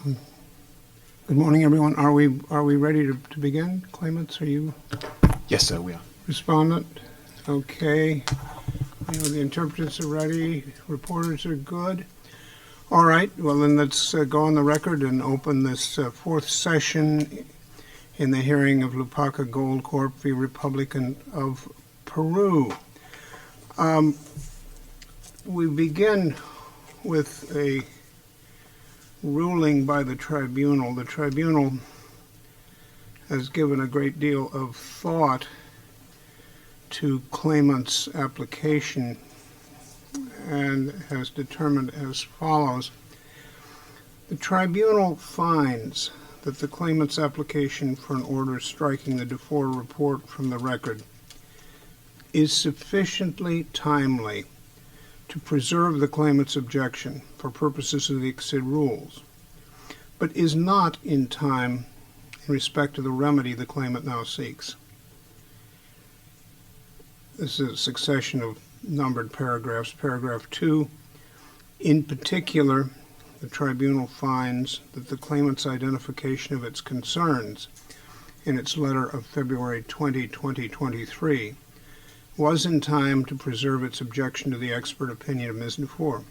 Good morning, everyone. Are we ready to begin? Claimants, are you? Yes, sir, we are. Respondent? Okay. The interpreters are ready. Reporters are good. All right. Well, then let's go on the record and open this fourth session in the hearing of Lupaka Gold Corp v. Republican of Peru. We begin with a ruling by the tribunal. The tribunal has given a great deal of thought to claimant's application and has determined as follows. The tribunal finds that the claimant's application for an order striking the Dufour report from the record is sufficiently timely to preserve the claimant's objection for purposes of the ICSID rules, but is not in time in respect to the remedy the claimant now seeks. This is a succession of numbered paragraphs. Paragraph 2, in particular, the tribunal finds that the claimant's identification of its concerns in its letter of February 20, 2023 was in time to preserve its objection to the expert opinion of Ms. Dufour.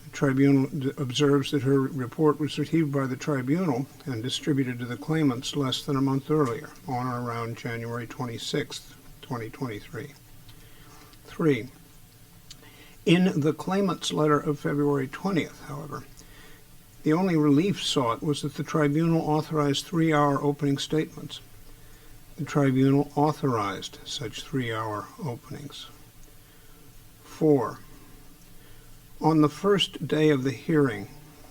The tribunal observes that her report was received by the tribunal and distributed to the claimants less than a month earlier, on or around January 26, 2023. 3. In the claimant's letter of February 20th, however, the only relief sought was that the tribunal authorized 3-hour opening statements. The tribunal authorized such 3-hour openings. 4. On the first day of the hearing,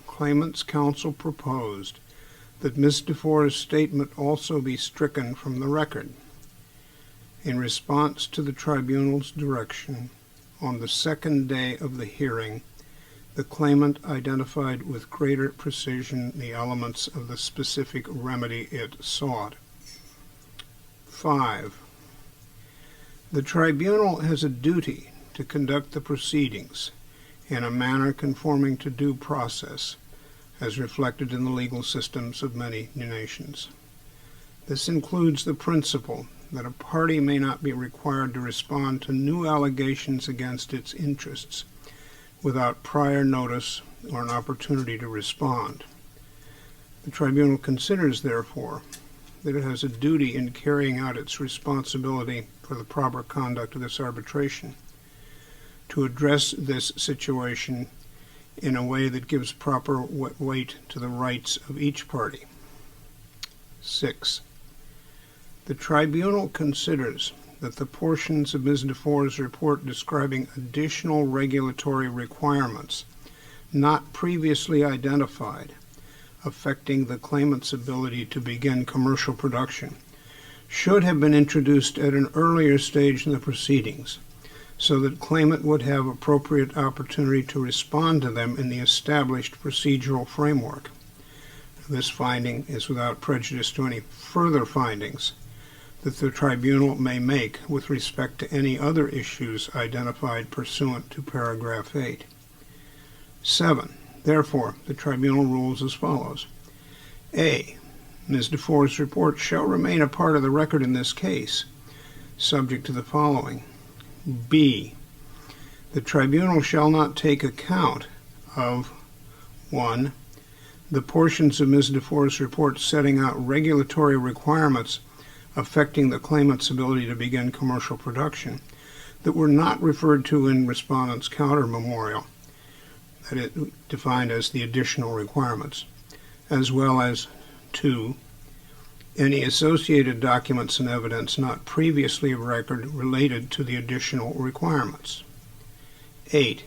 claimant's counsel proposed that Ms. Dufour's statement also be stricken from the record. In response to the tribunal's direction, on the second day of the hearing, the claimant identified with greater precision the elements of the specific remedy it sought. 5. The tribunal has a duty to conduct the proceedings in a manner conforming to due process, as reflected in the legal systems of many nations. This includes the principle that a party may not be required to respond to new allegations against its interests without prior notice or an opportunity to respond. The tribunal considers, therefore, that it has a duty in carrying out its responsibility for the proper conduct of this arbitration to address this situation in a way that gives proper weight to the rights of each party. 6. The tribunal considers that the portions of Ms. Dufour's report describing additional regulatory requirements not previously identified affecting the claimant's ability to begin commercial production should have been introduced at an earlier stage in the proceedings so that claimant would have appropriate opportunity to respond to them in the established procedural framework. This finding is without prejudice to any further findings that the tribunal may make with respect to any other issues identified pursuant to paragraph 8. 7. Therefore, the tribunal rules as follows. A. Ms. Dufour's report shall remain a part of the record in this case, subject to the following. B. The tribunal shall not take account of 1. The portions of Ms. Dufour's report setting out regulatory requirements affecting the claimant's ability to begin commercial production that were not referred to in respondent's counter memorial, that it defined as the additional requirements, as well as 2. Any associated documents and evidence not previously of record related to the additional requirements. 8.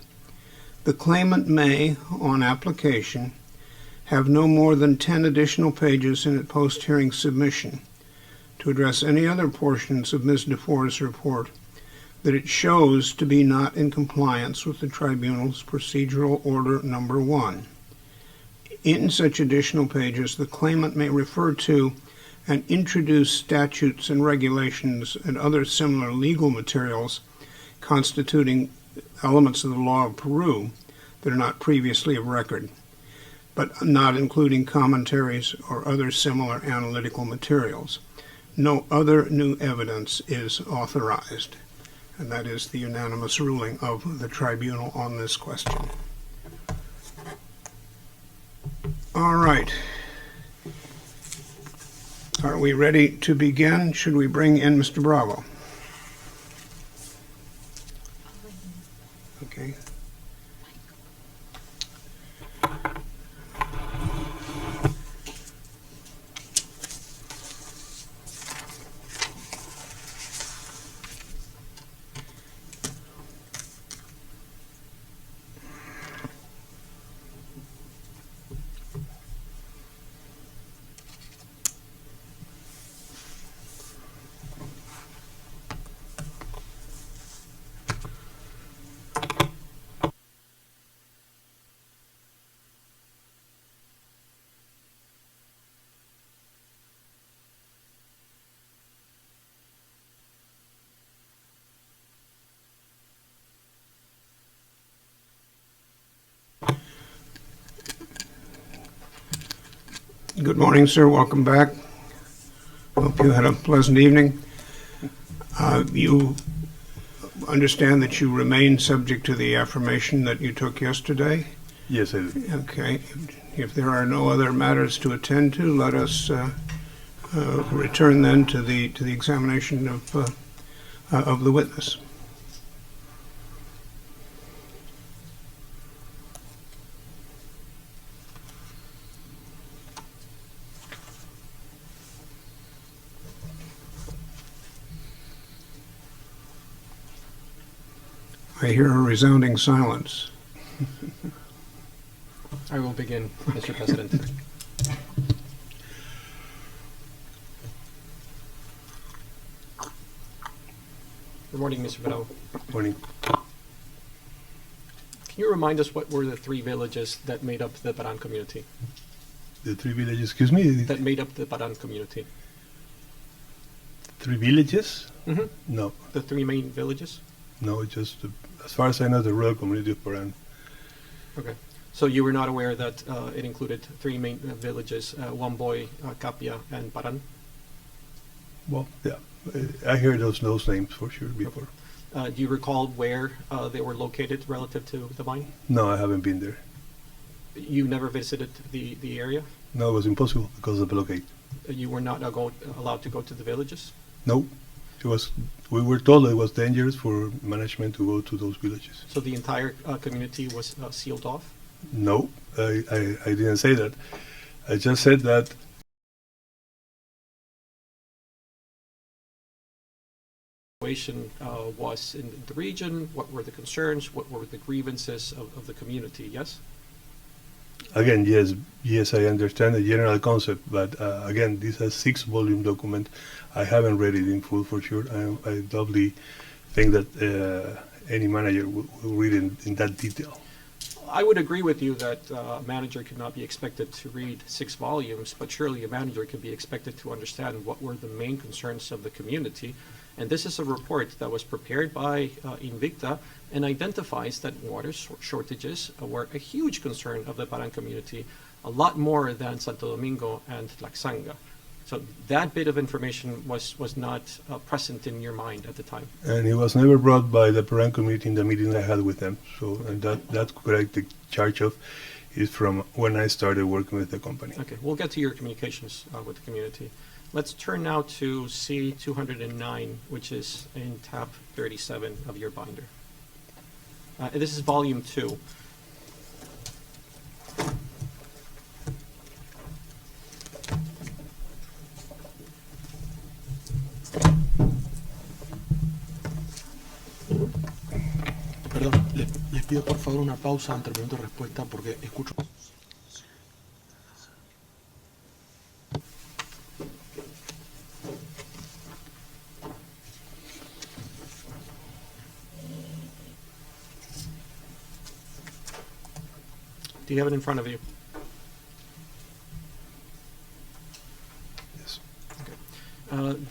The claimant may, on application, have no more than 10 additional pages in its post-hearing submission to address any other portions of Ms. Dufour's report that it shows to be not in compliance with the tribunal's procedural order number 1. In such additional pages, the claimant may refer to and introduce statutes and regulations and other similar legal materials constituting elements of the law of Peru that are not previously of record. but not including commentaries or other similar analytical materials. No other new evidence is authorized. And that is the unanimous ruling of the tribunal on this question. All right. Are we ready to begin? Should we bring in Mr. Bravo? Okay. Good morning, sir. Welcome back. Hope you had a pleasant evening. You understand that you remain subject to the affirmation that you took yesterday? Yes, I do. Okay. If there are no other matters to attend to, let us return then to the examination of the witness. I hear a resounding silence. I will begin, Mr. President. Good morning, Mr. Bravo. Morning. Can you remind us what were the three villages that made up the Paran community? The three villages, excuse me? That made up the Paran community? Three villages? Mm-hmm. No, The three main villages? no, just as far as I know, the rural community of Paran. Okay. So you were not aware that it included three main villages, Wamboy, Capia, and Paran? Well, yeah, I heard those names for sure before. Do you recall where they were located relative to the mine? No, I haven't been there. You never visited the area? No, it was impossible because of the blockade. You were not allowed to go to the villages? No, it was. We were told it was dangerous for management to go to those villages. So the entire community was sealed off? No, I didn't say that. I just said that Situation was in the region. What were the concerns? What were the grievances of the community? Yes? again, yes, I understand the general concept, but again, this is a 6-volume document. I haven't read it in full for sure. I doubly think that any manager will read it in that detail. I would agree with you that a manager could not be expected to read 6 volumes, but surely a manager could be expected to understand what were the main concerns of the community. And this is a report that was prepared by Invicta and identifies that water shortages were a huge concern of the Paran community, a lot more than Santo Domingo and Tlaxanga. So that bit of information was not present in your mind at the time. And it was never brought by the Peran community in the meeting I had with them. So and that's correct. The charge of is from when I started working with the company. Okay, we'll get to your communications with the community. Let's turn now to C209, which is in tab 37 of your binder. This is volume 2. Perdón, les pido por favor una pausa entre pregunta y respuesta porque escucho. Do you have it in front of you? Yes.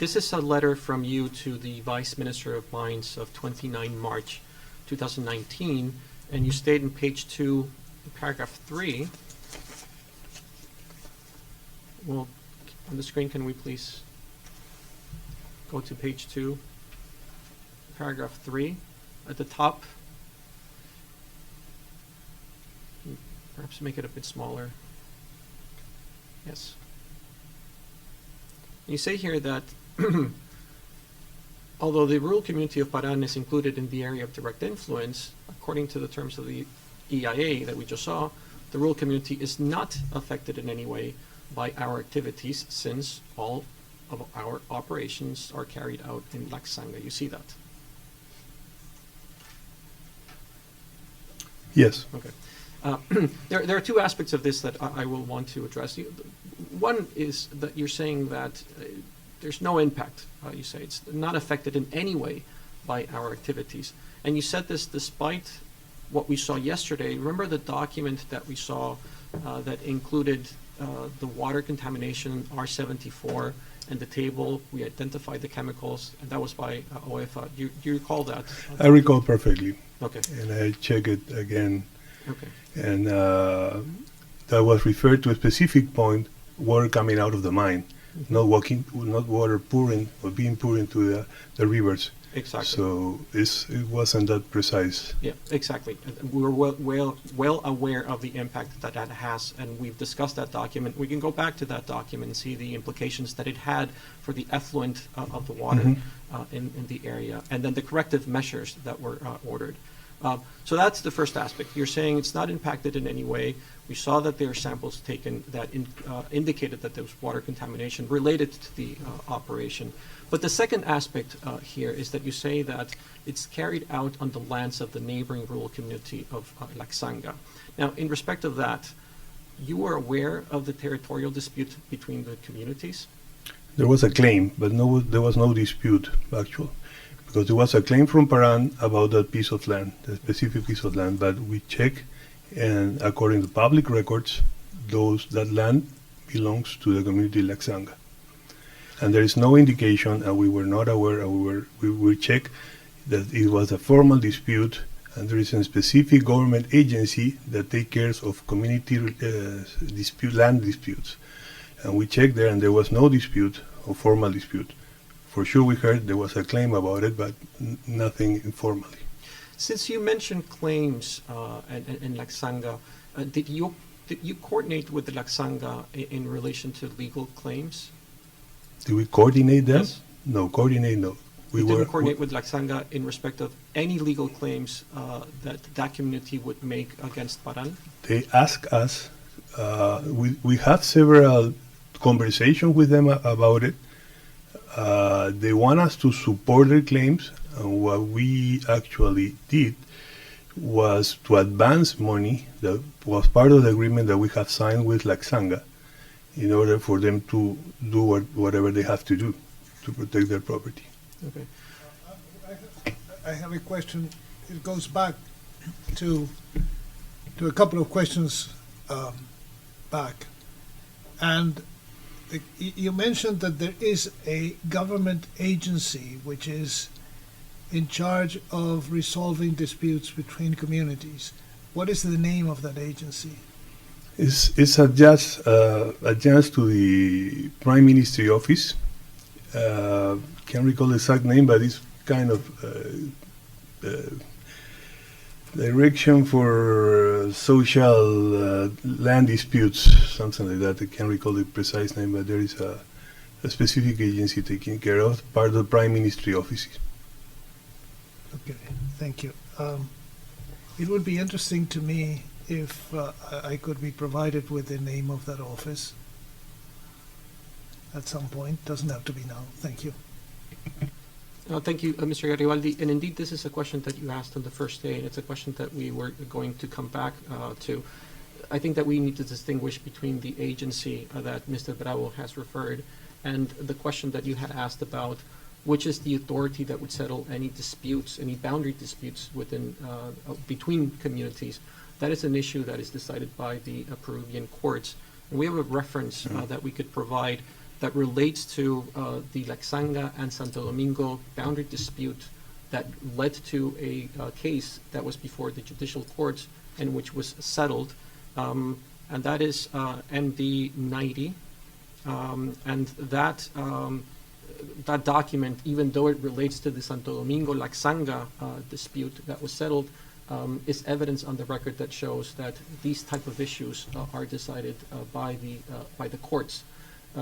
This is a letter from you to the Vice Minister of Mines of 29 March 2019, and you state in page 2, paragraph 3, Well, on the screen, can we please go to page 2, paragraph 3, at the top? Perhaps make it a bit smaller. Yes. You say here that although the rural community of Paran is included in the area of direct influence, according to the terms of the EIA that we just saw, the rural community is not affected in any way by our activities since all of our operations are carried out in Laxanga. You see that? Yes. Okay. There are two aspects of this that I will want to address. One is that you're saying that there's no impact. You say it's not affected in any way by our activities. And you said this despite what we saw yesterday. Remember the document that we saw that included the water contamination, R74, and the table, we identified the chemicals, and that was by OEFA. Do you recall that? I recall perfectly. Okay. And I check it again. Okay. And that was referred to a specific point, water coming out of the mine, not water pouring or being poured into the rivers. Exactly. So it wasn't that precise. Yeah, exactly. We were well aware of the impact that has, and we've discussed that document. We can go back to that document and see the implications that it had for the effluent of the water in the area, and then the corrective measures that were ordered. So that's the first aspect. You're saying it's not impacted in any way. We saw that there are samples taken that indicated that there was water contamination related to the operation. But the second aspect here is that you say that it's carried out on the lands of the neighboring rural community of Laxanga. Now, in respect of that, you are aware of the territorial dispute between the communities? There was a claim, but there was no dispute, actually. Because there was a claim from Paran about that piece of land, the specific piece of land, but we check, and according to public records, that land belongs to the community Laxanga. And there is no indication, and we were not aware, and we check that it was a formal dispute, and there is a specific government agency that takes care of community land disputes. And we checked there, and there was no dispute or formal dispute. For sure, we heard there was a claim about it, but nothing informally. Since you mentioned claims in Laxanga, did you coordinate with the Laxanga in relation to legal claims? Did we coordinate that? Yes. No, coordinate, no. We didn't coordinate with Laxanga in respect of any legal claims that community would make against Paran? They ask us, we had several conversations with them about it. They want us to support their claims, and what we actually did was to advance money that was part of the agreement that we have signed with Laxanga in order for them to do whatever they have to do to protect their property. Okay. I have a question. It goes back to a couple of questions back. And you mentioned that there is a government agency which is in charge of resolving disputes between communities. What is the name of that agency? It's adjust to the Prime Ministry office. Can't recall the exact name, but it's kind of Direction for Social Land Disputes, something like that. I can't recall the precise name, but there is a specific agency taking care of, part of the Prime Ministry offices. Okay, thank you. It would be interesting to me if I could be provided with the name of that office at some point. Doesn't have to be now. Thank you. Thank you, Mr. Garibaldi. And indeed, this is a question that you asked on the first day, and it's a question that we were going to come back to. I think that we need to distinguish between the agency that Mr. Bravo has referred and the question that you had asked about which is the authority that would settle any disputes, any boundary disputes within between communities. That is an issue that is decided by the Peruvian courts. And we have a reference that we could provide that relates to the Laxanga and Santo Domingo boundary dispute that led to a case that was before the judicial courts and which was settled. And that is MD 90 And that document, even though it relates to the Santo Domingo Laxanga dispute that was settled, is evidence on the record that shows that these type of issues are decided by the courts.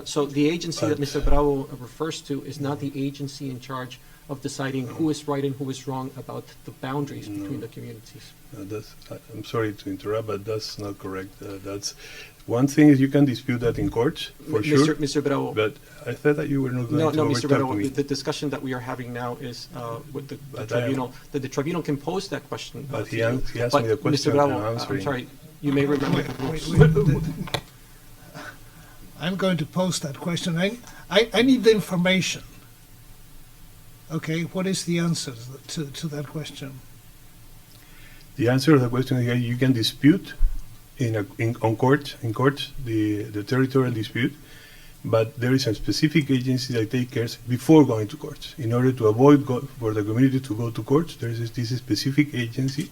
So the agency that Mr. Bravo refers to is not the agency in charge of deciding who is right and who is wrong about the boundaries between the communities. I'm sorry to interrupt, but that's not correct. That's one thing is you can dispute that in courts, for sure. Mr. Bravo. But I thought that you were not going No, to Mr. overtalk Bravo, me. the discussion that we are having now is with the But tribunal, that the tribunal can pose that question. But to he you. asked But me the question Mr. and Bravo, I'm I'm answering. sorry, you may remember the Wait, rules. I'm going to pose that question. I need the information. Okay, what is the answer to that question? The answer to the question is you can dispute in courts the territorial dispute, but there is a specific agency that takes care before going to courts. In order to avoid for the community to go to courts, there is this specific agency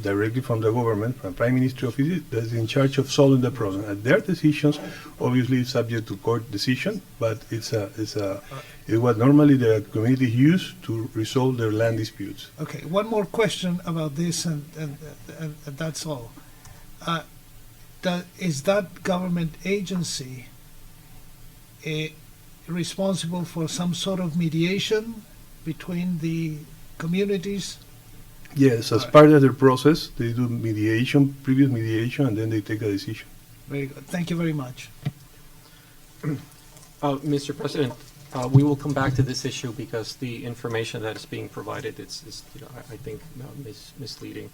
directly from the government, from Prime Minister office, that is in charge of solving the problem. And their decisions, obviously, is subject to court decision, but it's what normally the community use to resolve their land disputes. Okay, one more question about this, and that's all. Is that government agency responsible for some sort of mediation between the communities? Yes, as part of their process, they do previous mediation, and then they take a decision. Very good. Thank you very much. Mr. President, we will come back to this issue because the information that is being provided is I think misleading.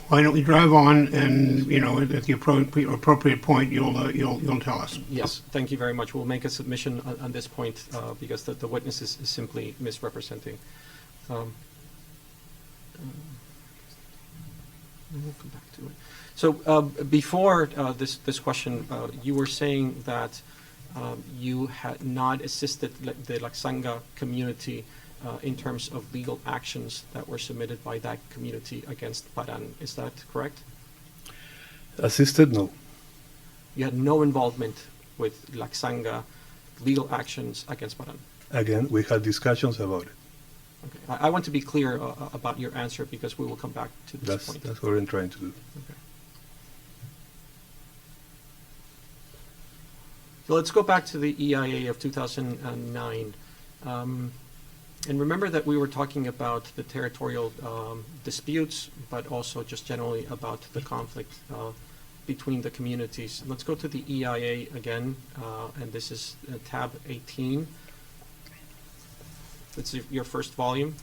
Why don't we drive on and, at the appropriate point, you'll tell us. Yes, thank you very much. We'll make a submission on this point because the witness is simply misrepresenting. We'll come back to it. So before this question, you were saying that you had not assisted the Laxanga community in terms of legal actions that were submitted by that community against Paran. Is that correct? Assisted, no. You had no involvement with Laxanga legal actions against Paran? Again, we had discussions about it. Okay. I want to be clear about your answer because we will come back to this point. That's what I'm trying to do. Okay. So let's go back to the EIA of 2009. And remember that we were talking about the territorial disputes, but also just generally about the conflict between the communities. Let's go to the EIA again, and this is tab 18. It's your first volume.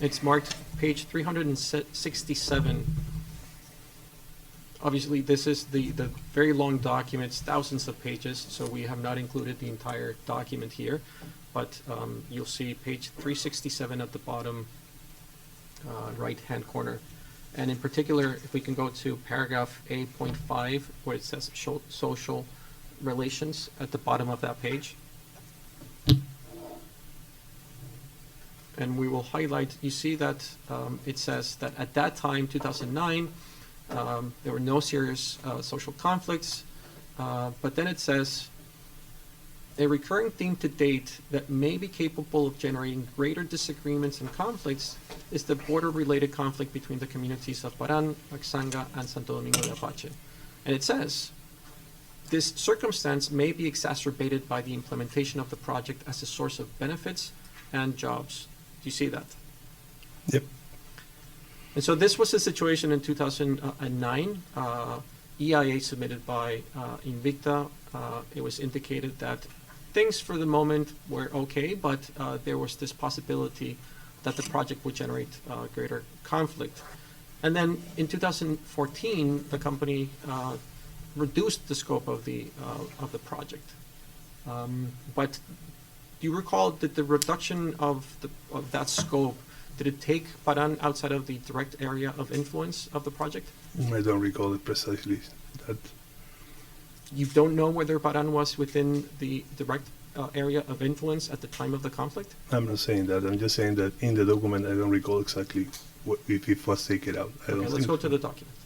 It's marked page 367. Obviously, this is the very long document, it's thousands of pages, so we have not included the entire document here. But you'll see page 367 at the bottom right-hand corner. And in particular, if we can go to paragraph A.5, where it says social relations at the bottom of that page. And we will highlight, you see that it says that at that time, 2009, there were no serious social conflicts, but then it says, a recurring theme to date that may be capable of generating greater disagreements and conflicts is the border-related conflict between the communities of Paran, Laxanga, and Santo Domingo de Apache. And it says, this circumstance may be exacerbated by the implementation of the project as a source of benefits and jobs. Do you see that? Yep. And so this was the situation in 2009. EIA submitted by Invicta. It was indicated that things for the moment were okay, but there was this possibility that the project would generate greater conflict. And then in 2014, the company reduced the scope of the project. But do you recall that the reduction of that scope Did it take Paran outside of the direct area of influence of the project? I don't recall it precisely. That You don't know whether Paran was within the direct area of influence at the time of the conflict? I'm not saying that. I'm just saying that in the document, I don't recall exactly if it was taken out. I don't Okay, let's think go so. to the document.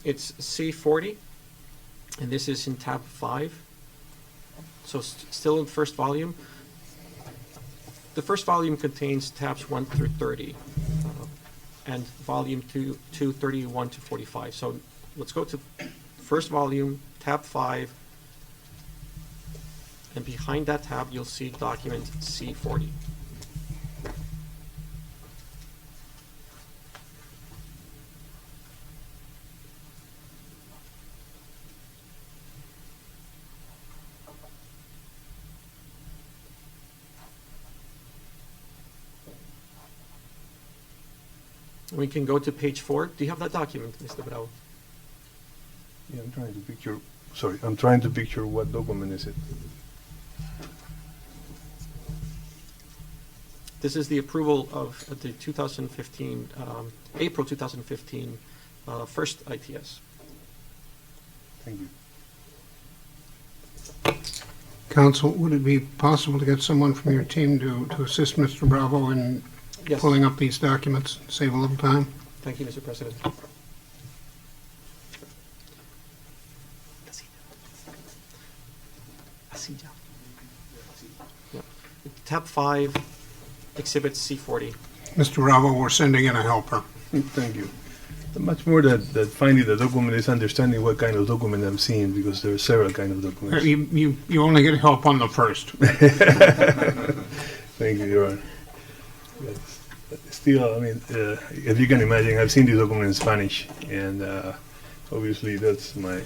It's C40, and this is in tab 5. So still in the first volume. The first volume contains tabs 1 through 30, and volume 2, 31 to 45. So let's go to first volume, tab 5, and behind that tab, you'll see document C40. We can go to page 4. Do you have that document, Mr. Bravo? Yeah, I'm trying to picture. Sorry, I'm trying to picture what document is it. This is the approval of the 2015, April 2015 first ITS. Thank you. Counsel, would it be possible to get someone from your team to assist Mr. Bravo in Yes. pulling up these documents, save a little time? Thank you, Mr. President. Yeah. Tab 5, Exhibit C40. Mr. Bravo, we're sending in a helper. Thank you. Much more that finding the document is understanding what kind of document I'm seeing, because there are several kind of documents. You only get help on the first. Thank you, Your Honor. Still, I mean, if you can imagine, I've seen this document in Spanish, and obviously that's my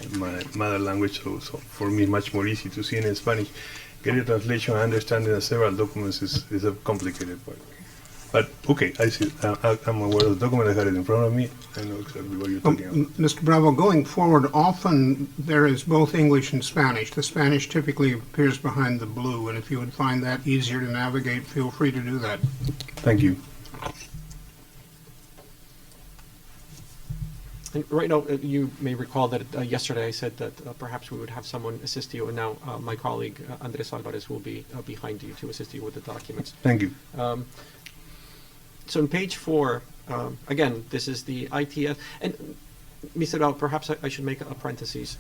mother language, so for me much more easy to see it in Spanish. Getting a translation and understanding of several documents is a complicated part. But okay, I see. I'm aware of the document. I had it in front of me. I know exactly what you're talking about. Mr. Bravo, going forward, often there is both English and Spanish. The Spanish typically appears behind the blue, and if you would find that easier to navigate, feel free to do that. Thank you. And right now, you may recall that yesterday I said that perhaps we would have someone assist you, and now my colleague Andres Alvarez will be behind you to assist you with the documents. Thank you. So on page 4, again, this is the ITS. And Mr. Rao, perhaps I should make a parenthesis.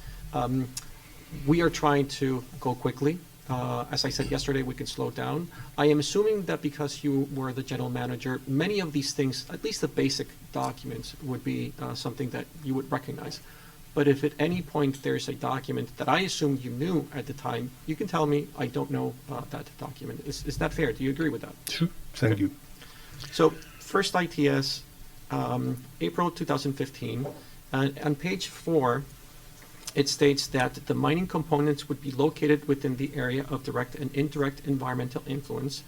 We are trying to go quickly. As I said yesterday, we could slow down. I am assuming that because you were the general manager, many of these things, at least the basic documents, would be something that you would recognize. But if at any point there's a document that I assumed you knew at the time, you can tell me I don't know that document. Is that fair? Do you agree with that? Sure. Thank you. So first ITS, April 2015, on page 4, it states that the mining components would be located within the area of direct and indirect environmental influence,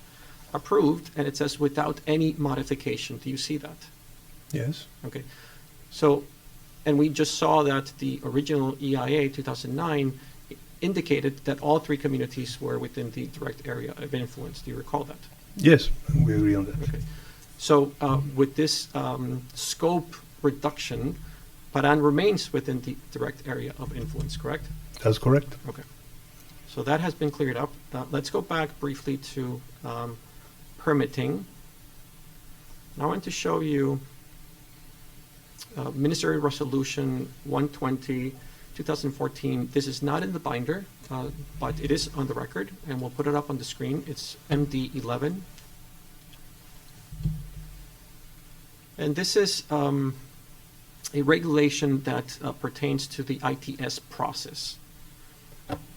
approved, and it says without any modification. Do you see that? Yes. Okay. So, and we just saw that the original EIA 2009 indicated that all 3 communities were within the direct area of influence. Do you recall that? Yes, we agree on that. Okay. So with this scope reduction, Paran remains within the direct area of influence, correct? That's correct. Okay. So that has been cleared up. Let's go back briefly to permitting. Now I want to show you Ministerial Resolution 120, 2014. This is not in the binder, but it is on the record, and we'll put it up on the screen. It's MD 11. And this is a regulation that pertains to the ITS process.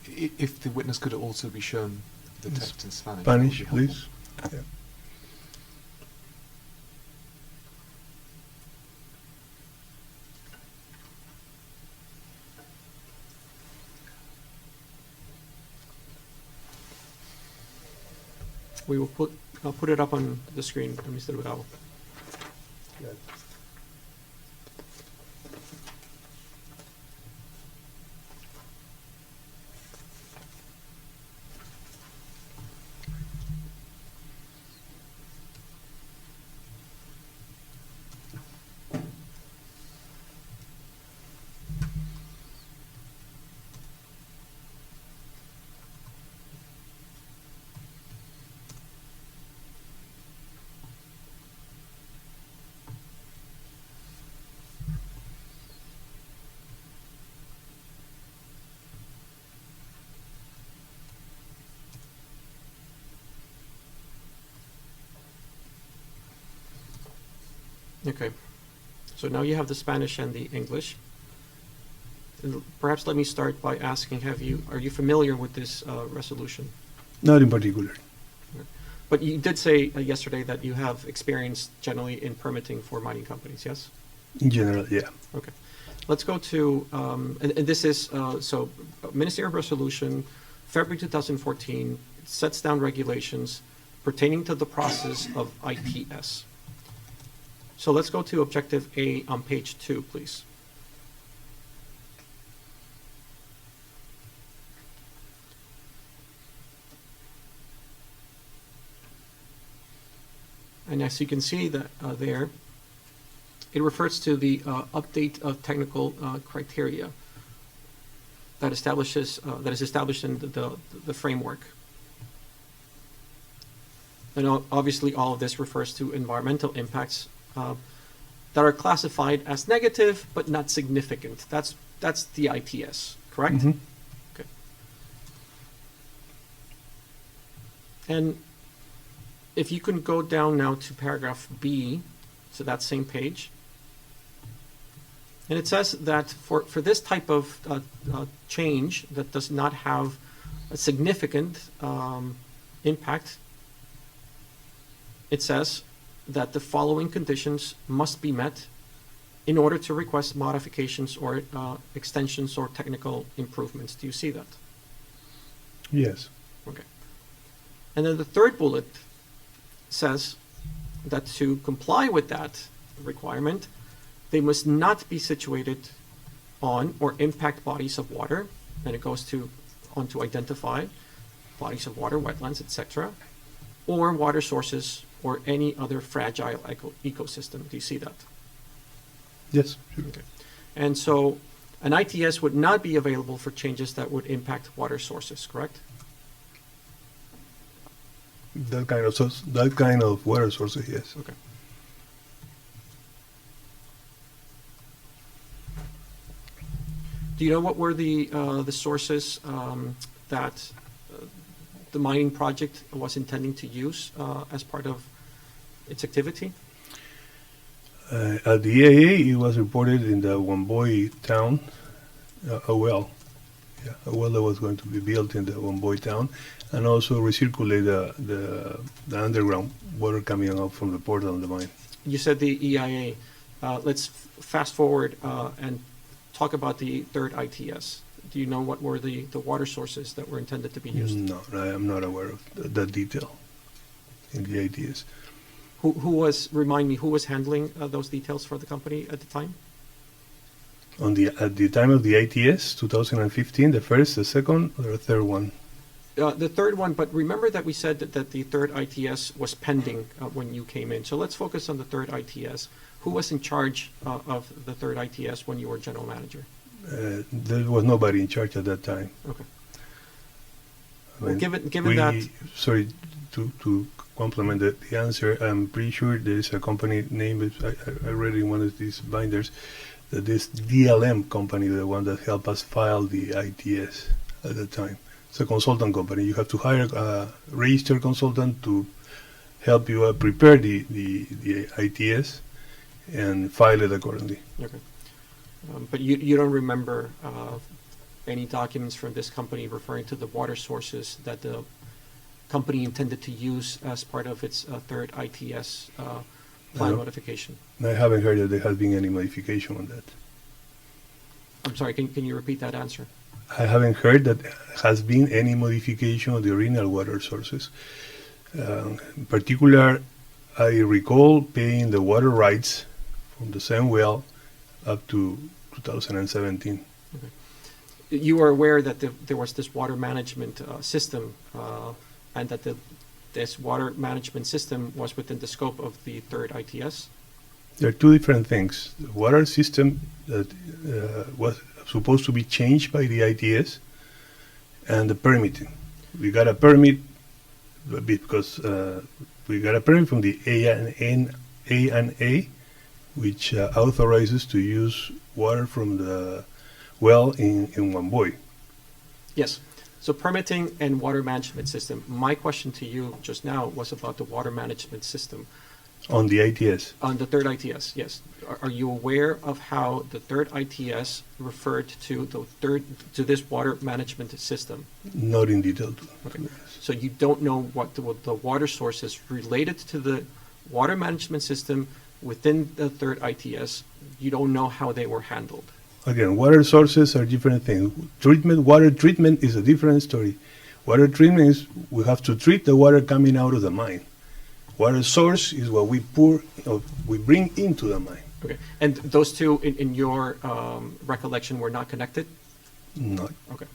If the witness could also be shown the text in Spanish. Spanish, that would be please. helpful. Yeah. We will put it up on the screen, Mr. Bravo. Okay. So now you have the Spanish and the English. Perhaps let me start by asking, are you familiar with this resolution? Not in particular. But you did say yesterday that you have experience generally in permitting for mining companies, yes? In general, yeah. Okay. Let's go to, and this is, so Ministerial Resolution, February 2014, sets down regulations pertaining to the process of ITS. So let's go to Objective A on page 2, please. And as you can see that there, it refers to the update of technical criteria that is established in the framework. And obviously, all of this refers to environmental impacts that are classified as negative but not significant. That's the ITS, correct? Mhm. Okay. And if you can go down now to paragraph B, so that same page, and it says that for this type of change that does not have a significant impact, it says that the following conditions must be met in order to request modifications or extensions or technical improvements. Do you see that? Yes. Okay. And then the third bullet says that to comply with that requirement, they must not be situated on or impact bodies of water, and it goes on to identify bodies of water, wetlands, etc., or water sources or any other fragile ecosystem. Do you see that? Yes. Sure. Okay. And so an ITS would not be available for changes that would impact water sources, correct? That kind of water sources, yes. Okay. Do you know what were the sources that the mining project was intending to use as part of its activity? At the EAA, it was reported in the Wamboy town, a well that was going to be built in the Wamboy town, and also recirculate the underground water coming out from the port of the mine. You said the EIA. Let's fast forward and talk about the third ITS. Do you know what were the water sources that were intended to be used? No, I am not aware of that detail in the ITS. Remind me, who was handling those details for the company at the time? At the time of the ITS, 2015, the first, the second, or the third one? The third one, but remember that we said that the third ITS was pending when you came in. So let's focus on the third ITS. Who was in charge of the third ITS when you were general manager? There was nobody in charge at that time. Okay. I mean, Given that, sorry, to complement the answer, I'm pretty sure there is a company name, I read in one of these binders, that this DLM company, the one that helped us file the ITS at the time. It's a consultant company. You have to hire a registered consultant to help you prepare the ITS and file it accordingly. okay. But you don't remember any documents from this company referring to the water sources that the company intended to use as part of its third ITS plan No. modification? I haven't heard that there has been any modification on that. I'm sorry, can you repeat that answer? I haven't heard that there has been any modification of the original water sources. In particular, I recall paying the water rights from the same well up to 2017. You were aware that there was this water management system and that this water management system was within the scope of the third ITS? There are two different things. The water system that was supposed to be changed by the ITS and the permitting. We got a permit because we got a permit from the ANA, which authorizes to use water from the well in Wamboy. Yes. So permitting and water management system. My question to you just now was about the water management system. On the ITS. On the third ITS, yes. Are you aware of how the third ITS referred to this water management system? Not in detail. Okay. So you don't know what the water sources related to the water management system within the third ITS. You don't know how they were handled. Again, water sources are different things. Water treatment is a different story. Water treatment is we have to treat the water coming out of the mine. Water source is what we we bring into the mine. Okay. And those two, in your recollection, were not connected? Not. Okay.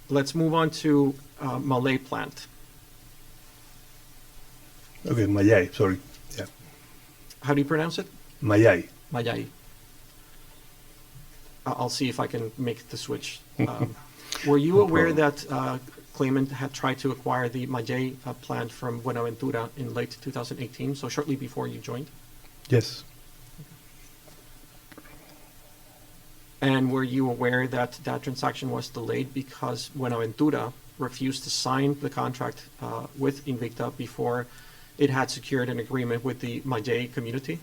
Let's move on to Malay plant. Okay, Mayay, sorry. Yeah. How do you pronounce it? Mayay. Mayay. I'll see if I can make the switch. Were you No aware problem. that claimant had tried to acquire the Mayay plant from Buenaventura in late 2018, so shortly before you joined? Yes. And were you aware that that transaction was delayed because Buenaventura refused to sign the contract with Invicta before it had secured an agreement with the Mayay community?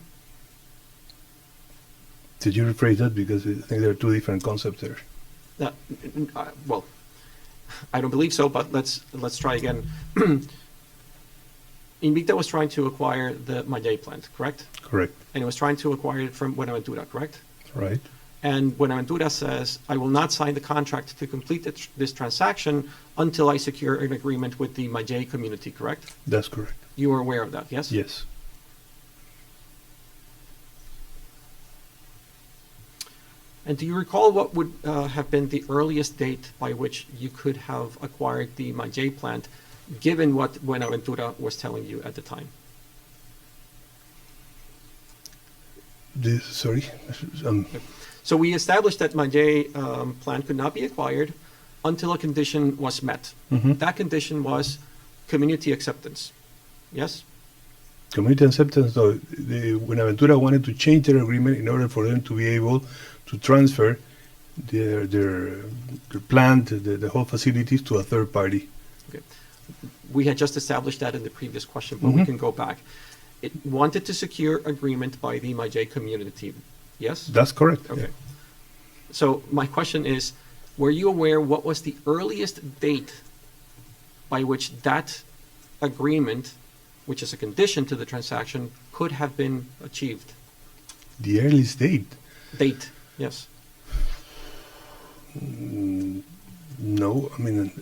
Did you rephrase that? Because I think there are two different concepts there. Well, I don't believe so, but let's try again. Invicta was trying to acquire the Mayay plant, correct? Correct. And it was trying to acquire it from Buenaventura, correct? Right. And Buenaventura says, I will not sign the contract to complete this transaction until I secure an agreement with the Mayay community, correct? That's correct. You are aware of that, yes? Yes. And do you recall what would have been the earliest date by which you could have acquired the Mayay plant, given what Buenaventura was telling you at the time? Sorry. So we established that Mayay plant could not be acquired until a condition was met. Mhm. That condition was community acceptance. Yes? Community acceptance, though, Buenaventura wanted to change their agreement in order for them to be able to transfer their plant, the whole facilities to a third party. Okay. We had just established that in the previous question, but we Mhm. can go back. It wanted to secure agreement by the Mayay community. Yes? That's correct. Okay. So my question is, were you aware what was the earliest date by which that agreement, which is a condition to the transaction, could have been achieved? The earliest date. Date, yes. No, I mean,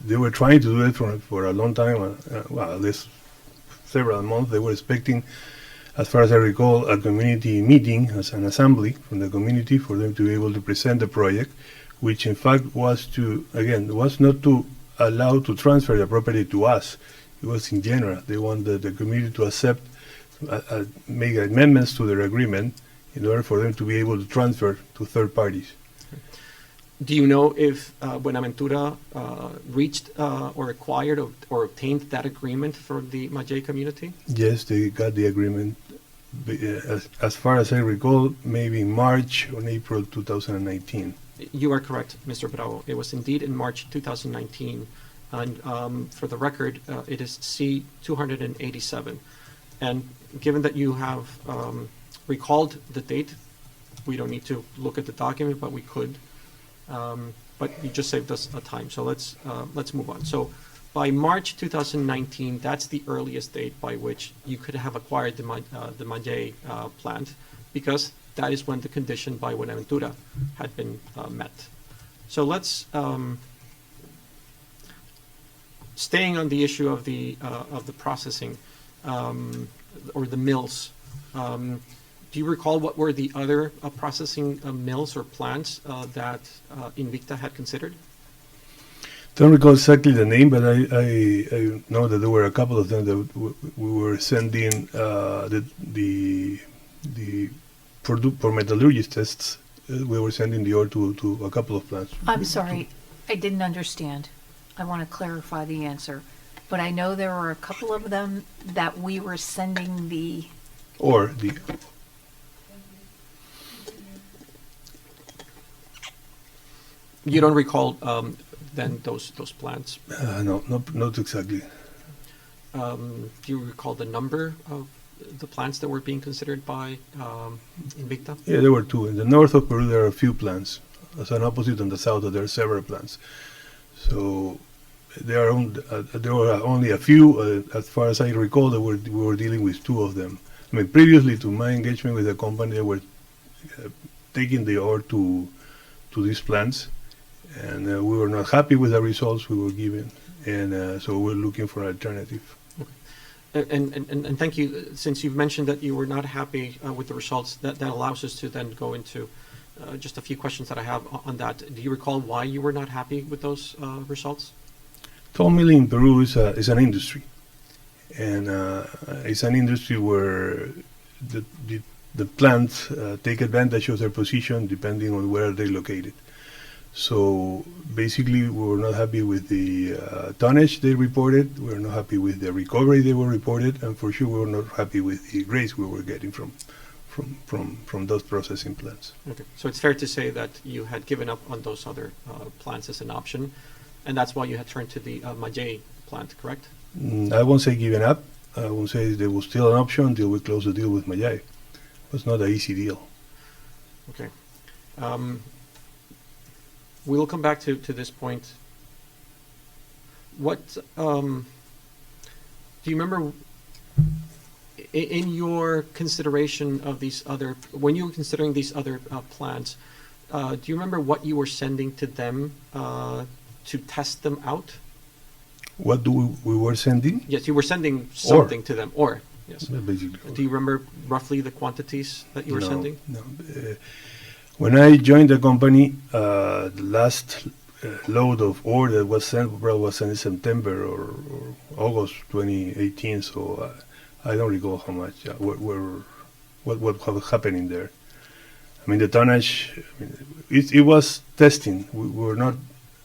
they were trying to do it for a long time, well, at least several months. They were expecting, as far as I recall, a community meeting as an assembly from the community for them to be able to present the project, which in fact was not to allow to transfer the property to us. It was in general. They wanted the community to accept, make amendments to their agreement in order for them to be able to transfer to third parties. Do you know if Buenaventura reached or acquired or obtained that agreement for the Mayay community? Yes, they got the agreement. As far as I recall, maybe in March or April 2019. You are correct, Mr. Bravo. It was indeed in March 2019. And for the record, it is C-287. And given that you have recalled the date, we don't need to look at the document, but we could. But you just saved us a time, so let's move on. So by March 2019, that's the earliest date by which you could have acquired the Mayay plant, because that is when the condition by Buenaventura had been met. So let's, staying on the issue of the processing or the mills. Do you recall what were the other processing mills or plants that Invicta had considered? Don't recall exactly the name, but I know that there were a couple of them that we were sending for metallurgy tests. We were sending the ore to a couple of plants. I'm sorry, I didn't understand. I want to clarify the answer. But I know there were a couple of them that we were sending the... Or the... You don't recall then those plants? No, not exactly. Do you recall the number of the plants that were being considered by Invicta? Yeah, there were two. In the north of Peru, there are a few plants. As an opposite in the south, there are several plants. So there were only a few. As far as I recall, we were dealing with two of them. I mean, previously to my engagement with the company, they were taking the ore to these plants, and we were not happy with the results we were given, and so we're looking for an alternative. And thank you. Since you've mentioned that you were not happy with the results, that allows us to then go into just a few questions that I have on that. Do you recall why you were not happy with those results? Toll milling in Peru is an industry, and it's an industry where the plants take advantage of their position depending on where they're located. So basically, we were not happy with the tonnage they reported. We were not happy with the recovery they were reported, and for sure, we were not happy with the grades we were getting from those processing plants. Okay, so it's fair to say that you had given up on those other plants as an option, and that's why you had turned to the Majay plant, correct? I won't say giving up. I won't say there was still an option until we closed the deal with Majay. It was not an easy deal. Okay. We'll come back to this point. What do you remember in your consideration of these other, when you were considering these other plants, do you remember what you were sending to them to test them out? What we were sending? Yes, you were sending something to them, or yes. Basically. Do you remember roughly the quantities that you were sending? No. When I joined the company, the last load of ore that was sent was sent in September or August 2018. So I don't recall how much. What was happening there? I mean, the tonnage. I mean, it was testing. We were not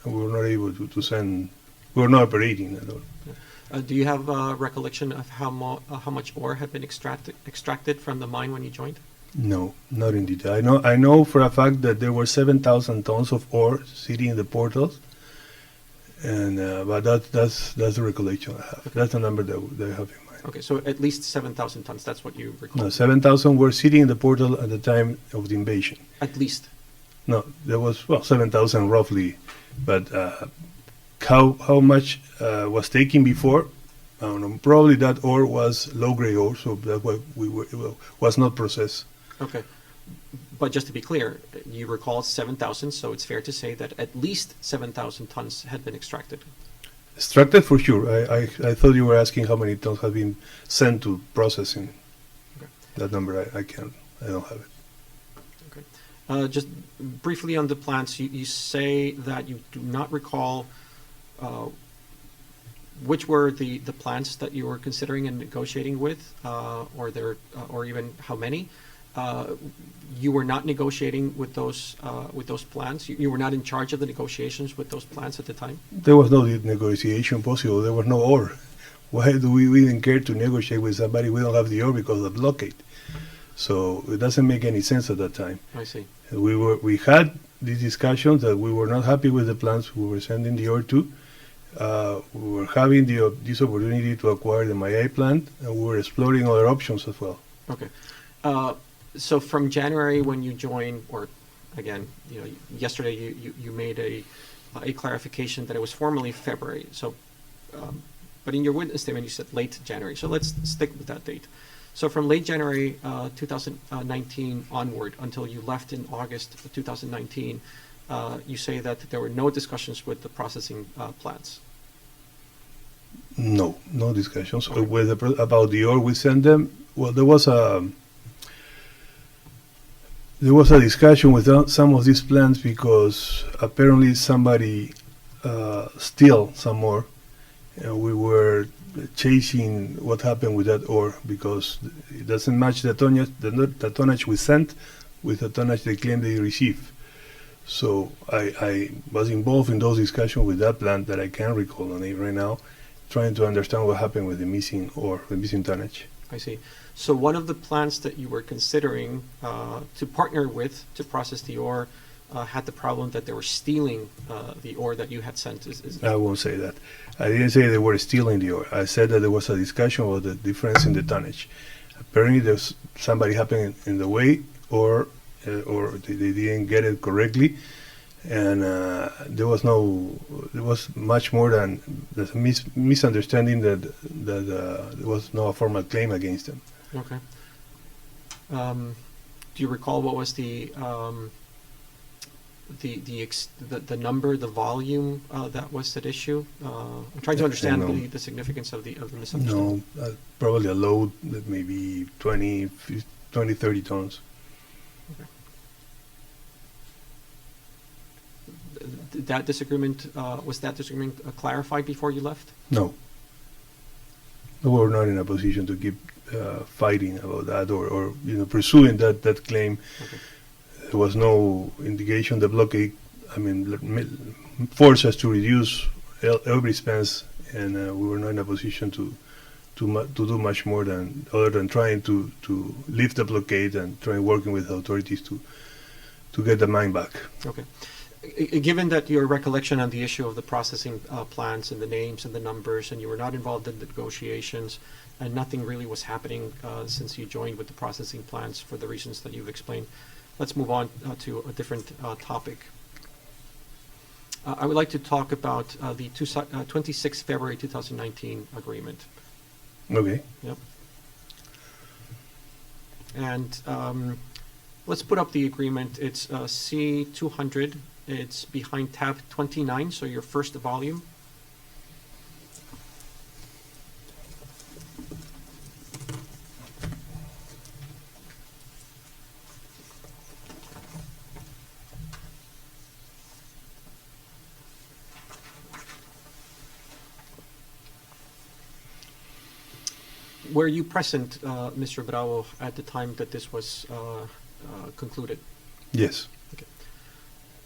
able to send. We were not operating at all. Do you have a recollection of how much ore had been extracted from the mine when you joined? No, not in detail. I know for a fact that there were 7,000 tons of ore sitting in the portals, and but that's the recollection I have. That's the number that I have in mind. Okay, so at least 7,000 tons. That's what you recall. No, 7,000 were sitting in the portal at the time of the invasion. At least. No, there was 7,000 roughly, but how much was taken before? I don't know. Probably that ore was low-grade ore, so that's why was not processed. Okay, but just to be clear, you recall 7,000, so it's fair to say that at least 7,000 tons had been extracted. Extracted for sure. I thought you were asking how many tons have been sent to processing. Okay. That number I don't have it. Okay. Just briefly on the plants, you say that you do not recall which were the plants that you were considering and negotiating with, or even how many. You were not negotiating with those plants. You were not in charge of the negotiations with those plants at the time. There was no negotiation possible. There was no ore. Why do we even care to negotiate with somebody we don't have the ore because of the blockade? So it doesn't make any sense at that time. I see. We had these discussions that we were not happy with the plants we were sending the ore to. We were having this opportunity to acquire the Majay plant, and we were exploring other options as well. Okay. So from January when you joined, or again, yesterday you made a clarification that it was formally February. So, but in your witness statement you said late January. So let's stick with that date. So from late January 2019 onward until you left in August 2019, you say that there were no discussions with the processing plants. No discussions Okay. about the ore we sent them. Well, there was a discussion with some of these plants because apparently somebody stole some ore, and we were chasing what happened with that ore because it doesn't match the tonnage we sent with the tonnage they claim they received. So I was involved in those discussions with that plant that I can't recall on it right now, trying to understand what happened with the missing ore, the missing tonnage. I see. So one of the plants that you were considering to partner with to process the ore had the problem that they were stealing the ore that you had sent. I won't say that. I didn't say they were stealing the ore. I said that there was a discussion about the difference in the tonnage. Apparently, there's somebody happening in the way, or they didn't get it correctly, and there was much more than the misunderstanding that there was no formal claim against them. Okay. Do you recall what was the number, the volume that was at issue? I'm trying to understand No. the significance of the misunderstanding. No, probably a load that maybe 20, 30 tons. That disagreement, was that disagreement clarified before you left? No. We were not in a position to keep fighting about that or pursuing that claim. Okay. There was no indication the blockade, forced us to reduce every expense, and we were not in a position to do much more other than trying to lift the blockade and trying working with authorities to get the mine back. Okay. Given that your recollection on the issue of the processing plants and the names and the numbers, and you were not involved in the negotiations, and nothing really was happening since you joined with the processing plants for the reasons that you've explained, let's move on to a different topic. I would like to talk about the 26 February 2019 agreement. Okay. Yep. And let's put up the agreement. It's C200. It's behind tab 29, so your first volume. Were you present, Mr. Bravo, at the time that this was concluded? Yes.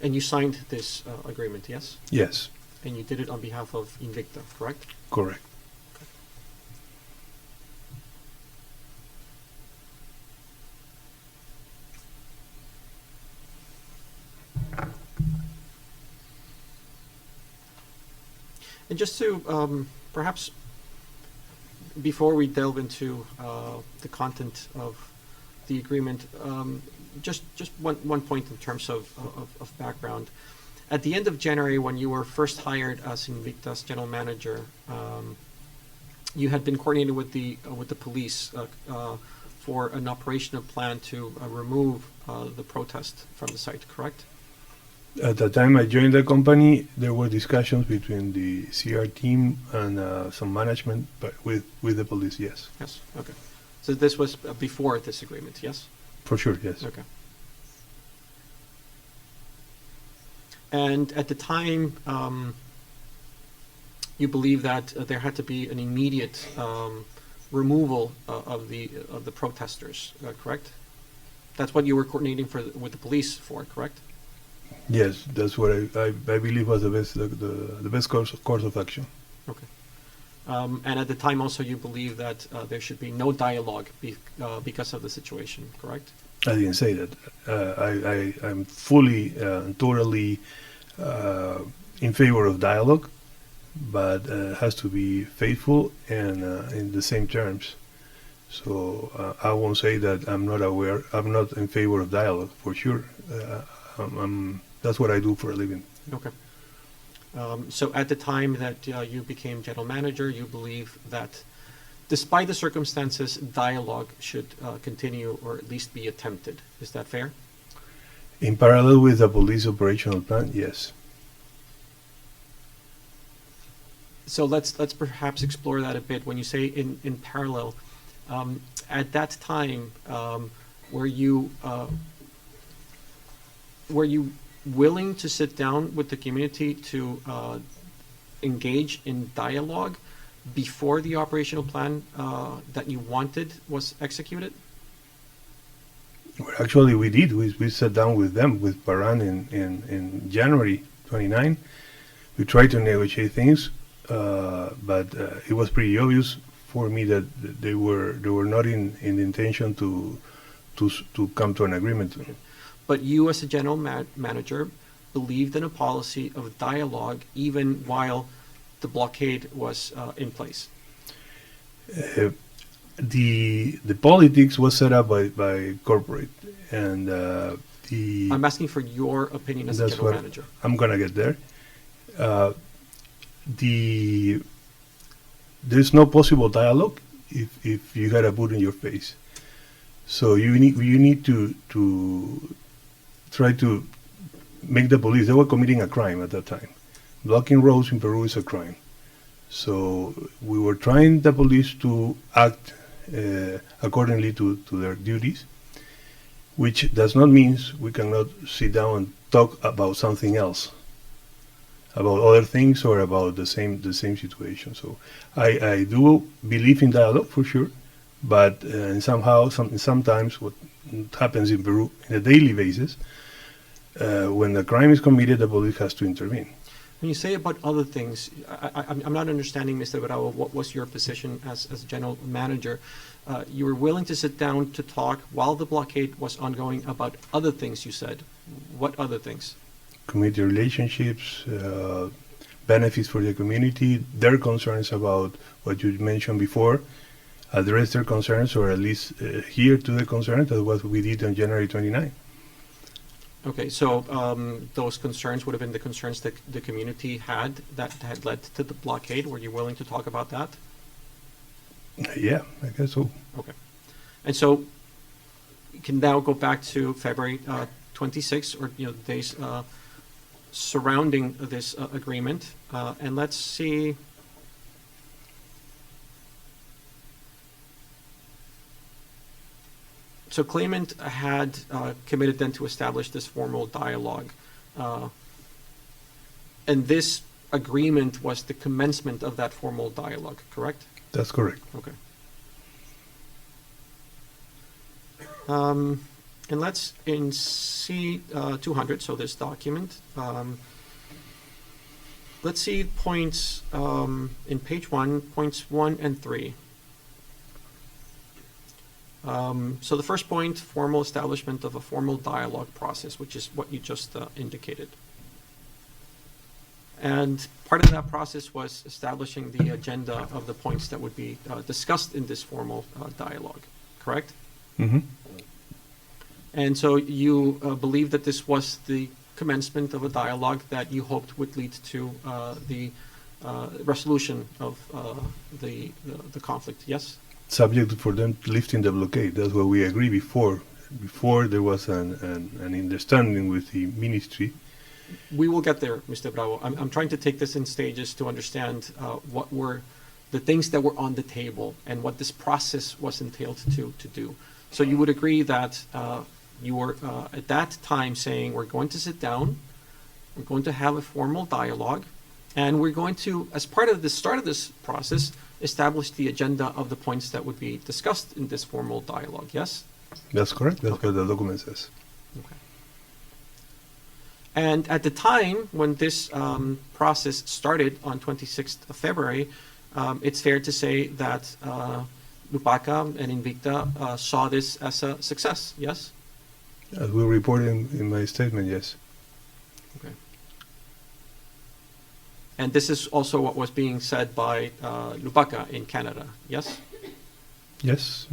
And you signed this agreement, yes? Yes. And you did it on behalf of Invicta, correct? Correct. And just to perhaps, before we delve into the content of the agreement, just one point in terms of background. At the end of January, when you were first hired as Invicta's general manager, you had been coordinating with the police for an operational plan to remove the protest from the site, correct? At the time I joined the company, there were discussions between the CR team and some management, but with the police, yes. Yes. Okay. So this was before this agreement, yes? For sure, yes. Okay. And at the time, you believe that there had to be an immediate removal of the protesters, correct? That's what you were coordinating with the police for, correct? Yes, that's what I believe was the best course of action. Okay. And at the time also you believe that there should be no dialogue because of the situation, correct? I didn't say that. I'm fully and totally in favor of dialogue, but it has to be faithful and in the same terms. So I won't say that I'm not in favor of dialogue, for sure. That's what I do for a living. Okay. So at the time that you became general manager, you believe that despite the circumstances, dialogue should continue or at least be attempted. Is that fair? In parallel with the police operational plan, yes. So let's perhaps explore that a bit. When you say in parallel, at that time, were you willing to sit down with the community to engage in dialogue before the operational plan that you wanted was executed? Well, actually, we did. We sat down with them, with Paran in January 29. We tried to negotiate things, but it was pretty obvious for me that they were not in the intention to come to an agreement. Okay. But you, as a general manager, believed in a policy of dialogue even while the blockade was in place. The politics was set up by corporate, and I'm asking for your opinion as a that's general what manager. I'm gonna get there. There's no possible dialogue if you got a boot in your face. So you need to try to make the police. They were committing a crime at that time. Blocking roads in Peru is a crime. So we were trying the police to act accordingly to their duties, which does not mean we cannot sit down and talk about something else, about other things or about the same situation. So I do believe in dialogue for sure, but sometimes what happens in Peru on a daily basis, when the crime is committed, the police has to intervene. When you say about other things, I'm not understanding, Mr. Bravo, what was your position as general manager? You were willing to sit down to talk while the blockade was ongoing about other things, you said. What other things? Community relationships, benefits for the community, their concerns about what you mentioned before, address their concerns, or at least hear to the concerns. That's what we did on January 29. Okay, so those concerns would have been the concerns that the community had that had led to the blockade. Were you willing to talk about that? Yeah, I guess so. Okay. And so you can now go back to February 26, or the days surrounding this agreement, and let's see. So claimant had committed then to establish this formal dialogue, and this agreement was the commencement of that formal dialogue, correct? That's correct. Okay. And let's, in C200, so this document, let's see points in page 1, points 1 and 3. So the first point, formal establishment of a formal dialogue process, which is what you just indicated. And part of that process was establishing the agenda of the points that would be discussed in this formal dialogue, correct? Mm-hmm. And so you believe that this was the commencement of a dialogue that you hoped would lead to the resolution of the conflict, yes? Subject for them lifting the blockade. That's what we agreed before. Before there was an understanding with the ministry. We will get there, Mr. Bravo. I'm trying to take this in stages to understand what were the things that were on the table and what this process was entailed to do. So you would agree that you were at that time saying, we're going to sit down, we're going to have a formal dialogue, and we're going to, as part of the start of this process, establish the agenda of the points that would be discussed in this formal dialogue, yes? That's correct. That's Okay. what the document says. Okay. And at the time when this process started on 26th of February, it's fair to say that Lupaka and Invicta saw this as a success, yes? As we reported in my statement, yes. Okay. And this is also what was being said by Lupaka in Canada, yes? Yes.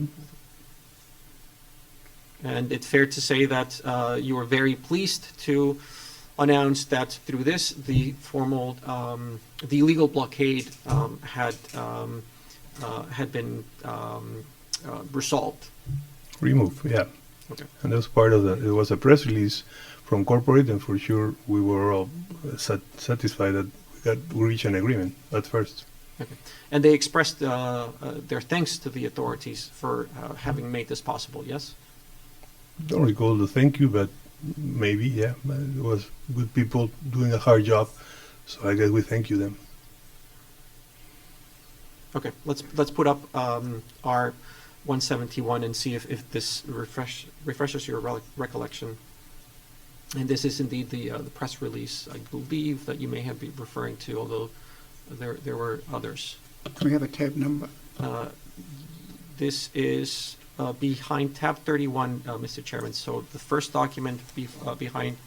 And it's fair to say that you were very pleased to announce that through this, the formal, the illegal blockade had been resolved. Remove, yeah. Okay. And that's part of it was a press release from corporate, and for sure we were all satisfied that we reached an agreement at first. Okay. And they expressed their thanks to the authorities for having made this possible, yes? Don't recall the thank you, but maybe, yeah. It was good people doing a hard job, so I guess we thank you them. Okay, let's put up our 171 and see if this refreshes your recollection. And this is indeed the press release, I believe, that you may have been referring to, although there were others. We have a tab number. This is behind tab 31, Mr. Chairman. So the first document behind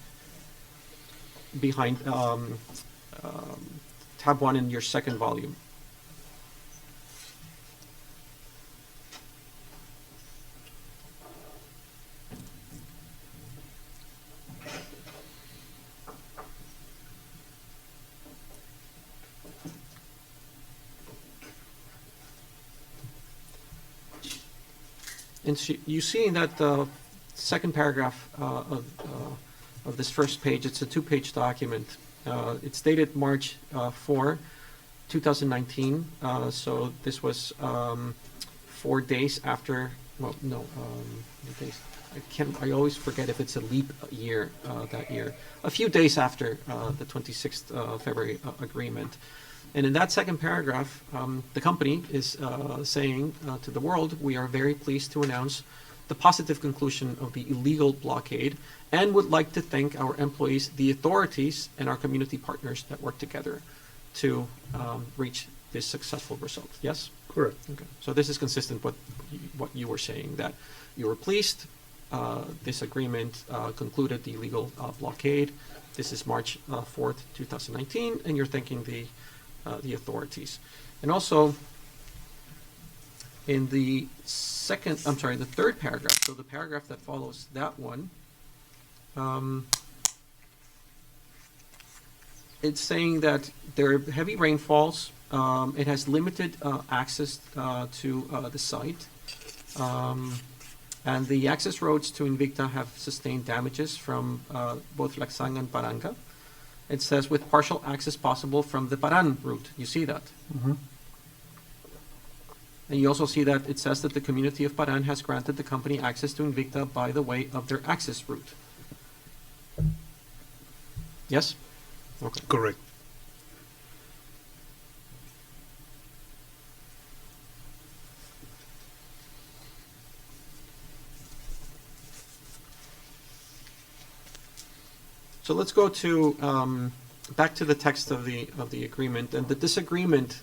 tab 1 in your second volume. And so you see in that second paragraph of this first page, it's a two-page document. It's dated March 4, 2019. So this was 4 days after, well, no, the days. I always forget if it's a leap year that year. A few days after the 26th February agreement. And in that second paragraph, the company is saying to the world, we are very pleased to announce the positive conclusion of the illegal blockade and would like to thank our employees, the authorities, and our community partners that work together to reach this successful result. Yes? Correct. Okay. So this is consistent with what you were saying, that you were pleased. This agreement concluded the illegal blockade. This is March 4th, 2019, and you're thanking the authorities. And also, in the the third paragraph, so the paragraph that follows that one, it's saying that there are heavy rainfalls. It has limited access to the site. And the access roads to Invicta have sustained damages from both Laxang and Paranga. It says with partial access possible from the Paran route. You see that? Mm-hmm. And you also see that it says that the community of Paran has granted the company access to Invicta by the way of their access route. Yes? Okay. Correct. So let's go to back to the text of the agreement and the disagreement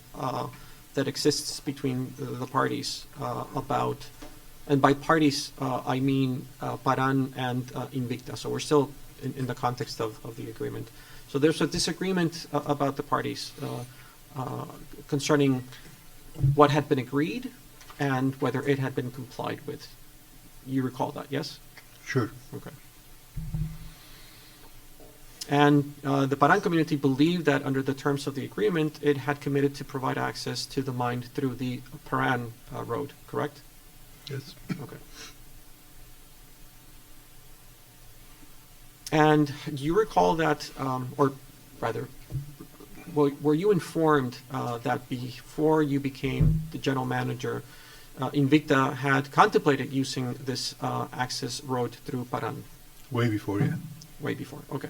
that exists between the parties about, and by parties I mean Paran and Invicta. So we're still in the context of the agreement. So there's a disagreement about the parties concerning what had been agreed and whether it had been complied with. You recall that, yes? Sure. Okay. And the Paran community believed that under the terms of the agreement, it had committed to provide access to the mine through the Paran road, correct? Yes. Okay. And do you recall that, or rather, were you informed that before you became the general manager, Invicta had contemplated using this access road through Paran? Way before, yeah. Way before, okay.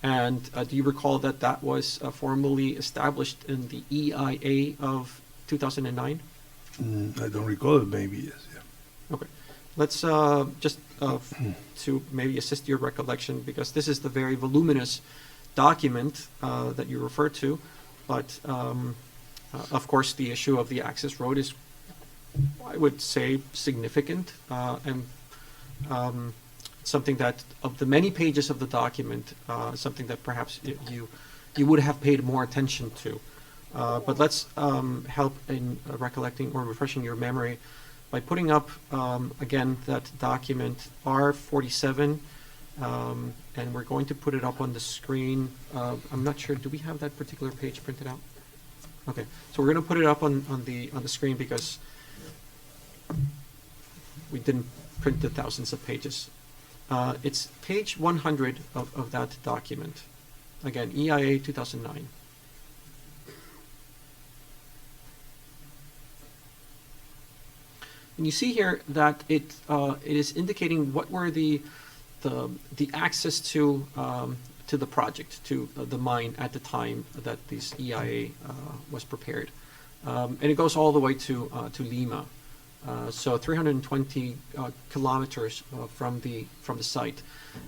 And do you recall that that was formally established in the EIA of 2009? I don't recall it, maybe, yes, yeah. Okay. Let's just to maybe assist your recollection, because this is the very voluminous document that you refer to, but of course the issue of the access road is, I would say, significant and something that, of the many pages of the document, something that perhaps you would have paid more attention to. But let's help in recollecting or refreshing your memory by putting up, again, that document R47, and we're going to put it up on the screen. I'm not sure, do we have that particular page printed out? Okay, so we're going to put it up on the screen because we didn't print the thousands of pages. It's page 100 of that document. Again, EIA 2009. And you see here that it is indicating what were the access to the project, to the mine at the time that this EIA was prepared, and it goes all the way to Lima. So 320 kilometers from the site,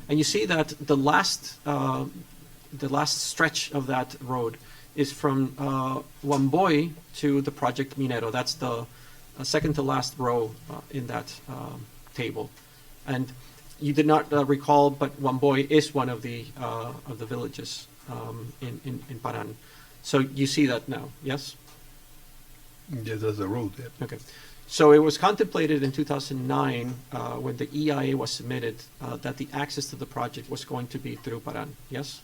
and you see that the last stretch of that road is from Wamboy to the project Minero. That's the second to last row in that table. And you did not recall, but Wamboy is one of the villages in Paran. So you see that now, yes? Yes, that's the road. Yeah. Okay. So it was contemplated in 2009 when the EIA was submitted that the access to the project was going to be through Paran, yes?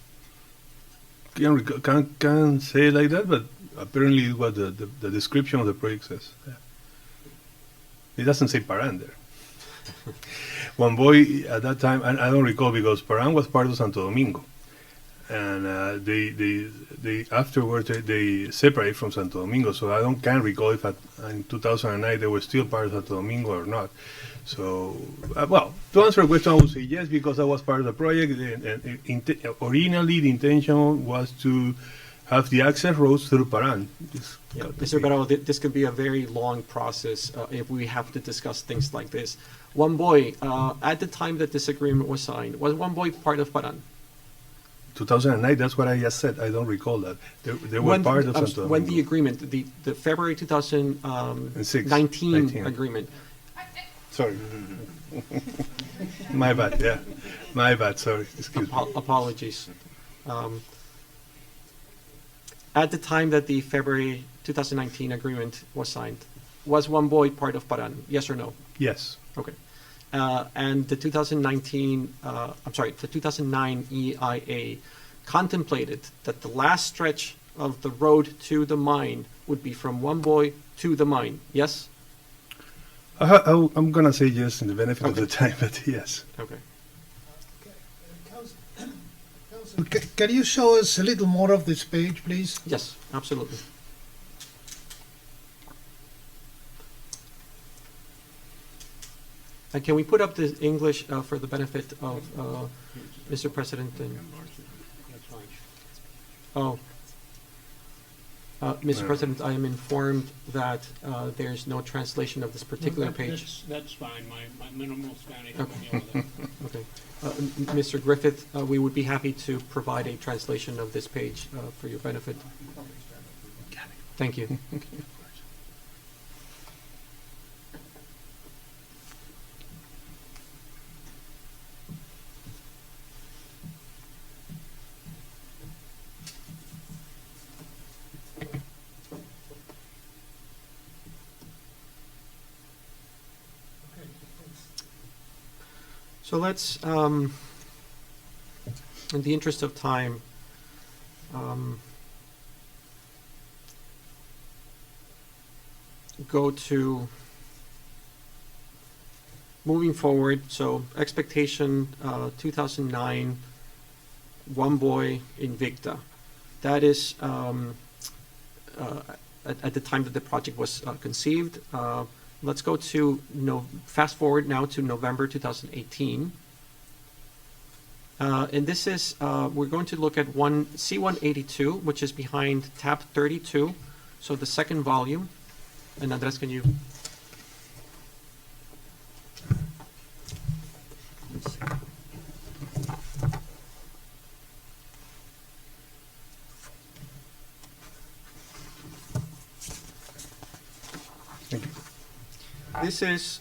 Can't say it like that, but apparently it was the description of the project says. Yeah. It doesn't say Paran there. Wamboy at that time, and I don't recall because Paran was part of Santo Domingo, and they afterwards they separate from Santo Domingo. So I can't recall if in 2009 they were still part of Santo Domingo or not. So well, to answer the question, I would say yes because I was part of the project. And originally, the intention was to have the access roads through Paran. Yeah, Mr. Barao, this could be a very long process if we have to discuss things like this. Wamboy, at the time that this agreement was signed, was Wamboy part of Paran? 2009, that's what I just said. I don't recall that. They were part of Santo Domingo. When the agreement, the February 2019 agreement. Sorry. My bad, yeah. My bad, sorry. Excuse me. Apologies. At the time that the February 2019 agreement was signed, was Wamboy part of Paran? Yes or no? Yes. Okay. And the 2009 EIA contemplated that the last stretch of the road to the mine would be from Wamboy to the mine. Yes? I'm going to say yes in the benefit of the time, but yes. Okay. Council, can you show us a little more of this page, please? Yes, absolutely. And can we put up the English for the benefit of Mr. President? Mr. President, I am informed that there's no translation of this particular page. That's fine. My minimal Spanish Okay. will deal with that. Okay. Mr. Griffith, we would be happy to provide a translation of this page for your benefit. Thank you. So let's, in the interest of time, go to moving forward. So expectation 2009, Wamboy Invicta. That is at the time that the project was conceived. Let's go to fast forward now to November 2018. And this is, we're going to look at C182, which is behind tab 32. So the second volume. And Andres, can you? Thank you. This is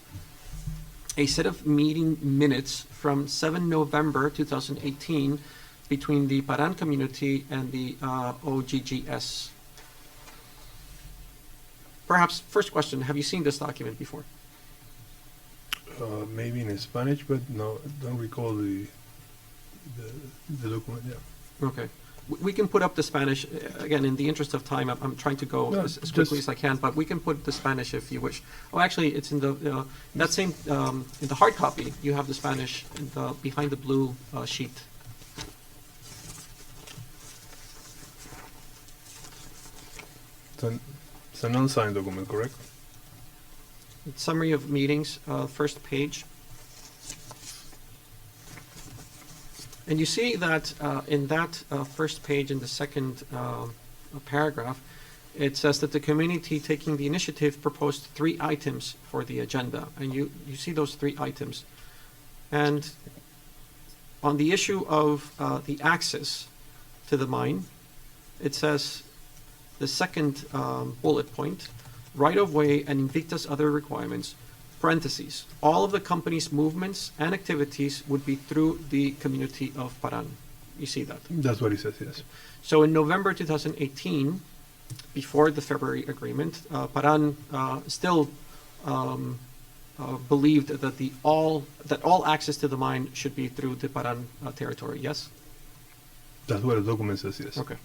a set of meeting minutes from 7 November 2018 between the Paran community and the OGGS. Perhaps first question, have you seen this document before? Maybe in Spanish, but no, don't recall the document. Yeah. Okay. We can put up the Spanish, again, in the interest of time, I'm trying to go as quickly as I can, but we can put the Spanish if you wish. Oh, actually, it's in the, that same, in the hard copy, you have the Spanish in the, behind the blue sheet. It's an unsigned document, correct? Summary of meetings, first page. And you see that in that first page, in the second paragraph, it says that the community taking the initiative proposed 3 items for the agenda. And you see those 3 items. And on the issue of the access to the mine, it says the second bullet point, right-of-way, and Invicta's other requirements, parentheses, all of the company's movements and activities would be through the community of Paran. You see that? That's what he says, yes. So in November 2018, before the February agreement, Paran still believed that all access to the mine should be through the Paran territory, yes? That's what the document says, yes. Okay.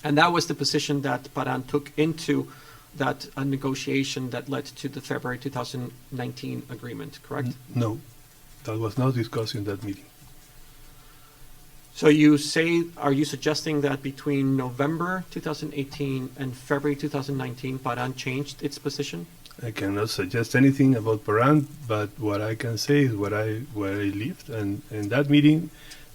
And that was the position that Paran took into that negotiation that led to the February 2019 agreement, correct? No, that was not discussed in that meeting. So are you suggesting that between November 2018 and February 2019, Paran changed its position? I cannot suggest anything about Paran, but what I can say is where I lived, and in that meeting,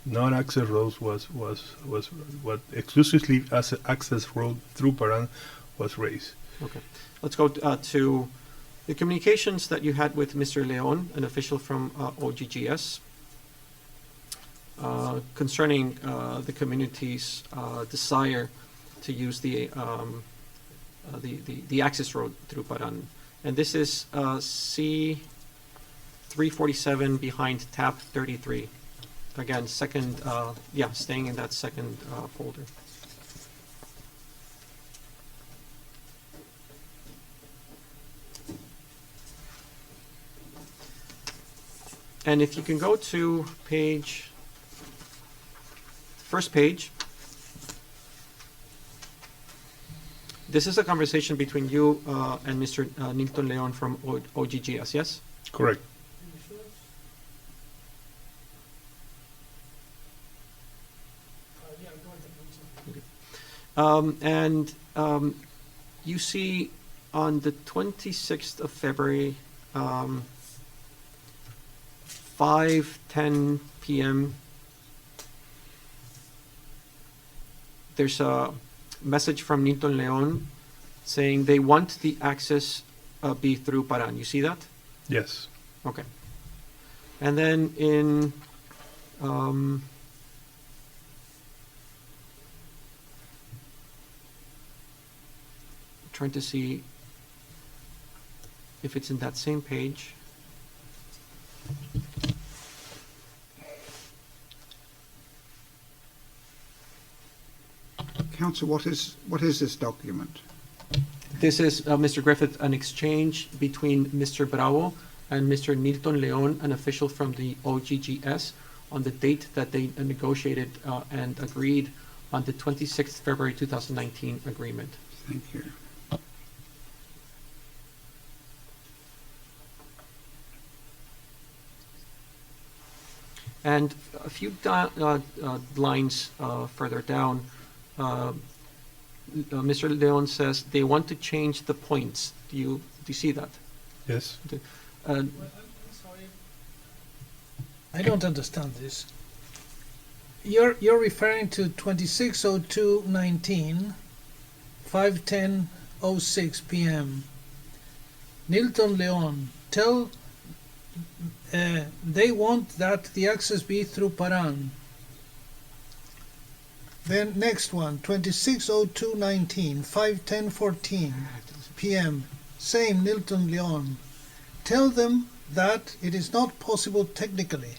non-access roads was what exclusively as access road through Paran was raised. Okay. Let's go to the communications that you had with Mr. Leon, an official from OGGS, concerning the community's desire to use the access road through Paran. And this is C347 behind tab 33. Again, second, staying in that second folder. And if you can go to first page, this is a conversation between you and Mr. Nilton Leon from OGGS, yes? Correct. You see on the 26th of February, 5:10 p.m., there's a message from Nilton Leon saying they want the access be through Paran. You see that? Yes. Okay. And then in trying to see if it's in that same page. Council, what is this document? This is, Mr. Griffith, an exchange between Mr. Bravo and Mr. Nilton Leon, an official from the OGGS, on the date that they negotiated and agreed on the 26th February 2019 agreement. Thank you. And a few lines further down, Mr. Leon says they want to change the points. Do you see that? Yes. I'm sorry. I don't understand this. You're referring to 260219, 5:10:06 p.m. Nilton Leon, tell they want that the access be through Paran. Then next one, 260219, 5:10:14 p.m. Same Nilton Leon. Tell them that it is not possible technically.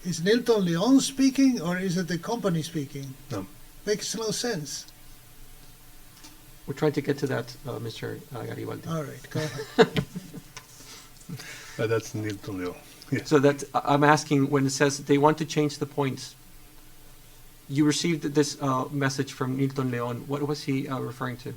Is Nilton Leon speaking or is it the company speaking? No. Makes no sense. We're trying to get to that, Mr. Garibaldi. All right, go ahead. That's Nilton Leon. Yes. So that I'm asking when it says they want to change the points. You received this message from Nilton Leon. What was he referring to?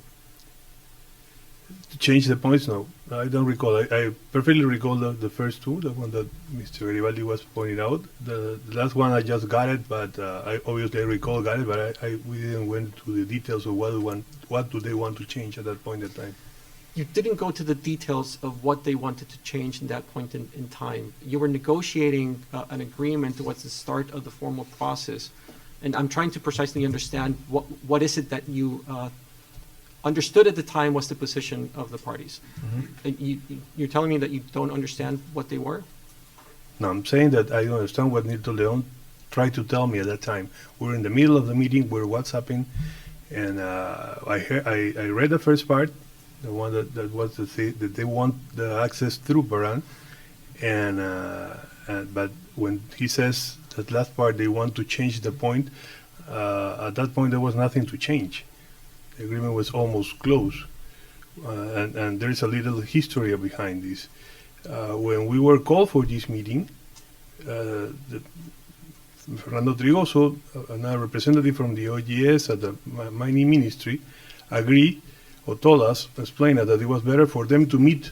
To change the points? No, I don't recall. I perfectly recall the first two, the one that Mr. Garibaldi was pointing out. The last one I just got it, but I recall got it, but we didn't went to the details of what do they want to change at that point in time. You didn't go to the details of what they wanted to change in that point in time. You were negotiating an agreement towards the start of the formal process. And I'm trying to precisely understand what is it that you understood at the time was the position of the parties. Mm-hmm. You're telling me that you don't understand what they were? No, I'm saying that I understand what Nilton Leon tried to tell me at that time. We're in the middle of the meeting, we're WhatsApping, And I read the first part, the one that was to say that they want the access through Paran, but when he says that last part they want to change the point, at that point there was nothing to change. The agreement was almost closed, and there is a little history behind this. When we were called for this meeting, Fernando Trigoso, another representative from the OGS at the mining ministry, agreed or told us, explained us that it was better for them to meet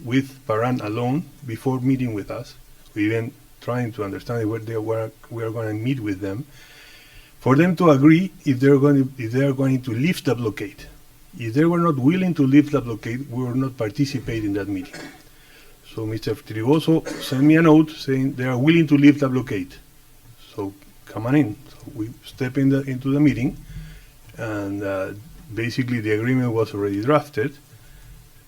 with Paran alone before meeting with us. We even trying to understand where we are going to meet with them, for them to agree if they are going to lift the blockade. If they were not willing to lift the blockade, we will not participate in that meeting. So Mr. Trigoso sent me a note saying they are willing to lift the blockade. So come on in. So we step into the meeting, and basically the agreement was already drafted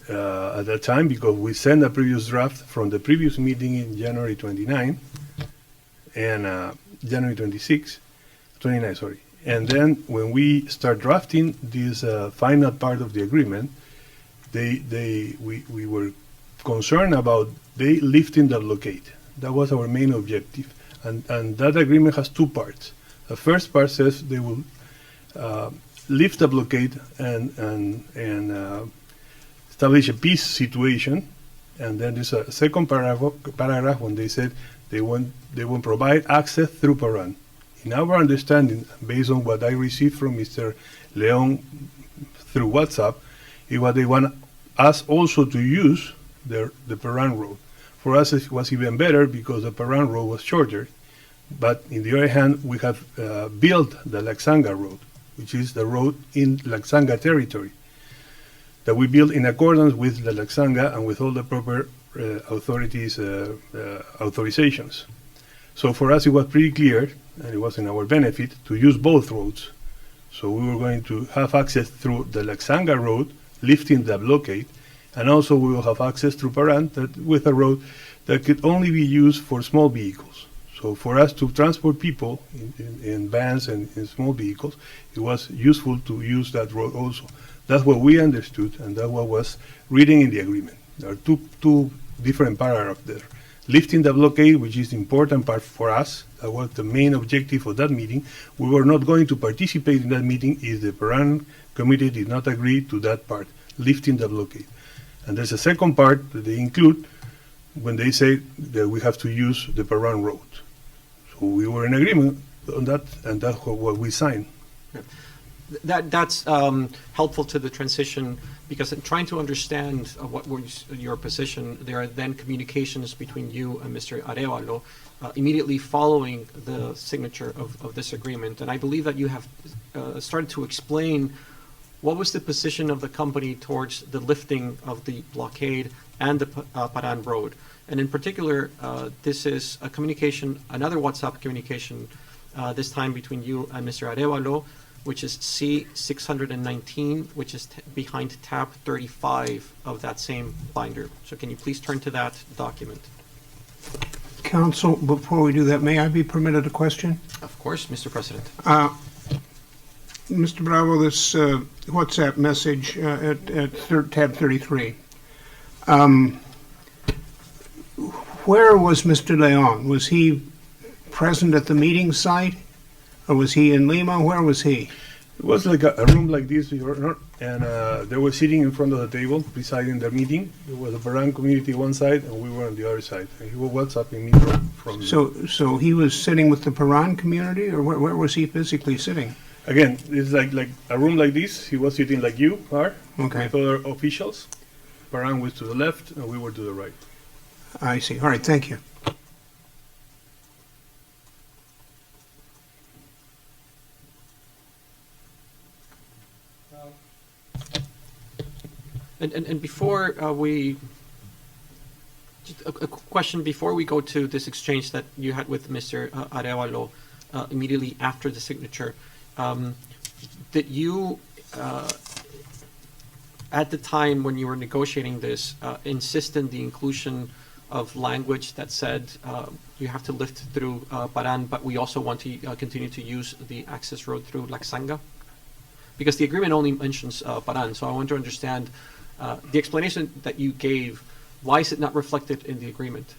at that time, because we sent a previous draft from the previous meeting in January 29 and January 29, sorry. And then when we start drafting this final part of the agreement, we were concerned about they lifting the blockade. That was our main objective. And that agreement has two parts. The first part says they will lift the blockade and establish a peace situation. And then there's a second paragraph when they said they want provide access through Paran. In our understanding, based on what I received from Mr. Leon through WhatsApp, is what they want us also to use the Paran road. For us, it was even better because the Paran road was shorter. But in the other hand, we have built the Laxanga road, which is the road in Laxanga territory, that we built in accordance with the Laxanga and with all the proper authorities' authorizations. So for us, it was pretty clear, and it was in our benefit, to use both roads. So we were going to have access through the Laxanga road, lifting the blockade, and also we will have access through Paran with a road that could only be used for small vehicles. So for us to transport people in vans and in small vehicles, it was useful to use that road also. That's what we understood, and that's what was written in the agreement. There are two different paragraphs there. Lifting the blockade, which is the important part for us, that was the main objective of that meeting. We were not going to participate in that meeting if the Paran committee did not agree to that part, lifting the blockade. And there's a second part that they include when they say that we have to use the Paran road. So we were in agreement on that, and that's what we signed. Yeah. That's helpful to the transition, because in trying to understand what was your position, there are then communications between you and Mr. Arevalo immediately following the signature of this agreement. And I believe that you have started to explain what was the position of the company towards the lifting of the blockade and the Paran road. And in particular, this is a communication, another WhatsApp communication, this time between you and Mr. Arevalo, which is C619, which is behind tab 35 of that same binder. So can you please turn to that document? Counsel, before we do that, may I be permitted a question? Of course, Mr. President. Mr. Bravo, this WhatsApp message at tab 33. Where was Mr. Leon? Was he present at the meeting site? Or was he in Lima? Where was he? It was like a room like this, Your Honor, and they were sitting in front of the table, presiding the meeting. There was a Paran community one side, and we were on the other side. And he was WhatsApping me from. So he was sitting with the Paran community, or where was he physically sitting? Again, it's like a room like this. He was sitting like you are, Okay. with other officials. Paran was to the left, and we were to the right. I see. All right, thank you. And before just a question before we go to this exchange that you had with Mr. Arevalo immediately after the signature, did you, at the time when you were negotiating this, insist in the inclusion of language that said you have to lift through Paran, but we also want to continue to use the access road through Laxanga? because the agreement only mentions Paran. So I want to understand the explanation that you gave. Why is it not reflected in the agreement?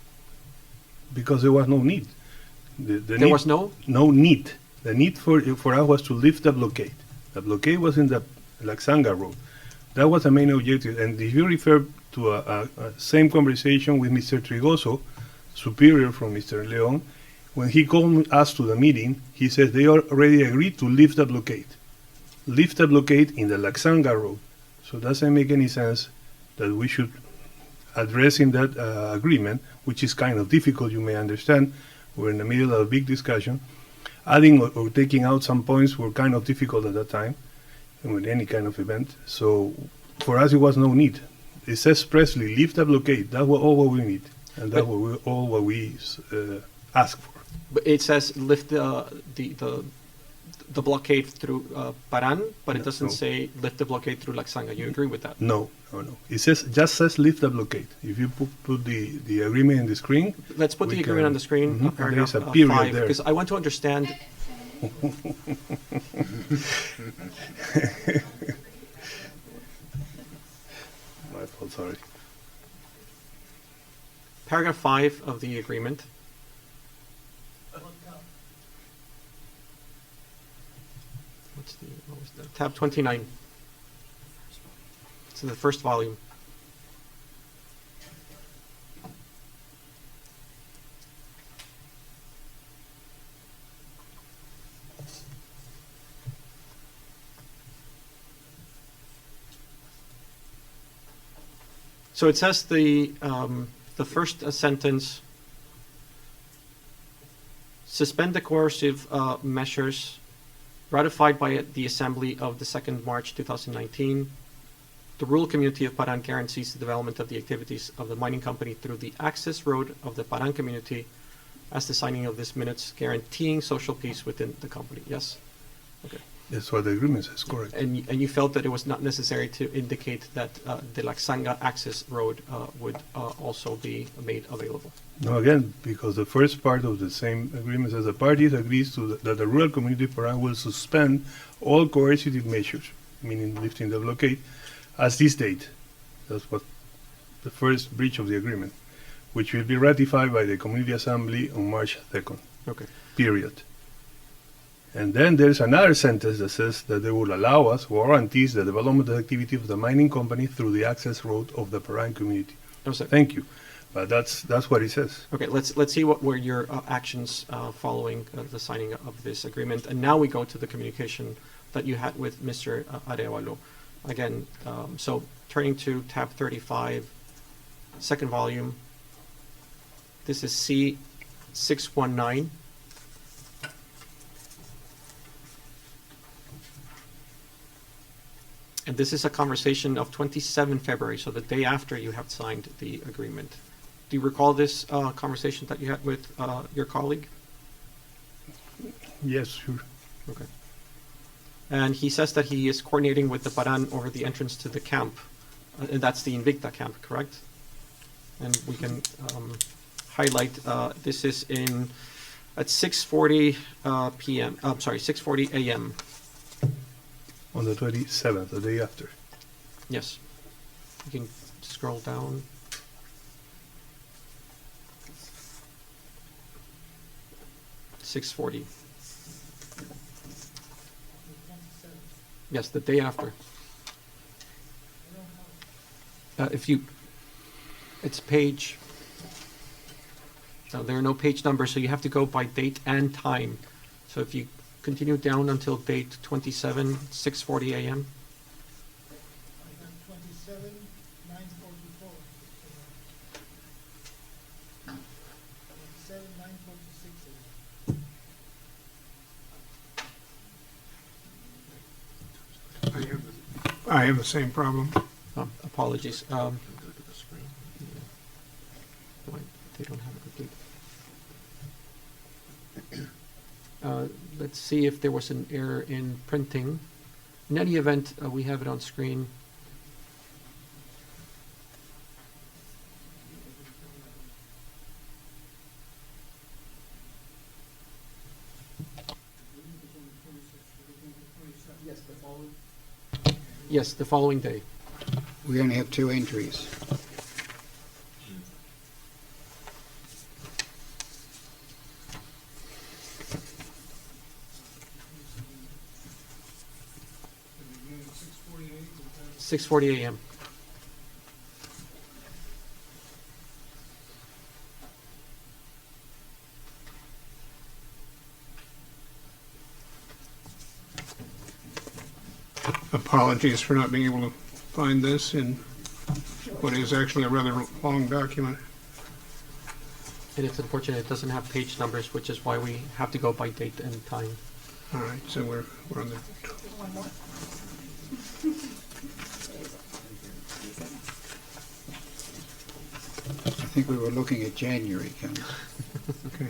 Because there was no need. There was no? No need. The need for us was to lift the blockade. The blockade was in the Laxanga Road. That was the main objective. And if you refer to a same conversation with Mr. Trigoso, superior from Mr. Leon, when he called us to the meeting, he said they already agreed to lift the blockade. Lift the blockade in the Laxanga Road. So it doesn't make any sense that we should address in that agreement, which is kind of difficult, you may understand. We're in the middle of a big discussion. Adding or taking out some points were kind of difficult at that time with any kind of event. So for us, it was no need. It says expressly, lift the blockade. That's all what we need. And that's all what we ask for. But it says lift the blockade through Paran, but it doesn't say lift the blockade through Laxanga. You agree with that? No. It just says lift the blockade. If you put the agreement in the screen. Let's put the agreement on the screen, paragraph There's a period 5, there. because I want to understand. My fault, sorry. Paragraph 5 of the agreement. What was that? Tab 29. It's in the first volume. So it says the first sentence, suspend the coercive measures ratified by the Assembly of the 2nd March 2019. The rural community of Paran guarantees the development of the activities of the mining company through the access road of the Paran community as the signing of this minutes, guaranteeing social peace within the company. Yes? Okay. That's what the agreement says, correct. And you felt that it was not necessary to indicate that the Laxanga access road would also be made available? No, again, because the first part of the same agreement says the parties agrees that the rural community Paran will suspend all coercive measures, meaning lifting the blockade, as this date. That's what the first breach of the agreement, which will be ratified by the Community Assembly on March 2nd. Okay. Period. And then there's another sentence that says that they will allow us, guarantees the development of the activity of the mining company through the access road of the Paran community. Thank you. But that's what it says. Okay, let's see what were your actions following the signing of this agreement. And now we go to the communication that you had with Mr. Arevalo. Again, so turning to tab 35, second volume. This is C619. And this is a conversation of 27 February, so the day after you have signed the agreement. Do you recall this conversation that you had with your colleague? Yes, sure. Okay. And he says that he is coordinating with the Paran over the entrance to the camp. And that's the Invicta camp, correct? And we can highlight, this is at 6:40 p.m. I'm sorry, 6:40 a.m. On the 27th, the day after. Yes. You can scroll down. $6:40. Yes, the day after. It's page. No, there are no page numbers, so you have to go by date and time. So if you continue down until date 27, 6:40 a.m. 27, 9:44. 27, 9:46. I have the same problem. Apologies. They don't have it complete. Let's see if there was an error in printing. In any event, we have it on screen. Yes, the following day. We only have 2 entries. $6:48. 6:40 a.m. Apologies for not being able to find this in what is actually a rather long document. And it's unfortunate it doesn't have page numbers, which is why we have to go by date and time. All right, so we're on the, I think we were looking at January, Ken. okay.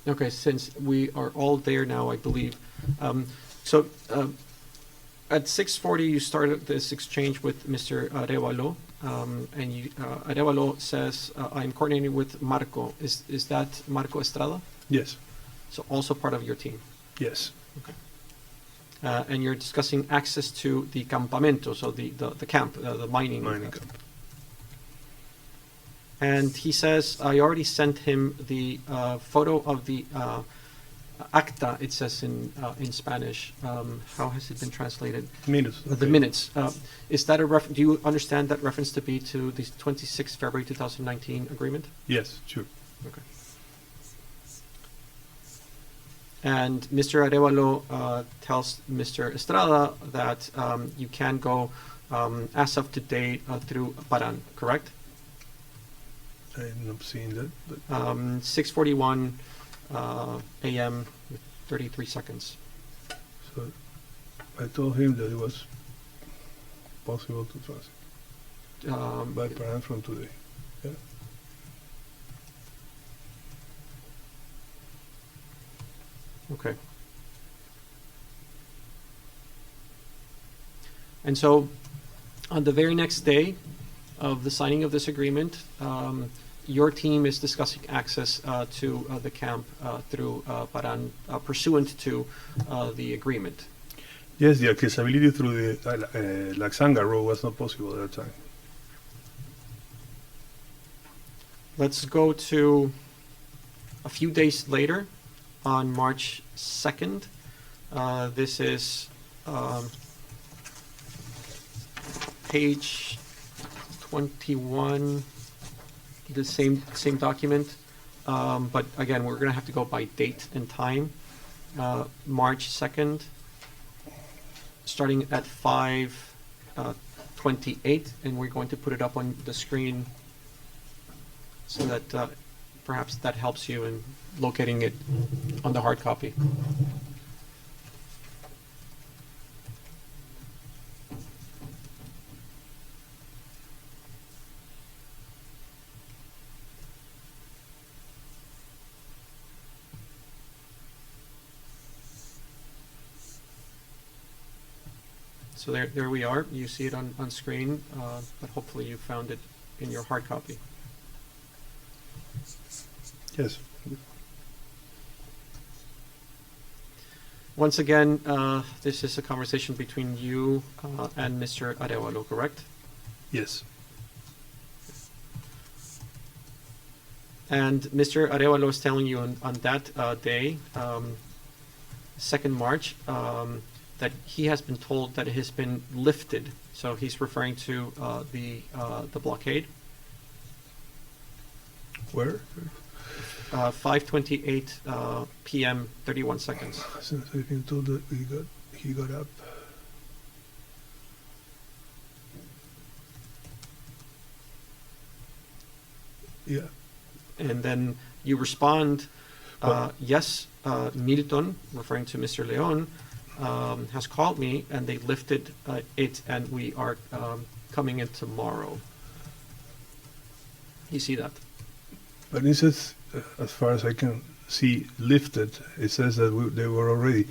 Okay, since we are all there now, I believe. So at 6:40, you started this exchange with Mr. Arevalo, and Arevalo says, "I'm coordinating with Marco." Is that Marco Estrada? Yes, So also part of your team, yes, and you're discussing access to the campamento, so the camp, the mining. mining camp. And he says, I already sent him the photo of the acta, it says in Spanish. How has it been translated? Minutes. The okay. minutes. Is that a do you understand that reference to be to the 26th February 2019 agreement? Yes, sure. Okay. And Mr. Arevalo tells Mr. Estrada that you can go as of today through Paran, correct? I'm not seeing that, but 6:41 a.m. with 33 seconds. so I told him that it was possible to transit by Paran from today. Yeah. Okay. And so, on the very next day of the signing of this agreement, your team is discussing access to the camp through Paran, pursuant to the agreement. Yes, the accessibility through the Laxanga road was not possible at that time. Let's go to a few days later, on March 2nd. This is page 21, the same document, but again, we're going to have to go by date and time. March 2nd, starting at 5:28, and we're going to put it up on the screen so that perhaps that helps you in locating it on the hard copy. So there we are. You see it on screen, but hopefully you found it in your hard copy. Yes. Once again, this is a conversation between you and Mr. Arevalo, correct? Yes. And Mr. Arevalo is telling you on that day, 2nd March, that he has been told that it has been lifted. So he's referring to the blockade. Where? 5:28 p.m. 31 seconds. Since I've been told that he got up. Yeah. And then you respond, yes, Milton, referring to Mr. Leon, has called me and they lifted it and we are coming in tomorrow. You see that? But it says, as far as I can see lifted, it says that they were already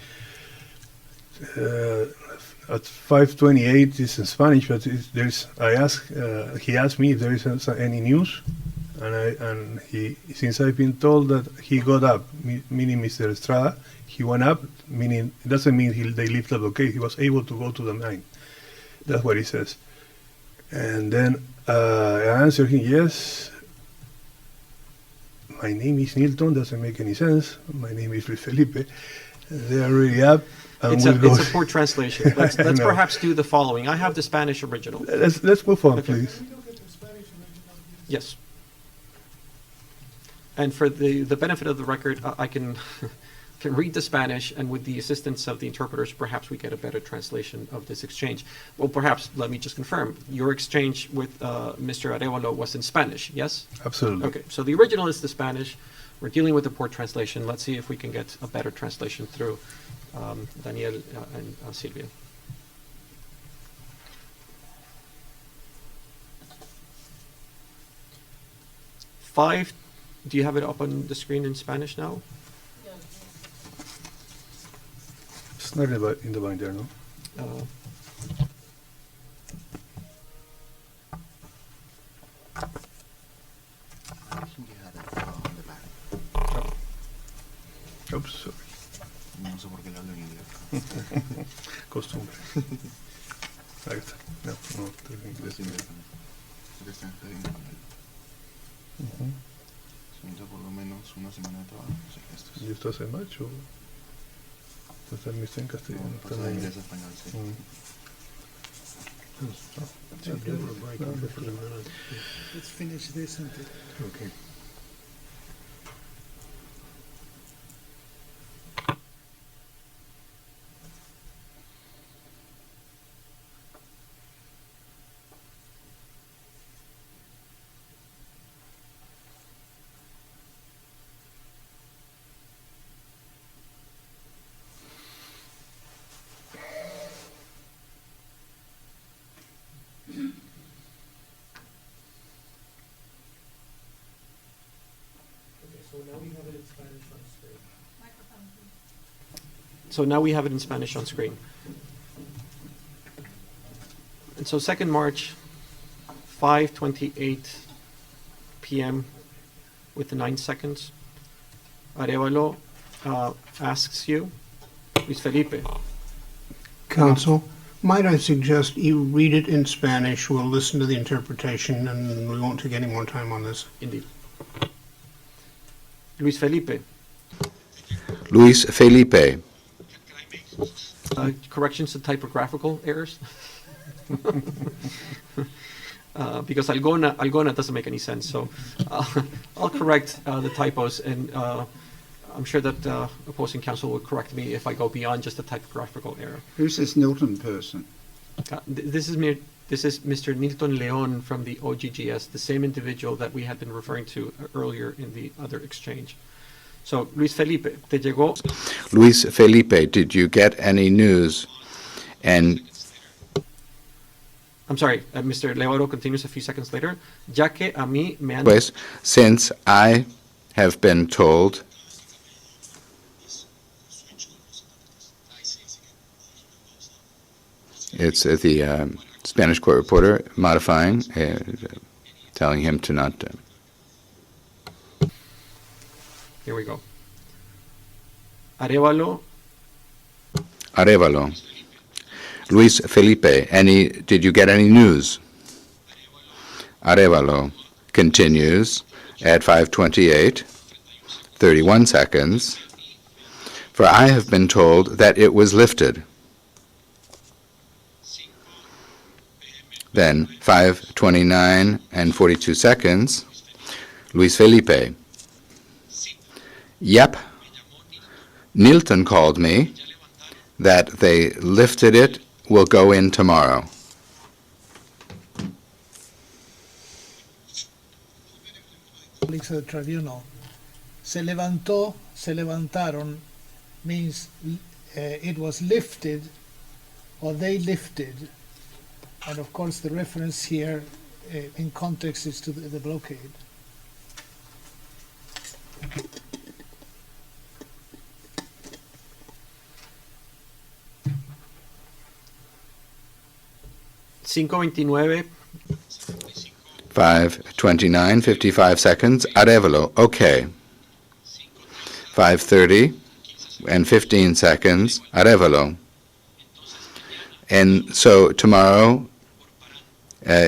at 5:28 is in Spanish, but he asked me if there is any news, and he, since I've been told that he got up, meaning Mr. Estrada, he went up, meaning it doesn't mean they lifted the blockade. He was able to go to the mine. That's what he says. And then I answered him, yes. My name is Nilton, doesn't make any sense. My name is Luis Felipe. They are really up. It's a poor translation. Let's perhaps do the following. I have the Spanish original. Let's move on, Okay. please. Yes. And for the benefit of the record, I can can read the Spanish, and with the assistance of the interpreters, perhaps we get a better translation of this exchange. Well, perhaps, let me just confirm, your exchange with Mr. Arevalo was in Spanish, yes? Absolutely. Okay, so the original is the Spanish. We're dealing with the poor translation. Let's see if we can get a better translation through Daniel and Silvia. Five, do you have it up on the screen in Spanish now? It's not in the binder, no? Oops, sorry. No sé por qué le hablo en inglés. Costumbre. Ahí está. No, estoy en inglés. Está en español. Son por lo menos una semana de trabajo. No sé qué esto es. ¿Y esto hace macho? Está en castellano. No, pasa de inglés a español, sí. Let's finish this and Okay. So now we have it in Spanish on screen. And so 2nd March, 5:28 p.m. with 9 seconds, Arevalo asks you, Luis Felipe, Counsel, might I suggest you read it in Spanish? We'll listen to the interpretation, and we won't take any more time on this. indeed. Luis Felipe, Luis Felipe, corrections to typographical errors? Because Algona doesn't make any sense, so I'll correct the typos, and I'm sure that opposing counsel will correct me if I go beyond just a typographical error. Who's this Nilton person? This is Mr. Nilton Leon from the OGGS, the same individual that we had been referring to earlier in the other exchange. So, Luis Felipe, ¿te llegó? Luis Felipe, did you get any news? And I'm sorry, Mr. Leoro continues a few seconds later. Ya que a mí me han... pues, since I have been told, it's the Spanish court reporter modifying, telling him to not... Here we go. Arevalo, Arevalo. Luis Felipe, did you get any news? Arevalo continues at 5:28, 31 seconds, for I have been told that it was lifted. Then 5:29 and 42 seconds, Luis Felipe. Yep, Nilton called me that they lifted it, will go in tomorrow. colleagues of the tribunal. Se levantó, se levantaron means it was lifted or they lifted. And of course the reference here in context is to the blockade. 5:29. 5:29, 55 seconds. Arevalo, okay. 5:30 and 15 seconds. Arevalo. And so tomorrow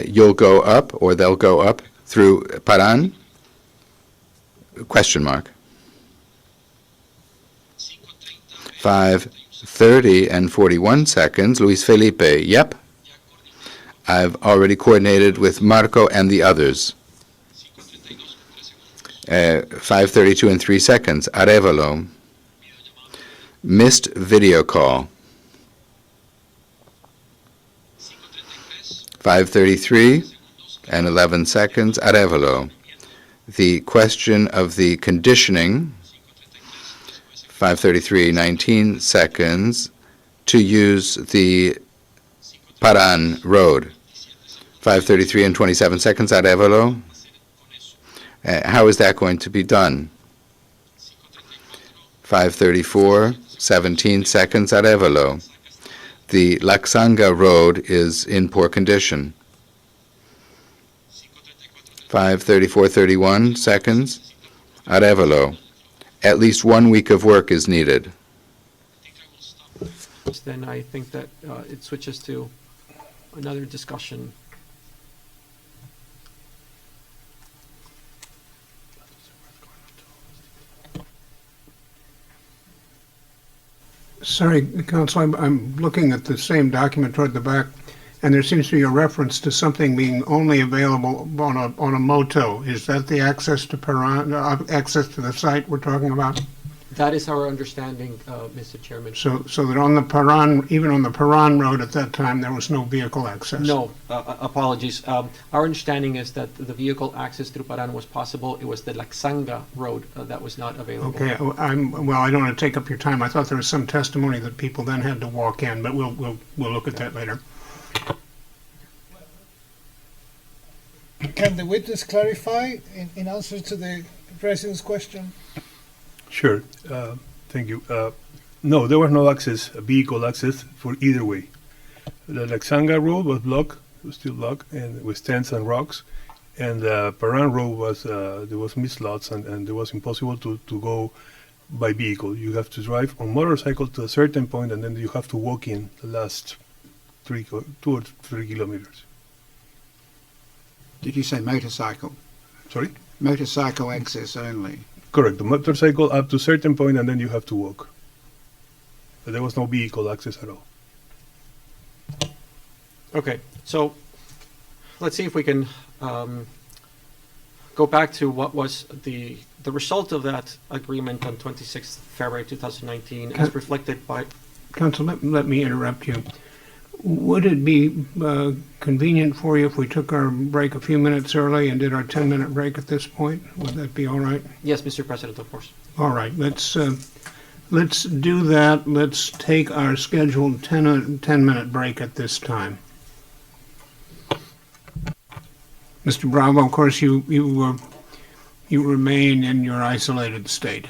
you'll go up, or they'll go up through Paran? Question mark. 5:30 and 41 seconds. Luis Felipe, yep. I've already coordinated with Marco and the others. 5:32 and 3 seconds. Arevalo. Missed video call. 5:33 and 11 seconds. Arevalo. The question of the conditioning. 5:33, 19 seconds to use the Paran Road. 5:33 and 27 seconds. Arevalo. How is that going to be done? 5:34, 17 seconds. Arevalo. The Laxanga Road is in poor condition. 5:34, 31 seconds. Arevalo. At least 1 week of work is needed. Then I think that it switches to another discussion. Sorry, Counsel, I'm looking at the same document toward the back, and there seems to be a reference to something being only available on a moto. Is that the access to Paran, access to the site we're talking about? That is our understanding, Mr. Chairman. So that on the Paran, even on the Paran Road at that time, there was no vehicle access? No, apologies. Our understanding is that the vehicle access through Paran was possible. It was the Laxanga Road that was not available. Okay, well, I don't want to take up your time. I thought there was some testimony that people then had to walk in, but we'll look at that later. Can the witness clarify in answer to the President's question? Sure. Thank you. No, there was no access, vehicle access for either way. The Laxanga Road was blocked, was still blocked, and with tents and rocks. And the Paran Road was, there was missed lots, and it was impossible to go by vehicle. You have to drive on motorcycle to a certain point, and then you have to walk in the last 2 or 3 kilometers. Did you say motorcycle? Sorry? Motorcycle access only. Correct. The motorcycle up to a certain point, and then you have to walk. But there was no vehicle access at all. Okay, so let's see if we can go back to what was the result of that agreement on 26th February 2019 as reflected by... Counsel, let me interrupt you. Would it be convenient for you if we took our break a few minutes early and did our 10-minute break at this point? Would that be all right? Yes, Mr. President, of course. All right, let's do that. Let's take our scheduled 10-minute break at this time. Mr. Bravo, of course, you remain in your isolated state.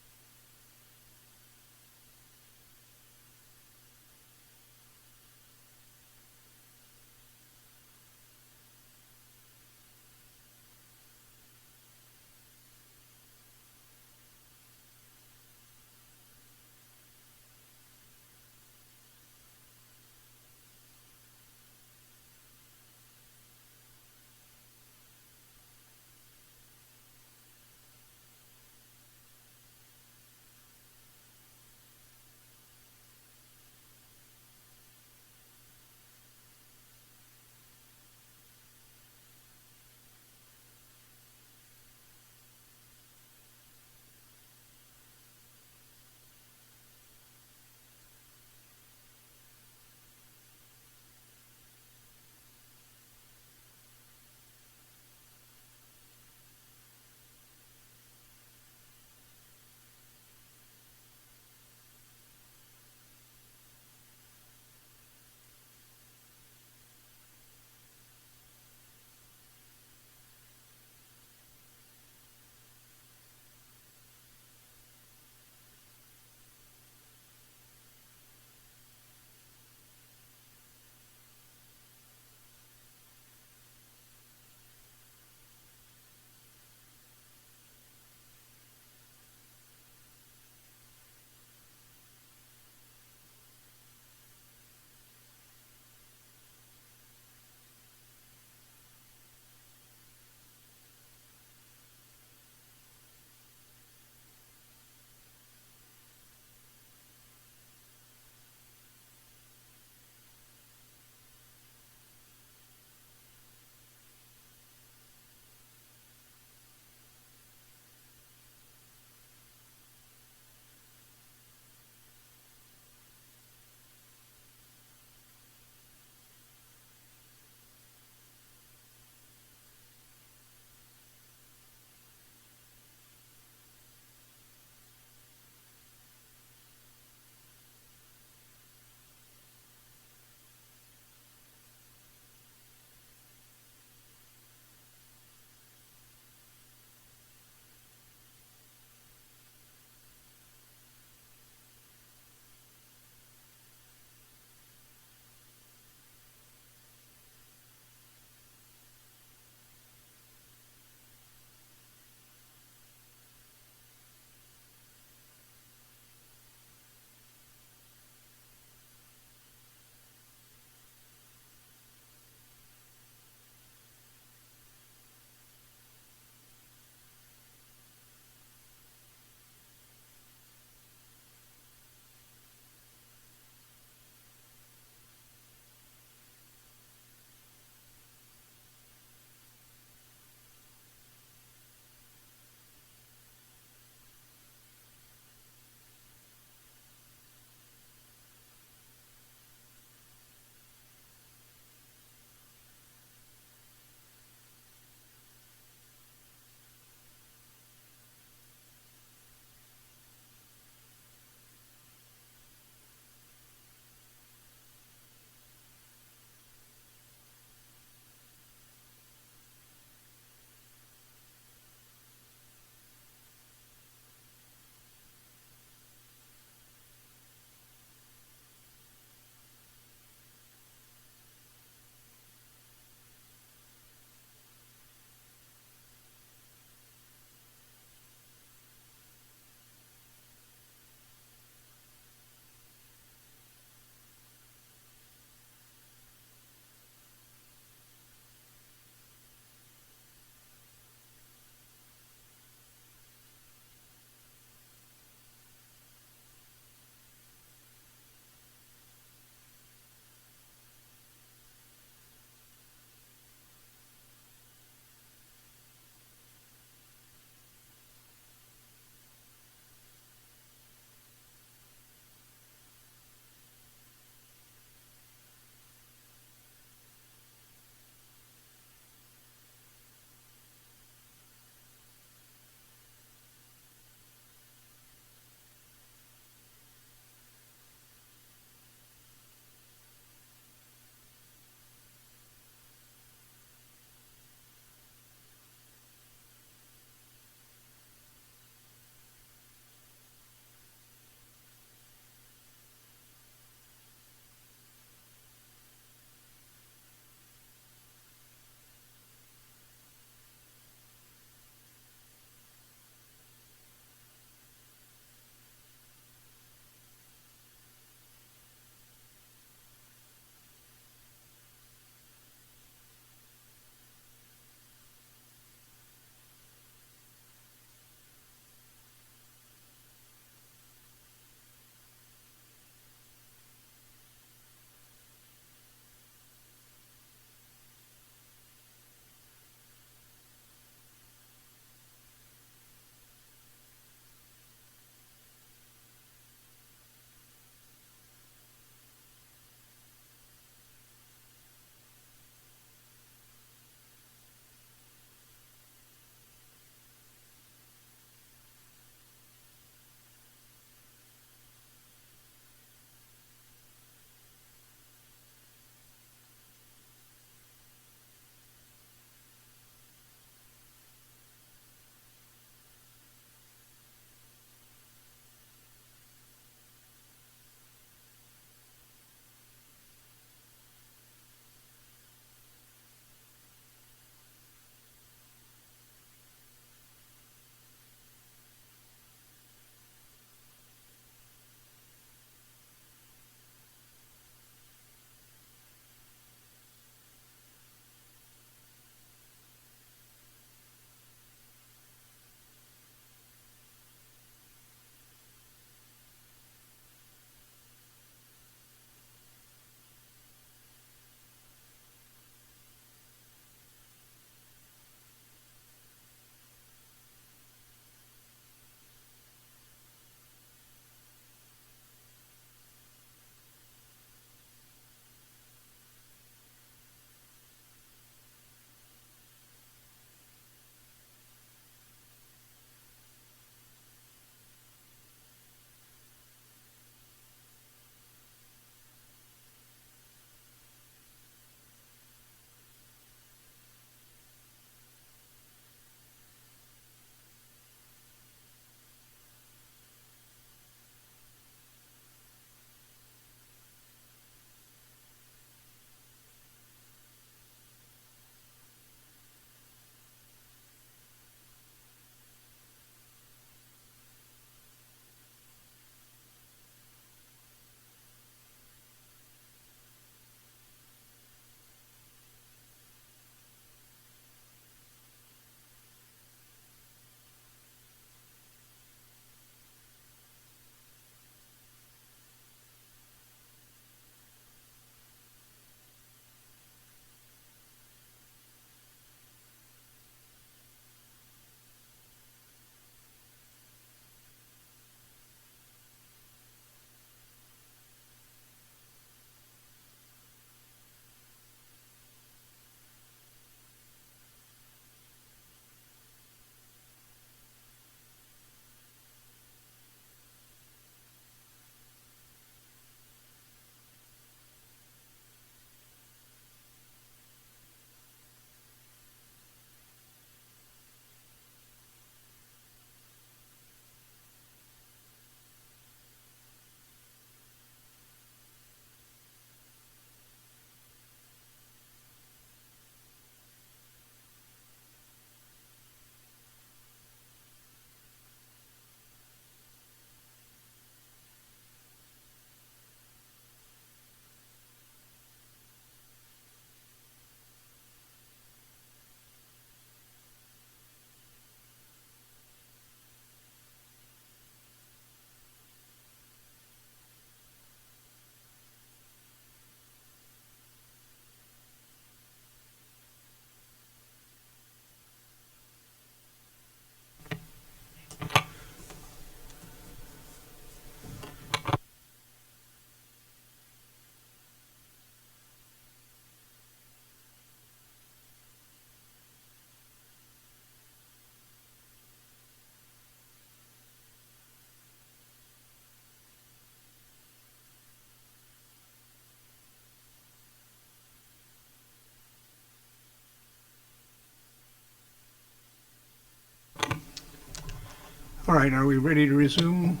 All right, are we ready to resume?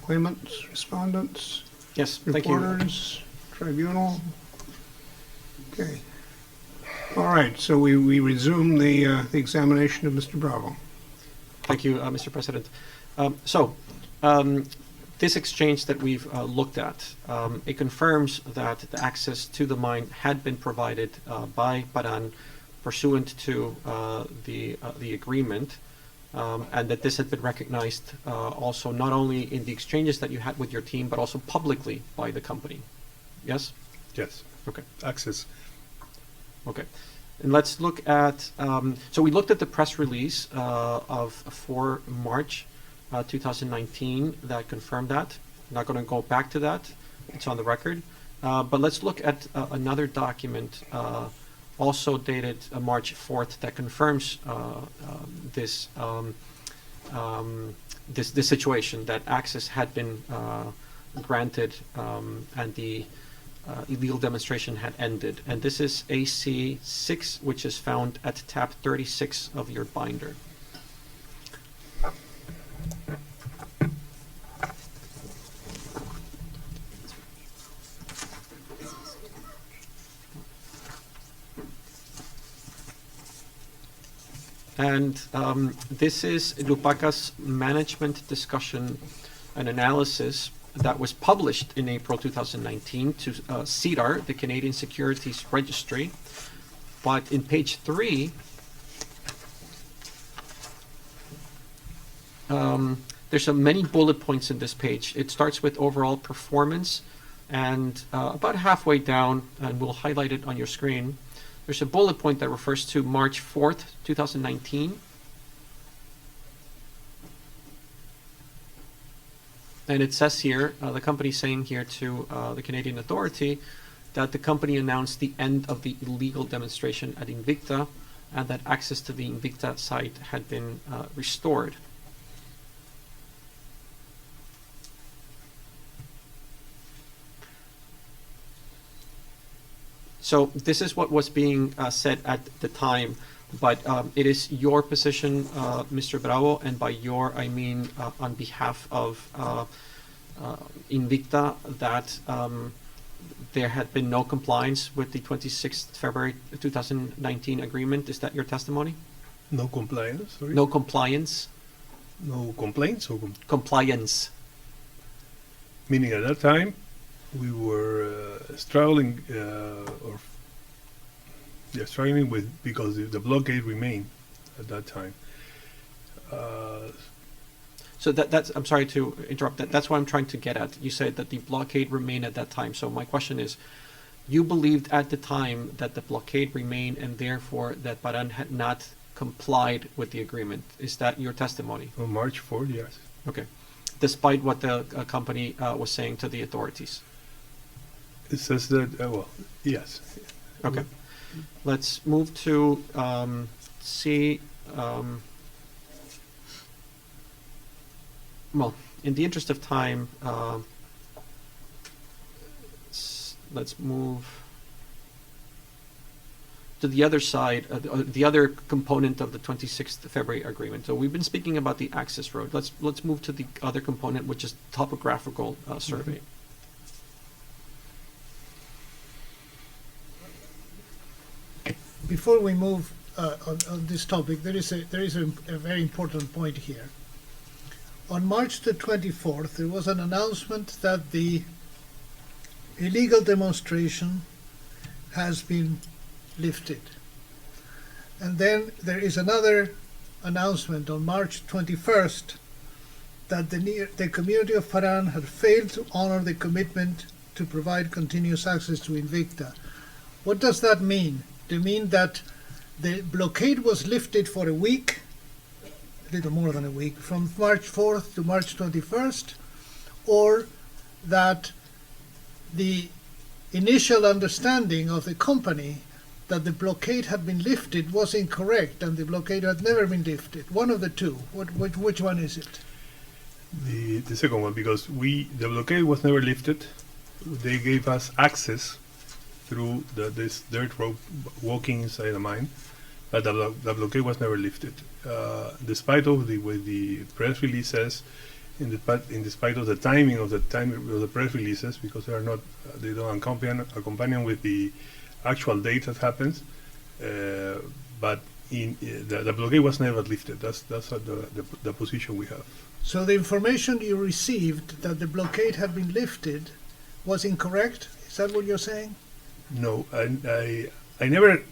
Claimants, respondents, Yes, thank you. reporters, tribunal? Okay. All right, so we resume the examination of Mr. Bravo. Thank you, Mr. President. This exchange that we've looked at, it confirms that the access to the mine had been provided by Paran pursuant to the agreement, and that this had been recognized also not only in the exchanges that you had with your team, but also publicly by the company. Yes? Yes. Okay. Access. Okay. And let's look at, so we looked at the press release for March 2019 that confirmed that. I'm not going to go back to that. It's on the record. But let's look at another document also dated March 4th that confirms this situation, that access had been granted and the illegal demonstration had ended. And this is AC 6, which is found at tab 36 of your binder. And this is Lupaka's management discussion and analysis that was published in April 2019 to CEDAR, the Canadian Securities Registry. But in page 3, there's many bullet points in this page. It starts with overall performance, and about halfway down, and we'll highlight it on your screen, there's a bullet point that refers to March 4th, 2019. And it says here, the company saying here to the Canadian authority that the company announced the end of the illegal demonstration at Invicta and that access to the Invicta site had been restored. So this is what was being said at the time, but it is your position, Mr. Bravo, and by your, I mean on behalf of Invicta, that there had been no compliance with the 26th February 2019 agreement. Is that your testimony? No compliance, sorry? No compliance? No complaints or Compliance. meaning at that time we were struggling struggling with, because the blockade remained at that time. So that's, I'm sorry to interrupt, that's what I'm trying to get at. You said that the blockade remained at that time. So my question is, you believed at the time that the blockade remained and therefore that Paran had not complied with the agreement. Is that your testimony? On March 4th, yes. Okay. Despite what the company was saying to the authorities? It says that, well, yes. Okay. Let's move to see. Well, in the interest of time, let's move to the other side, the other component of the 26th February agreement. So we've been speaking about the access road. Let's move to the other component, which is topographical survey. Before we move on this topic, there is a very important point here. On March the 24th, there was an announcement that the illegal demonstration has been lifted. And then there is another announcement on March 21st that the community of Paran had failed to honor the commitment to provide continuous access to Invicta. What does that mean? Do you mean that the blockade was lifted for a week, a little more than a week, from March 4th to March 21st, or that the initial understanding of the company that the blockade had been lifted was incorrect and the blockade had never been lifted? One of the two. Which one is it? The second one, because the blockade was never lifted. They gave us access through this dirt road walking inside the mine, but the blockade was never lifted. Despite of the press releases, in despite of the timing of the press releases, because they are not, they don't accompany with the actual date that happens. But the blockade was never lifted. That's the position we have. So the information you received that the blockade had been lifted was incorrect? Is that what you're saying? No, I never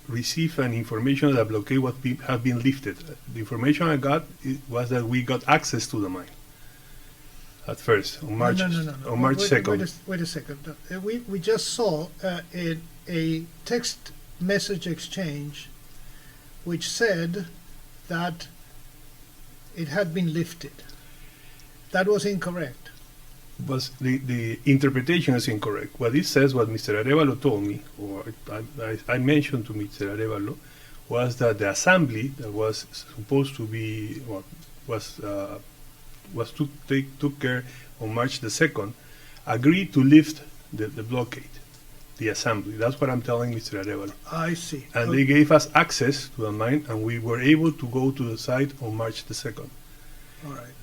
received an information that blockade had been lifted. The information I got was that we got access to the mine at first on March on March 2nd. Wait a second. We just saw a text message exchange which said that it had been lifted. That was incorrect. Was the interpretation is incorrect. What it says, what Mr. Arevalo told me, or I mentioned to Mr. Arevalo, was that the assembly that was supposed to be, took care on March the 2nd, agreed to lift the blockade, the assembly. That's what I'm telling Mr. Arevalo. I see. And they gave us access to the mine, and we were able to go to the site on March the 2nd. All right.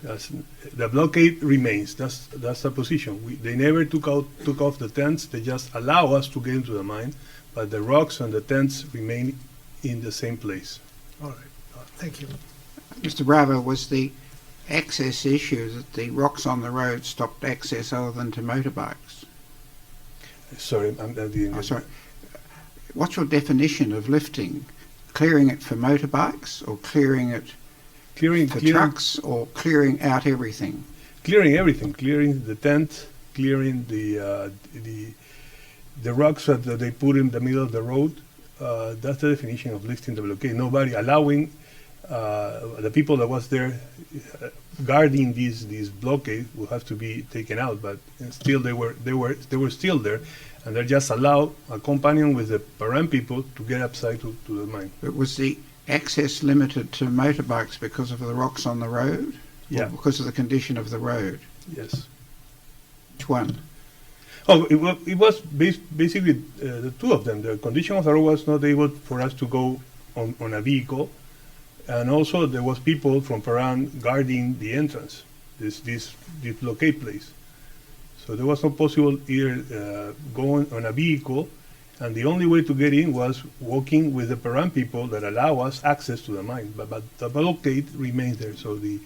The blockade remains. That's the position. They never took off the tents. They just allow us to get into the mine, but the rocks and the tents remain in the same place. All right. Thank you. Mr. Bravo, was the access issue that the rocks on the road stopped access other than to motorbikes? Sorry, sorry. What's your definition of lifting? Clearing it for motorbikes, or clearing it for trucks, or clearing out everything? Clearing everything, clearing the tent, clearing the rocks that they put in the middle of the road. That's the definition of lifting the blockade. Nobody allowing the people that was there guarding these blockade will have to be taken out, but still they were still there, and they're just allowed accompanying with the Peruvian people to get upside to the mine. But was the access limited to motorbikes because of the rocks on the road? Yeah. Or because of the condition of the road? Yes. Which one? Oh, it was basically the two of them. The condition of the road was not able for us to go on a vehicle, and also there was people from Peru guarding the entrance, this blockade place. So there was not possible either going on a vehicle, and the only way to get in was walking with the Peruvian people that allow us access to the mine. But the blockade remains there. So the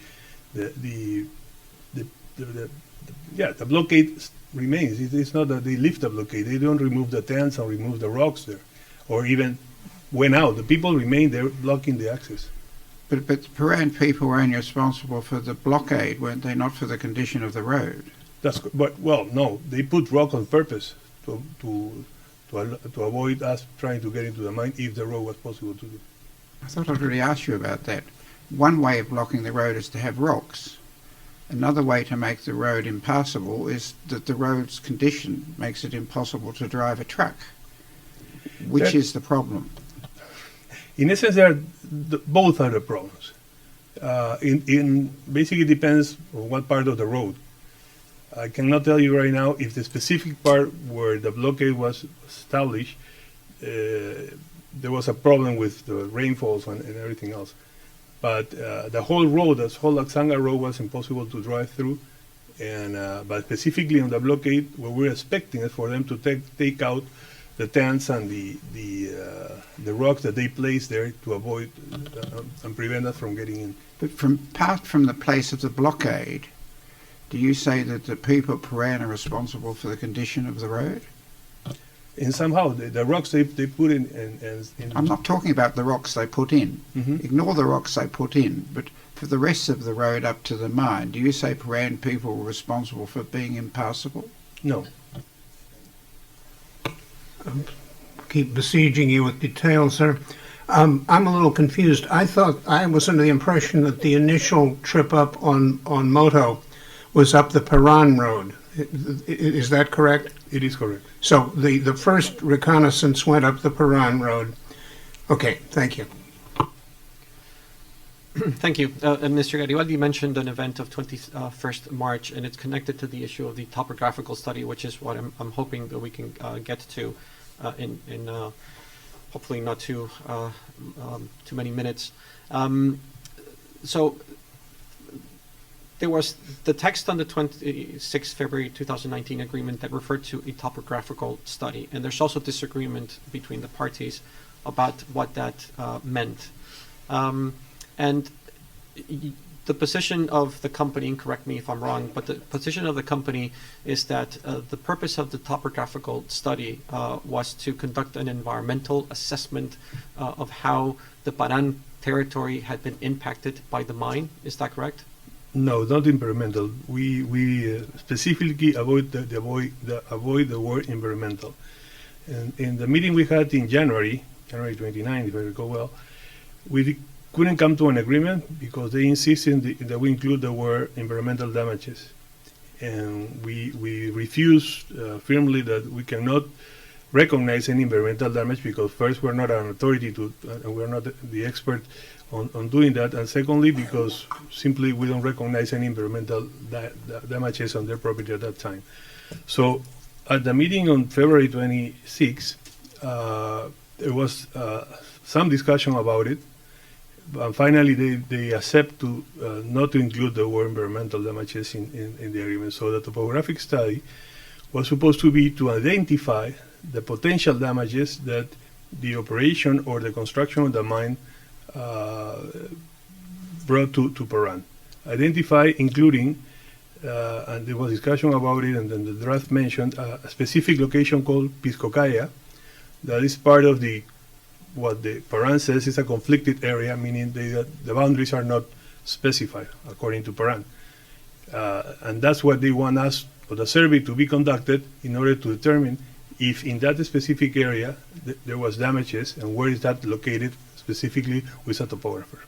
blockade remains. It's not that they lift the blockade. They don't remove the tents and remove the rocks there, or even went out. The people remain there blocking the access. But the Peruvian people were only responsible for the blockade, weren't they? Not for the condition of the road. No, they put rock on purpose to avoid us trying to get into the mine if the road was possible to do. I thought I'd already asked you about that. One way of blocking the road is to have rocks. Another way to make the road impassable is that the road's condition makes it impossible to drive a truck. Which is the problem? In essence, both are the problems. Basically depends on what part of the road. I cannot tell you right now if the specific part where the blockade was established, there was a problem with the rainfalls and everything else. But the whole road, this whole Axanga road, was impossible to drive through. And but specifically on the blockade, what we're expecting is for them to take out the tents and the rocks that they place there to avoid and prevent us from getting in. But apart from the place of the blockade, do you say that the people of Peru are responsible for the condition of the road? And somehow the rocks they put in. I'm not talking about the rocks they put in. Mm-hmm. Ignore the rocks they put in. But for the rest of the road up to the mine, do you say Peruvian people were responsible for it being impassable? No. Keep besieging you with details, sir. I'm a little confused. I was under the impression that the initial trip up on Moto was up the Peron Road. Is that correct? It is correct. So the first reconnaissance went up the Peron Road. Okay, thank you. Thank you. And Mr. Garibaldi mentioned an event of 21st March, and it's connected to the issue of the topographical study, which is what I'm hoping that we can get to in hopefully not too many minutes. So there was the text on the 26th February 2019 agreement that referred to a topographical study, and there's also disagreement between the parties about what that meant. And the position of the company, and correct me if I'm wrong, but the position of the company is that the purpose of the topographical study was to conduct an environmental assessment of how the Paran territory had been impacted by the mine. Is that correct? No, not environmental. We specifically avoid the word environmental. And in the meeting we had in January 29, if I recall well, we couldn't come to an agreement because they insisted that we include the word environmental damages. And we refused firmly that we cannot recognize any environmental damage because first, we're not an authority and we're not the expert on doing that, and secondly, because simply we don't recognize any environmental damages on their property at that time. So at the meeting on February 26, there was some discussion about it, and finally they accept to not to include the word environmental damages in the agreement. So the topographic study was supposed to be to identify the potential damages that the operation or the construction of the mine brought to Paran. Identify, including, and there was discussion about it, and then the draft mentioned a specific location called Piscocaya that is part of what the Paran says is a conflicted area, meaning the boundaries are not specified according to Paran. And that's what they want us, or the survey, to be conducted in order to determine if in that specific area there was damages and where is that located specifically with a topographer.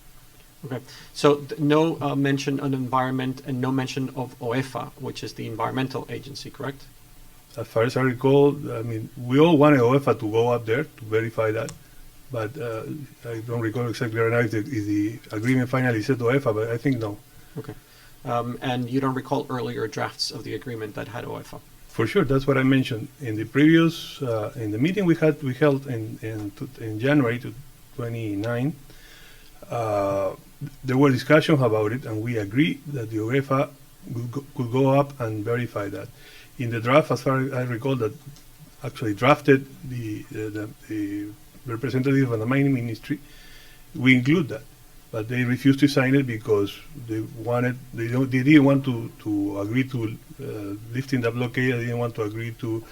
Okay, so no mention on environment and no mention of OEFA, which is the environmental agency, correct? As far as I recall, I mean, we all wanted OEFA to go up there to verify that, but I don't recall exactly right now if the agreement finally said OEFA, but I think no. Okay, and you don't recall earlier drafts of the agreement that had OEFA? For sure, that's what I mentioned in the previous in the meeting we held in January 29. There were discussions about it, and we agreed that the OEFA could go up and verify that. In the draft, as far as I recall, that actually drafted the representative of the mining ministry, we include that, but they refused to sign it because they didn't want to agree to lifting the blockade. They didn't want to agree to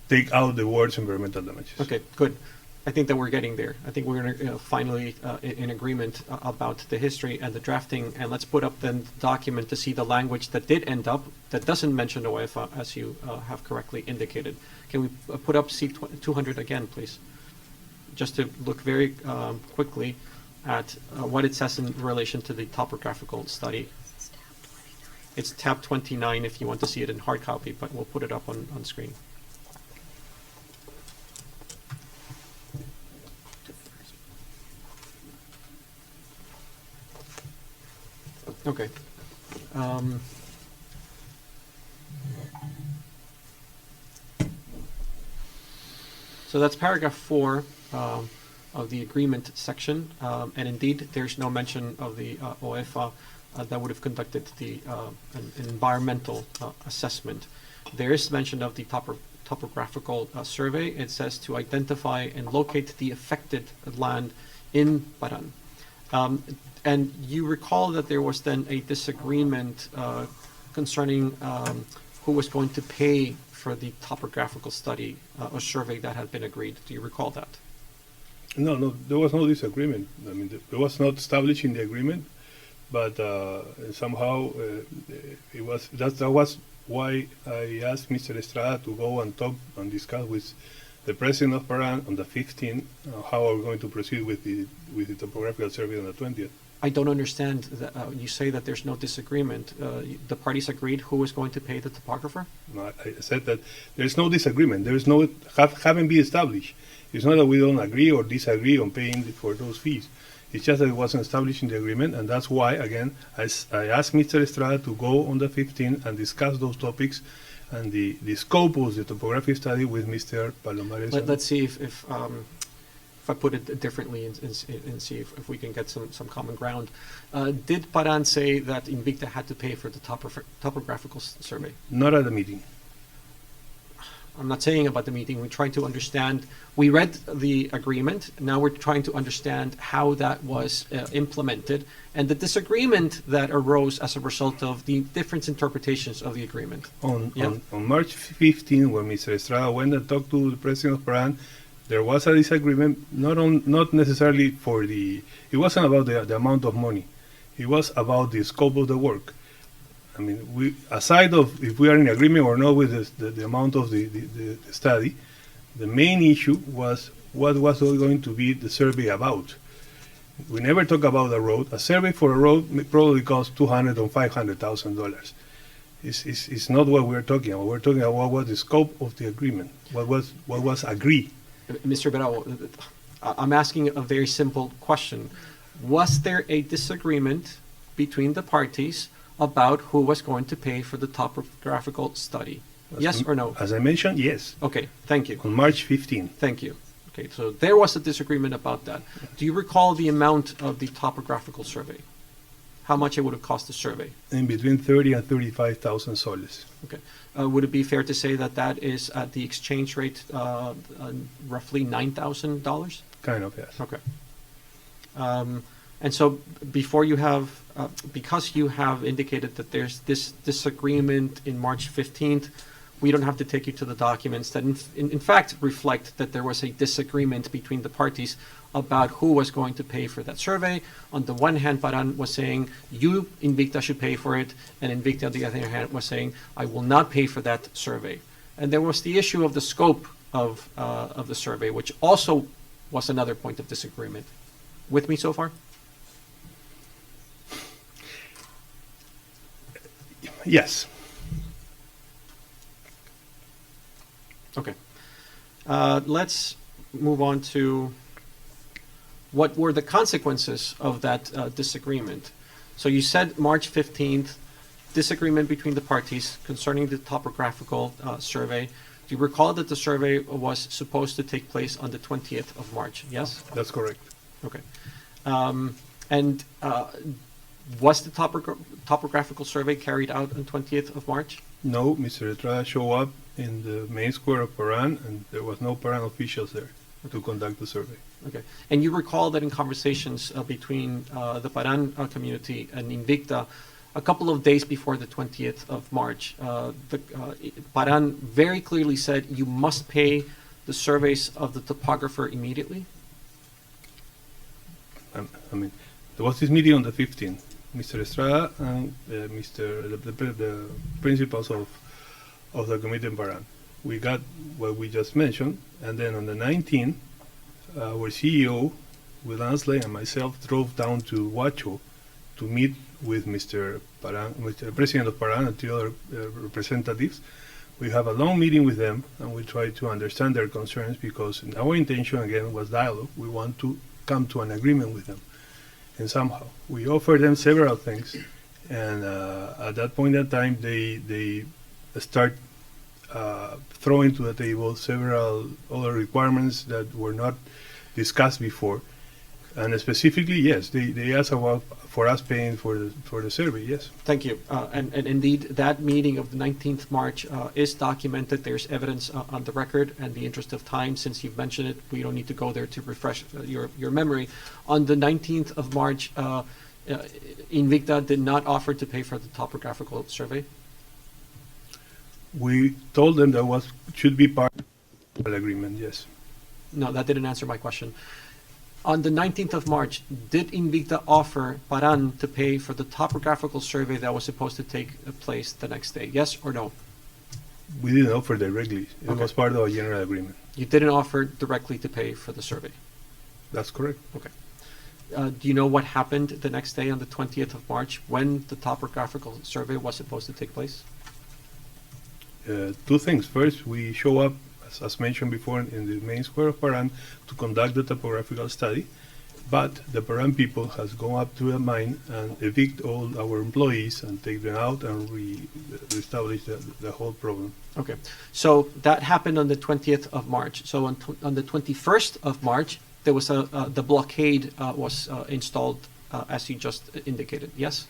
take out the words environmental damages. Okay, good. I think that we're getting there. I think we're finally in agreement about the history and the drafting, and let's put up then the document to see the language that did end up, that doesn't mention OEFA, as you have correctly indicated. Can we put up C200 again, please? Just to look very quickly at what it says in relation to the topographical study. It's tab 29 if you want to see it in hard copy, but we'll put it up on screen. Okay. So that's paragraph 4 of the agreement section, and indeed there's no mention of the OEFA that would have conducted an environmental assessment. There is mention of the topographical survey. It says to identify and locate the affected land in Paran. And you recall that there was then a disagreement concerning who was going to pay for the topographical study or survey that had been agreed. Do you recall that? No, there was no disagreement. I mean, it was not established in the agreement, but somehow that was why I asked Mr. Estrada to go and talk and discuss with the president of Paran on the 15th how are we going to proceed with the topographical survey on the 20th. I don't understand that you say that there's no disagreement. The parties agreed who was going to pay the topographer? No, I said that there's no disagreement. There's no haven't been established. It's not that we don't agree or disagree on paying for those fees. It's just that it wasn't established in the agreement, and that's why, again, I asked Mr. Estrada to go on the 15th and discuss those topics and the scope of the topographic study with Mr. Palomares. Let's see if if I put it differently and see if we can get some common ground. Did Paran say that Invicta had to pay for the topographical survey? Not at the meeting. I'm not saying about the meeting. We're trying to understand. We read the agreement. Now we're trying to understand how that was implemented and the disagreement that arose as a result of the different interpretations of the agreement. On Yeah. on March 15, when Mr. Estrada went and talked to the president of Paran, there was a disagreement. Not necessarily for the. It wasn't about the amount of money. It was about the scope of the work. I mean, aside of if we are in agreement or not with the amount of the study, the main issue was what was going to be the survey about. We never talk about a road. A survey for a road probably costs $200,000 or $500,000. It's not what we're talking about. We're talking about what was the scope of the agreement. What was agreed. Mr. Bravo, I'm asking a very simple question. Was there a disagreement between the parties about who was going to pay for the topographical study? Yes or no? As I mentioned, yes. Okay, thank you. On March 15. Thank you. Okay, so there was a disagreement about that. Do you recall the amount of the topographical survey? How much it would have cost the survey? In between 30 and 35,000 soles. Okay. Would it be fair to say that that is at the exchange rate roughly $9,000? Kind of, yes. Okay. And so before you have, because you have indicated that there's this disagreement in March 15th, we don't have to take you to the documents that in fact reflect that there was a disagreement between the parties about who was going to pay for that survey. On the one hand, Paran was saying, you, Invicta, should pay for it, and Invicta, on the other hand, was saying, I will not pay for that survey. And there was the issue of the scope of the survey, which also was another point of disagreement. With me so far? Yes. Okay. Let's move on to what were the consequences of that disagreement. So you said March 15th, disagreement between the parties concerning the topographical survey. Do you recall that the survey was supposed to take place on the 20th of March? Yes? That's correct. Okay. And was the topographical survey carried out on 20th of March? No, Mr. Estrada showed up in the main square of Paran, and there was no Paran officials there to conduct the survey. Okay. And you recall that in conversations between the Paran community and Invicta, a couple of days before the 20th of March, Paran very clearly said you must pay the surveys of the topographer immediately? I mean, there was this meeting on the 15th. Mr. Estrada and the principals of the committee in Paran. We got what we just mentioned, and then on the 19th, our CEO, with Ansley and myself, drove down to Huacho to meet with Mr. Paran, with the president of Paran and the other representatives. We have a long meeting with them, and we try to understand their concerns because our intention, again, was dialogue. We want to come to an agreement with them. And somehow we offered them several things, and at that point in time, they start throwing to the table several other requirements that were not discussed before. And specifically, yes, they asked for us paying for the survey. Yes. Thank you. And indeed, that meeting of the 19th March is documented. There's evidence on the record. And the interest of time, since you've mentioned it, we don't need to go there to refresh your memory. On the 19th of March, Invicta did not offer to pay for the topographical survey. We told them that should be part of the agreement. Yes. No, that didn't answer my question. On the 19th of March, did Invicta offer Paran to pay for the topographical survey that was supposed to take place the next day? Yes or no? We didn't offer directly. It Okay. was part of a general agreement. You didn't offer directly to pay for the survey. That's correct. Okay. Do you know what happened the next day on the 20th of March when the topographical survey was supposed to take place? Two things. First, we show up, as mentioned before, in the main square of Paran to conduct the topographical study, but the Paran people has gone up to the mine and evict all our employees and take them out and reestablish the whole problem. Okay. So that happened on the 20th of March. So on the 21st of March, there was the blockade was installed as you just indicated. Yes.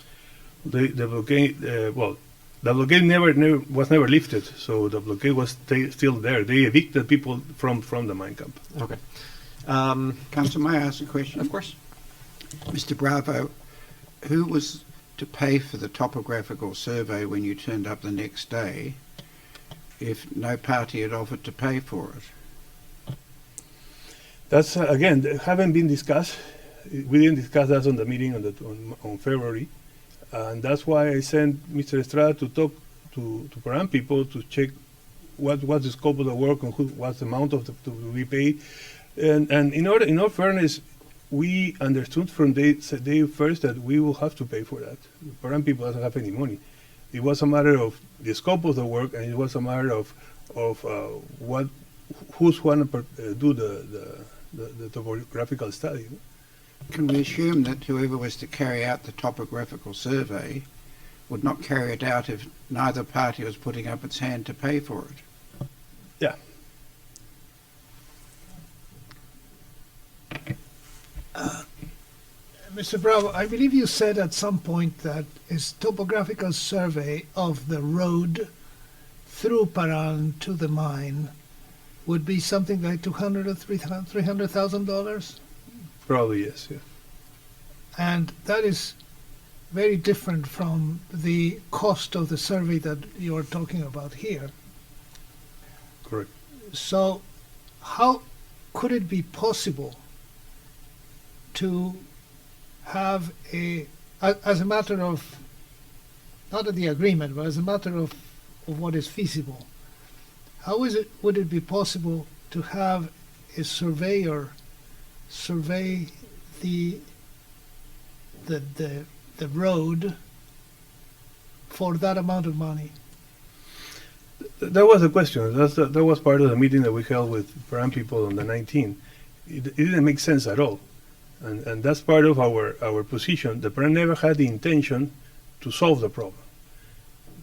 The blockade, the blockade never was never lifted, so the blockade was still there. They evicted people from the mine camp. Okay. Council, may I ask a question? Of course. Mr. Bravo, who was to pay for the topographical survey when you turned up the next day if no party had offered to pay for it? That's again haven't been discussed. We didn't discuss that on the meeting on February, and that's why I sent Mr. Estrada to talk to Peruvian people to check what's the scope of the work and what's the amount of to be paid. And in all fairness, we understood from day first that we will have to pay for that. The Peruvian people doesn't have any money. It was a matter of the scope of the work, and it was a matter of who's going to do the topographical study. Can we assume that whoever was to carry out the topographical survey would not carry it out if neither party was putting up its hand to pay for it? Yeah. Mr. Bravo, I believe you said at some point that a topographical survey of the road through Paran to the mine would be something like $200,000 or $300,000, Probably yes. Yeah. and that is very different from the cost of the survey that you are talking about here. Correct. So, how could it be possible to have as a matter of, not of the agreement, but as a matter of what is feasible, would it be possible to have a surveyor survey the road for that amount of money? That was the question. That was part of the meeting that we held with Peruvian people on the 19th. It didn't make sense at all. And that's part of our position. The Peruvian never had the intention to solve the problem.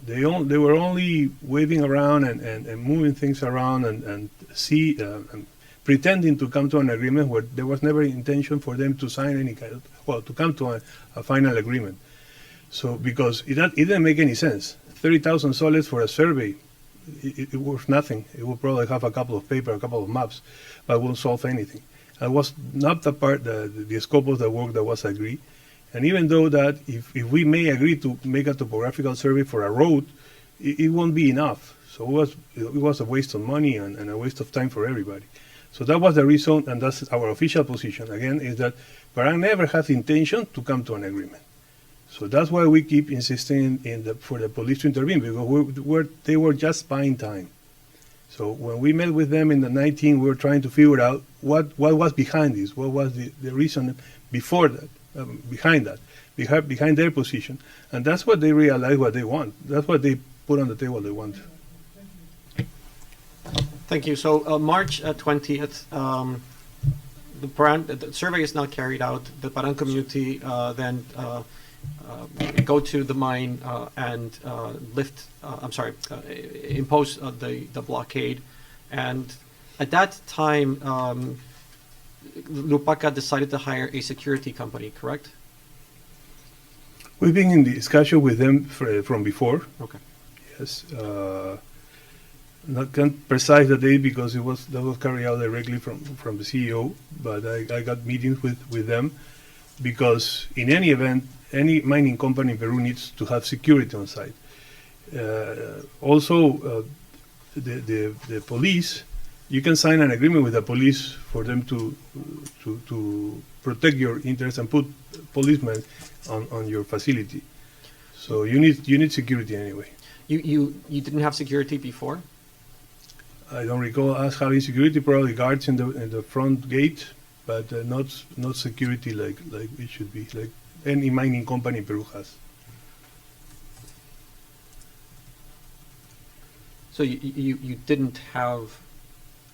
They were only waving around and moving things around and pretending to come to an agreement where there was never intention for them to sign any kind of, to come to a final agreement. So because it didn't make any sense. 30,000 soles for a survey, it was nothing. It would probably have a couple of paper, a couple of maps, but won't solve anything. It was not the scope of the work that was agreed. And even though that if we may agree to make a topographical survey for a road, it won't be enough. So it was a waste of money and a waste of time for everybody. So that was the reason, and that's our official position, again, is that Peru never had the intention to come to an agreement. So that's why we keep insisting for the police to intervene, because they were just buying time. So when we met with them in the 19th, we were trying to figure out what was behind this, what was the reason before that, behind their position. And that's what they realized what they want. That's what they put on the table they want. Thank you. So March 20th, the survey is not carried out. The Paran community then go to the mine and impose the blockade. And at that time, Lupaka decided to hire a security company, correct? We've been in discussion with them from before. Okay. Yes. Not can't precise the date because that was carried out directly from the CEO, but I got meetings with them because in any event, any mining company in Peru needs to have security on site. Also, the police, you can sign an agreement with the police for them to protect your interests and put policemen on your facility. So you need security anyway. You didn't have security before? I don't recall us having security, probably guards in the front gate, but not security like it should be, like any mining company in Peru has. So you didn't have,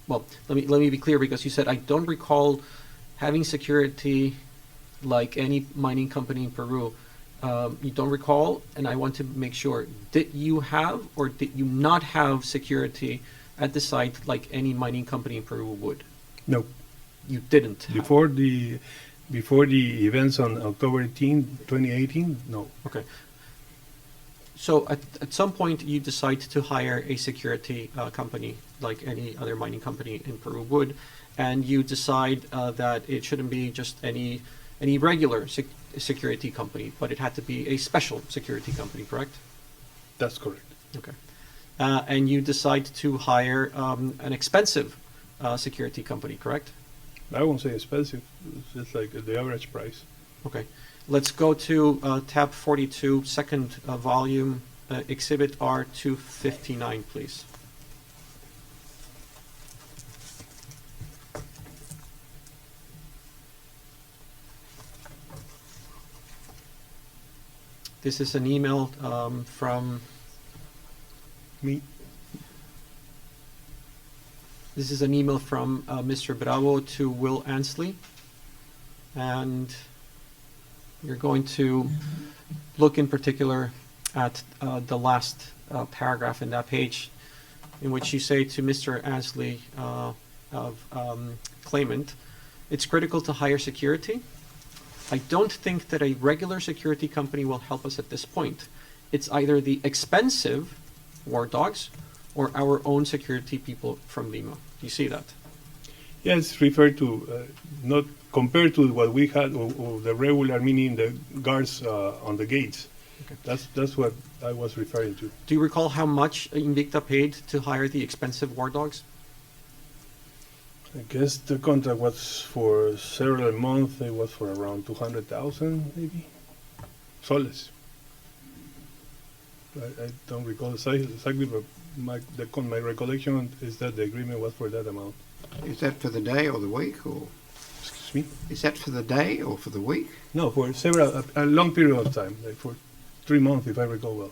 well, let me be clear, because you said I don't recall having security like any mining company in Peru. You don't recall, and I want to make sure, did you have or did you not have security at the site like any mining company in Peru would? No. you didn't have? Before the events on October 18, 2018, no. Okay. So at some point, you decide to hire a security company, like any other mining company in Peru would, and you decide that it shouldn't be just any regular security company, but it had to be a special security company, correct? That's correct. Okay. And you decide to hire an expensive security company, correct? I won't say expensive. It's just like the average price. Okay. Let's go to tab 42, second volume, exhibit R259, please. This is an email from Me. This is an email from Mr. Bravo to Will Ansley, and you're going to look in particular at the last paragraph in that page, in which you say to Mr. Ansley of claimant, it's critical to hire security. I don't think that a regular security company will help us at this point. It's either the expensive war dogs or our own security people from Lima. Do you see that? Yeah, it's referred to, not compared to what we had, or the regular, meaning the guards on the gates. Okay. That's what I was referring to. Do you recall how much Invicta paid to hire the expensive war dogs? I guess the contract was for several months. It was for around 200,000, maybe, soles. I don't recall exactly, but my recollection is that the agreement was for that amount. Is that for the day or the week, or Excuse me? is that for the day or for the week? No, for a long period of time, like for 3 months, if I recall well.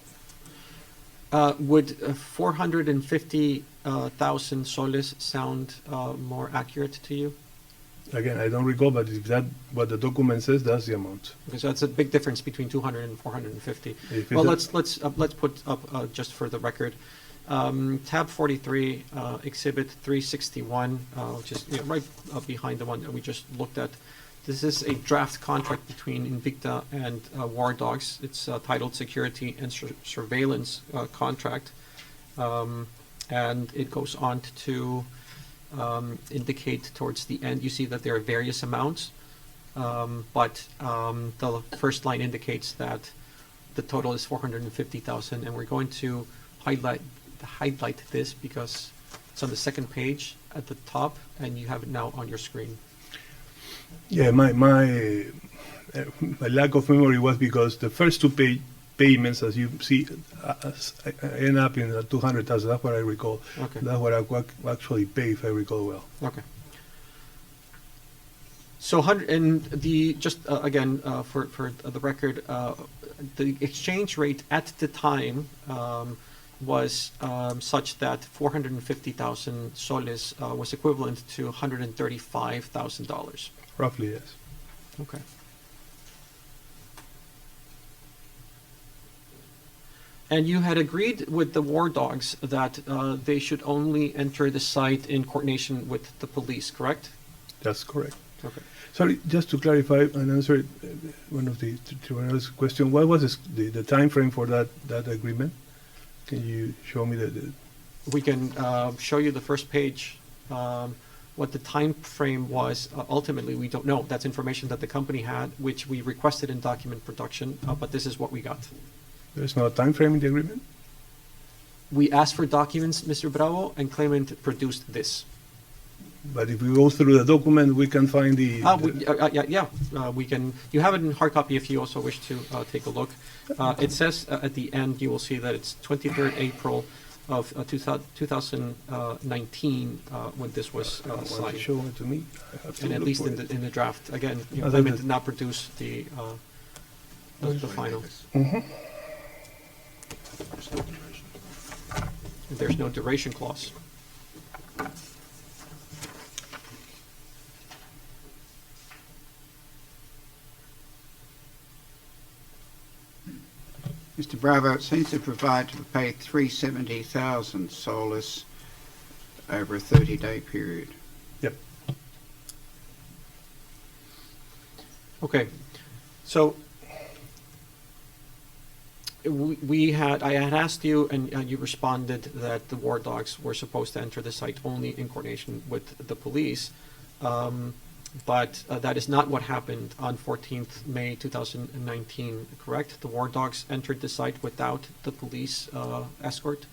Would 450,000 soles sound more accurate to you? Again, I don't recall, but if that what the document says, that's the amount. Because that's a big difference between 200 and 450. If Well, it's let's put up just for the record, tab 43, exhibit 361, which is right up behind the one that we just looked at. This is a draft contract between Invicta and War Dogs. It's titled Security and Surveillance Contract, and it goes on to indicate towards the end. You see that there are various amounts, but the first line indicates that the total is 450,000, and we're going to highlight this because it's on the second page at the top, and you have it now on your screen. Yeah, my lack of memory was because the first two payments, as you see, end up in 200,000. That's what I recall. Okay. That's what I actually paid, if I recall well. Okay. So again for the record, the exchange rate at the time was such that 450,000 soles was equivalent to $135,000. Roughly, yes. Okay. And you had agreed with the war dogs that they should only enter the site in coordination with the police, correct? That's correct. Okay. Sorry, just to clarify and answer one of the question, what was the time frame for that agreement? Can you show me the We can show you the first page. What the time frame was, ultimately, we don't know. That's information that the company had, which we requested in document production, but this is what we got. There's no time frame in the agreement? We asked for documents, Mr. Bravo, and claimant produced this. But if we go through the document, we can find the... We can. You have it in hard copy if you also wish to take a look. It says at the end, you will see that it's 23rd April of 2019 when this was signed. Show it to me. I have to And at look least for in it. the draft. Again, Other claimant than- did not produce the final. Mhm. There's no duration clause. Mr. Bravo, it seems to provide to pay 370,000 soles over a 30-day period. Yep. Okay, so I had asked you, and you responded that the war dogs were supposed to enter the site only in coordination with the police. But that is not what happened on 14th May 2019, correct? The war dogs entered the site without the police escort?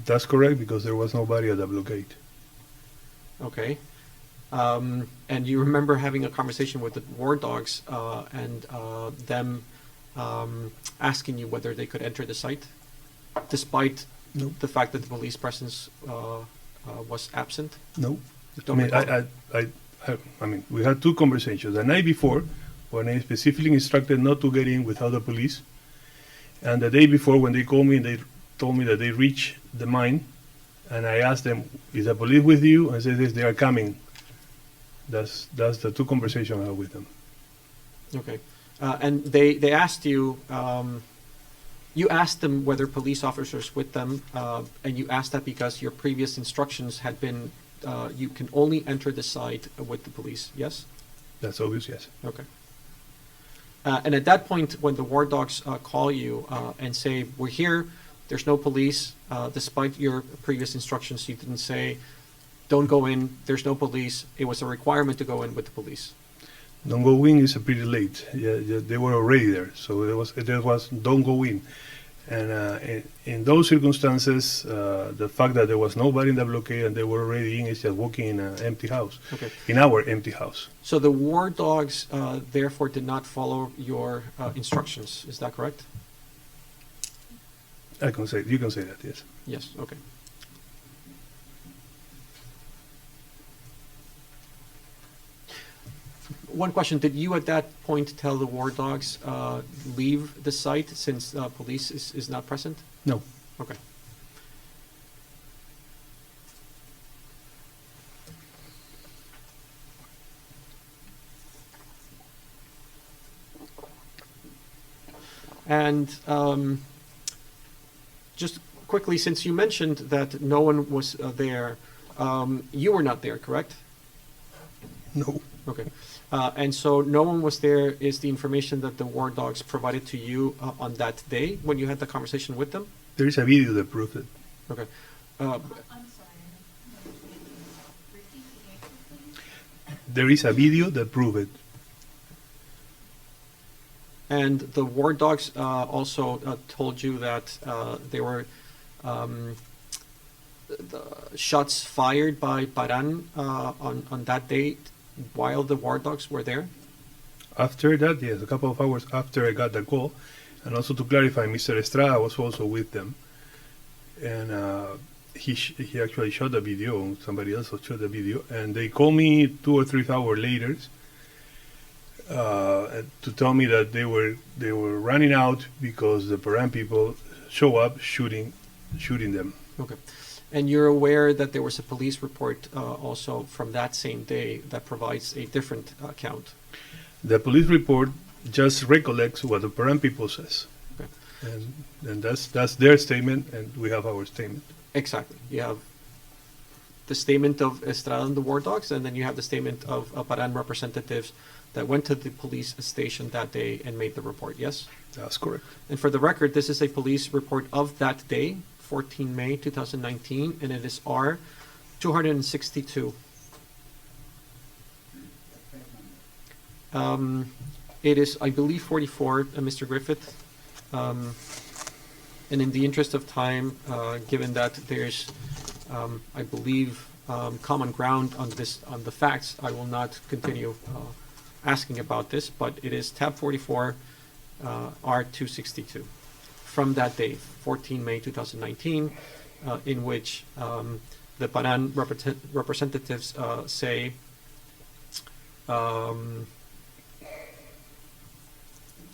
That's correct, because there was nobody at the blockade. Okay. And you remember having a conversation with the war dogs and them asking you whether they could enter the site, despite No. the fact that the police presence was absent? No. Don't recall. I mean, we had two conversations. The night before, when I specifically instructed not to get in without the police, and the day before, when they called me, they told me that they reached the mine, and I asked them, "Is the police with you?" And they said, "They are coming." That's the two conversations I had with them. Okay. And they asked you, you asked them whether police officers with them, and you asked that because your previous instructions had been, you can only enter the site with the police, yes? That's obvious, yes. Okay. And at that point, when the war dogs call you and say, "We're here, there's no police," despite your previous instructions, you didn't say, "Don't go in, there's no police." It was a requirement to go in with the police. Don't go in is pretty late. Yeah, they were already there, so there was don't go in. And in those circumstances, the fact that there was nobody in the blockade and they were already in is just walking in an empty house, Okay. in our empty house. So the war dogs, therefore, did not follow your instructions. Is that correct? You can say that, yes. Yes. Okay. One question: did you at that point tell the war dogs leave the site since police is not present? No. Okay. And just quickly, since you mentioned that no one was there, you were not there, correct? No. Okay. And so no one was there is the information that the war dogs provided to you on that day when you had the conversation with them? There is a video that proves it. Okay. I'm sorry. Repeat the answer, please. There is a video that proves it. And the war dogs also told you that there were the shots fired by Paran on that date while the war dogs were there? After that, yes, a couple of hours after I got the call, and also to clarify, Mr. Estrada was also with them, and he actually shot the video. Somebody else shot the video, and they called me 2 or 3 hours later to tell me that they were running out because the Paran people show up shooting them. Okay. And you're aware that there was a police report also from that same day that provides a different account? The police report just recollects what the Paran people says. Okay. And that's their statement, and we have our statement. Exactly. You have the statement of Estrada and the war dogs, and then you have the statement of Paran representatives that went to the police station that day and made the report, yes? That's correct. And for the record, this is a police report of that day, 14 May 2019, and it is R 262. It is, I believe, 44, Mr. Griffith. And in the interest of time, given that there's, I believe, common ground on the facts, I will not continue asking about this, but it is tab 44, R262, from that day, 14 May 2019, in which the Paran representatives say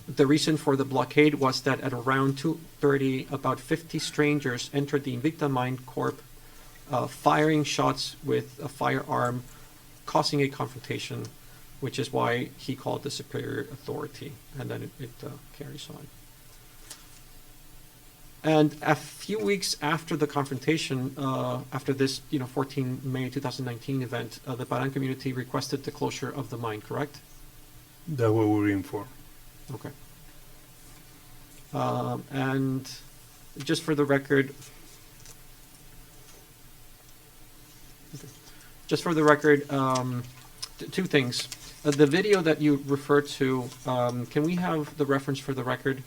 the reason for the blockade was that at around 2:30, about 50 strangers entered the Invicta Mine Corp, firing shots with a firearm, causing a confrontation, which is why he called the superior authority, and then it carries on. And a few weeks after the confrontation, after this, 14 May 2019 event, the Paran community requested the closure of the mine, correct? That's what we were informed. Okay. And just for the record, two things. The video that you referred to, can we have the reference for the record?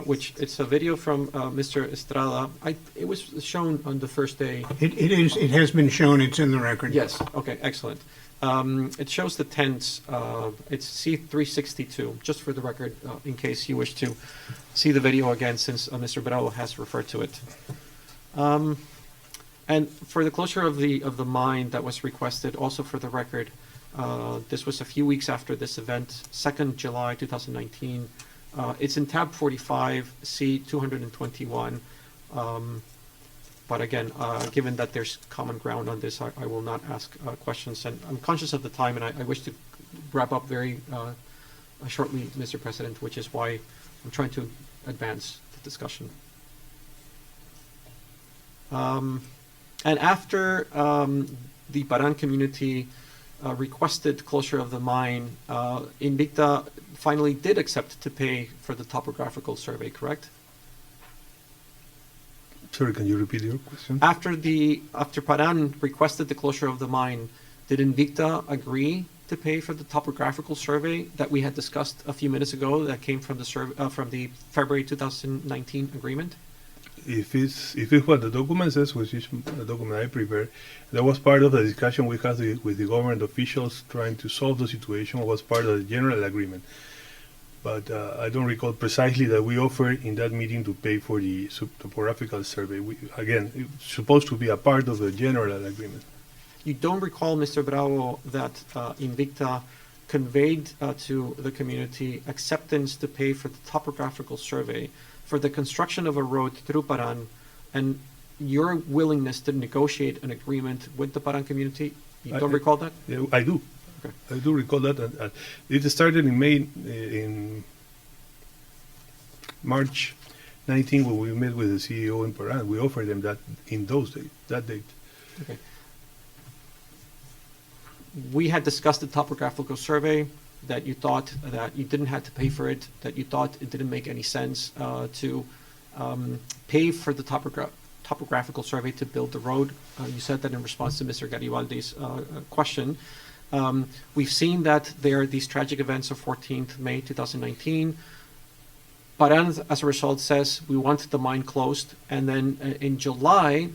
Which it's a video from Mr. Estrada. It was shown on the first day. It has been shown, it's in the record. Yes, okay, excellent. It shows the tents, it's C362, just for the record, in case you wish to see the video again, since Mr. Bravo has referred to it. And for the closure of the mine that was requested, also for the record, this was a few weeks after this event, 2nd July 2019. It's in tab 45, C221. But again, given that there's common ground on this, I will not ask questions. And I'm conscious of the time, and I wish to wrap up very shortly, Mr. President, which is why I'm trying to advance the discussion. And after the Paran community requested closure of the mine, Invicta finally did accept to pay for the topographical survey, correct? Sorry, can you repeat your question? After Paran requested the closure of the mine, did Invicta agree to pay for the topographical survey that we had discussed a few minutes ago that came from the February 2019 agreement? If it's what the document says, which is the document I prepared, that was part of the discussion we had with the government officials trying to solve the situation, was part of the general agreement. But I don't recall precisely that we offered in that meeting to pay for the topographical survey. Again, it's supposed to be a part of the general agreement. You don't recall, Mr. Bravo, that Invicta conveyed to the community acceptance to pay for the topographical survey for the construction of a road through Paran, and your willingness to negotiate an agreement with the Paran community? You don't recall that? Yeah, I do. Okay. I do recall that. It started in March 19 when we met with the CEO in Paran. We offered them that in that date. Okay. We had discussed the topographical survey, that you thought that you didn't have to pay for it, that you thought it didn't make any sense to pay for the topographical survey to build the road. You said that in response to Mr. Garibaldi's question. We've seen that there are these tragic events of 14th May 2019. Paran, as a result, says we want the mine closed, and then in July,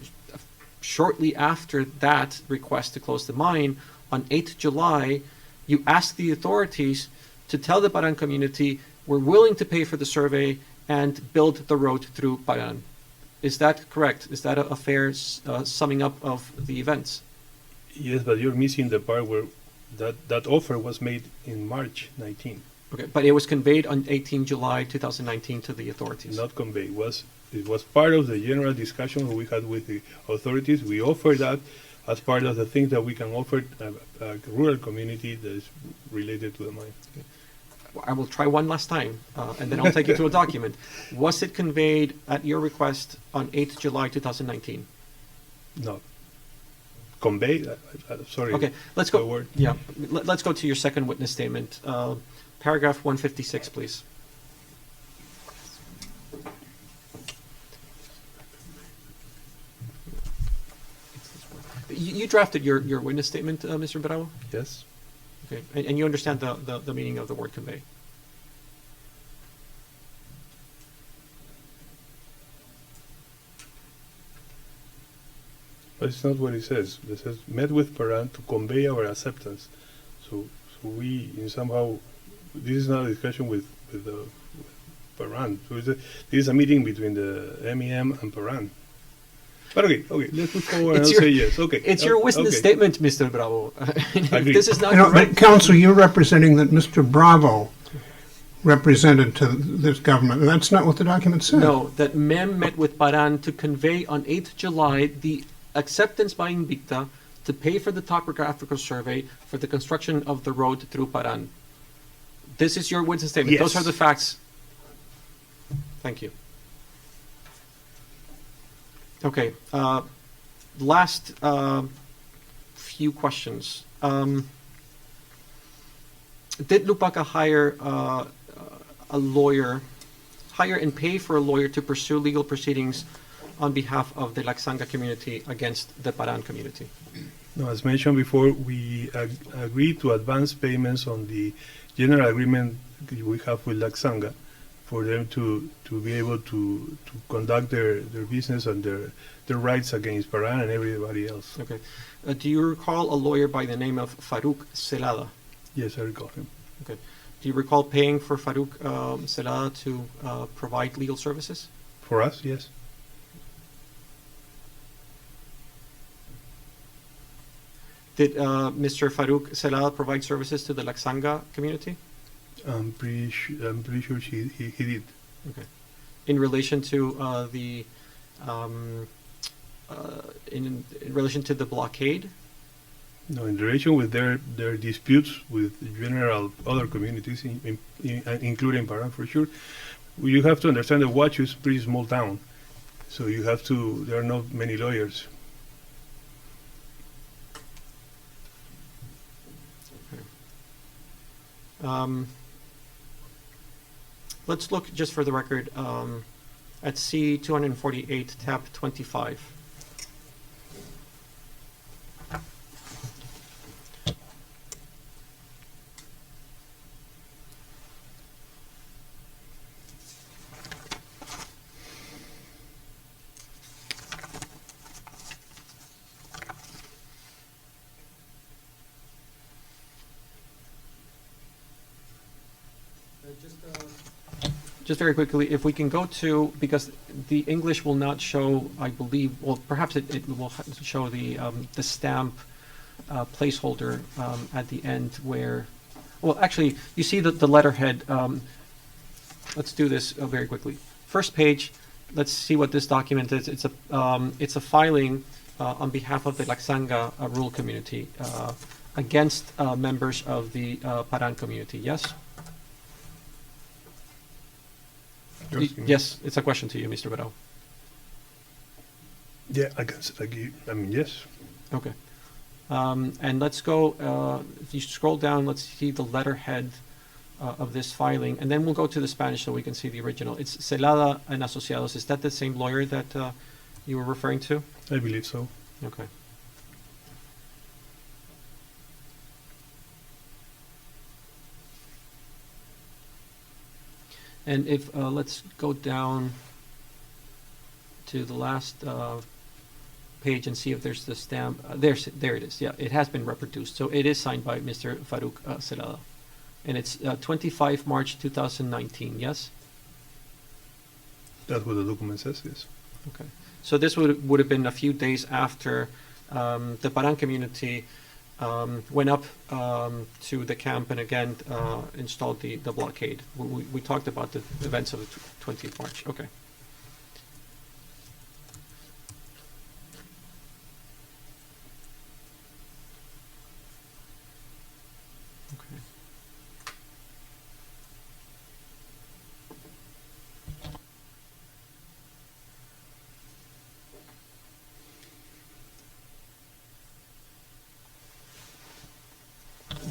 shortly after that request to close the mine, on 8th July, you asked the authorities to tell the Paran community we're willing to pay for the survey and build the road through Paran. Is that correct? Is that a fair summing up of the events? Yes, but you're missing the part where that offer was made in March 19. Okay, but it was conveyed on 18 July 2019 to the authorities. Not conveyed. It was part of the general discussion we had with the authorities. We offered that as part of the things that we can offer a rural community that is related to the mine. Okay. I will try one last time, and then I'll take you to a document. Was it conveyed at your request on 8th July 2019? No. Convey? Sorry. Okay, let's go. Word. Yeah, let's go to your second witness statement. Paragraph 156, please. You drafted your witness statement, Mr. Bravo? Yes. Okay, and you understand the meaning of the word convey? But it's not what it says. It says, met with Paran to convey our acceptance. So we, in somehow, this is not a discussion with Paran. So this is a meeting between the MEM and Paran. But okay, let's move forward and say yes. Okay. It's your witness statement, Mr. Bravo. Agree. This is not But Counsel, you're representing that Mr. Bravo represented to this government. That's not what the document said. No, that MEM met with Paran to convey on 8th July the acceptance by Invicta to pay for the topographical survey for the construction of the road through Paran. This is your witness statement. Yes. Those are the facts. Thank you. Okay, last few questions. Did Lupaka hire a lawyer, hire and pay for a lawyer to pursue legal proceedings on behalf of the Laxanga community against the Paran community? No, as mentioned before, we agreed to advance payments on the general agreement we have with Laxanga for them to be able to conduct their business and their rights against Paran and everybody else. Okay. Do you recall a lawyer by the name of Farouk Selada? Yes, I recall him. Okay. Do you recall paying for Farouk Selada to provide legal services? For us, yes. Did Mr. Farouk Selada provide services to the Laxanga community? I'm pretty sure he did. Okay. In relation to in relation to the blockade? No, in relation with their disputes with general other communities, including Paran for sure, you have to understand that Huacho is a pretty small town, so you have to. There are not many lawyers. Let's look, just for the record, at C248, tab 25. Just very quickly, if we can go to, because the English will not show, I believe, well, perhaps it will show the stamp placeholder at the end where, well, actually, you see the letterhead. Let's do this very quickly. First page, let's see what this document is. It's a filing on behalf of the Laxanga rural community against members of the Paran community, yes? Yes, it's a question to you, Mr. Barao. Yeah, I mean, yes. Okay. And let's go, if you scroll down, let's see the letterhead of this filing, and then we'll go to the Spanish so we can see the original. It's Celada and Asociados. Is that the same lawyer that you were referring to? I believe so. Okay. And if, let's go down to the last page and see if there's the stamp. There it is. Yeah, it has been reproduced. So it is signed by Mr. Farouk Selada. And it's 25 March 2019, yes? That's what the document says, yes. Okay. So this would have been a few days after the Paran community went up to the camp and again installed the blockade. We talked about the events of the 20th March. Okay. Okay.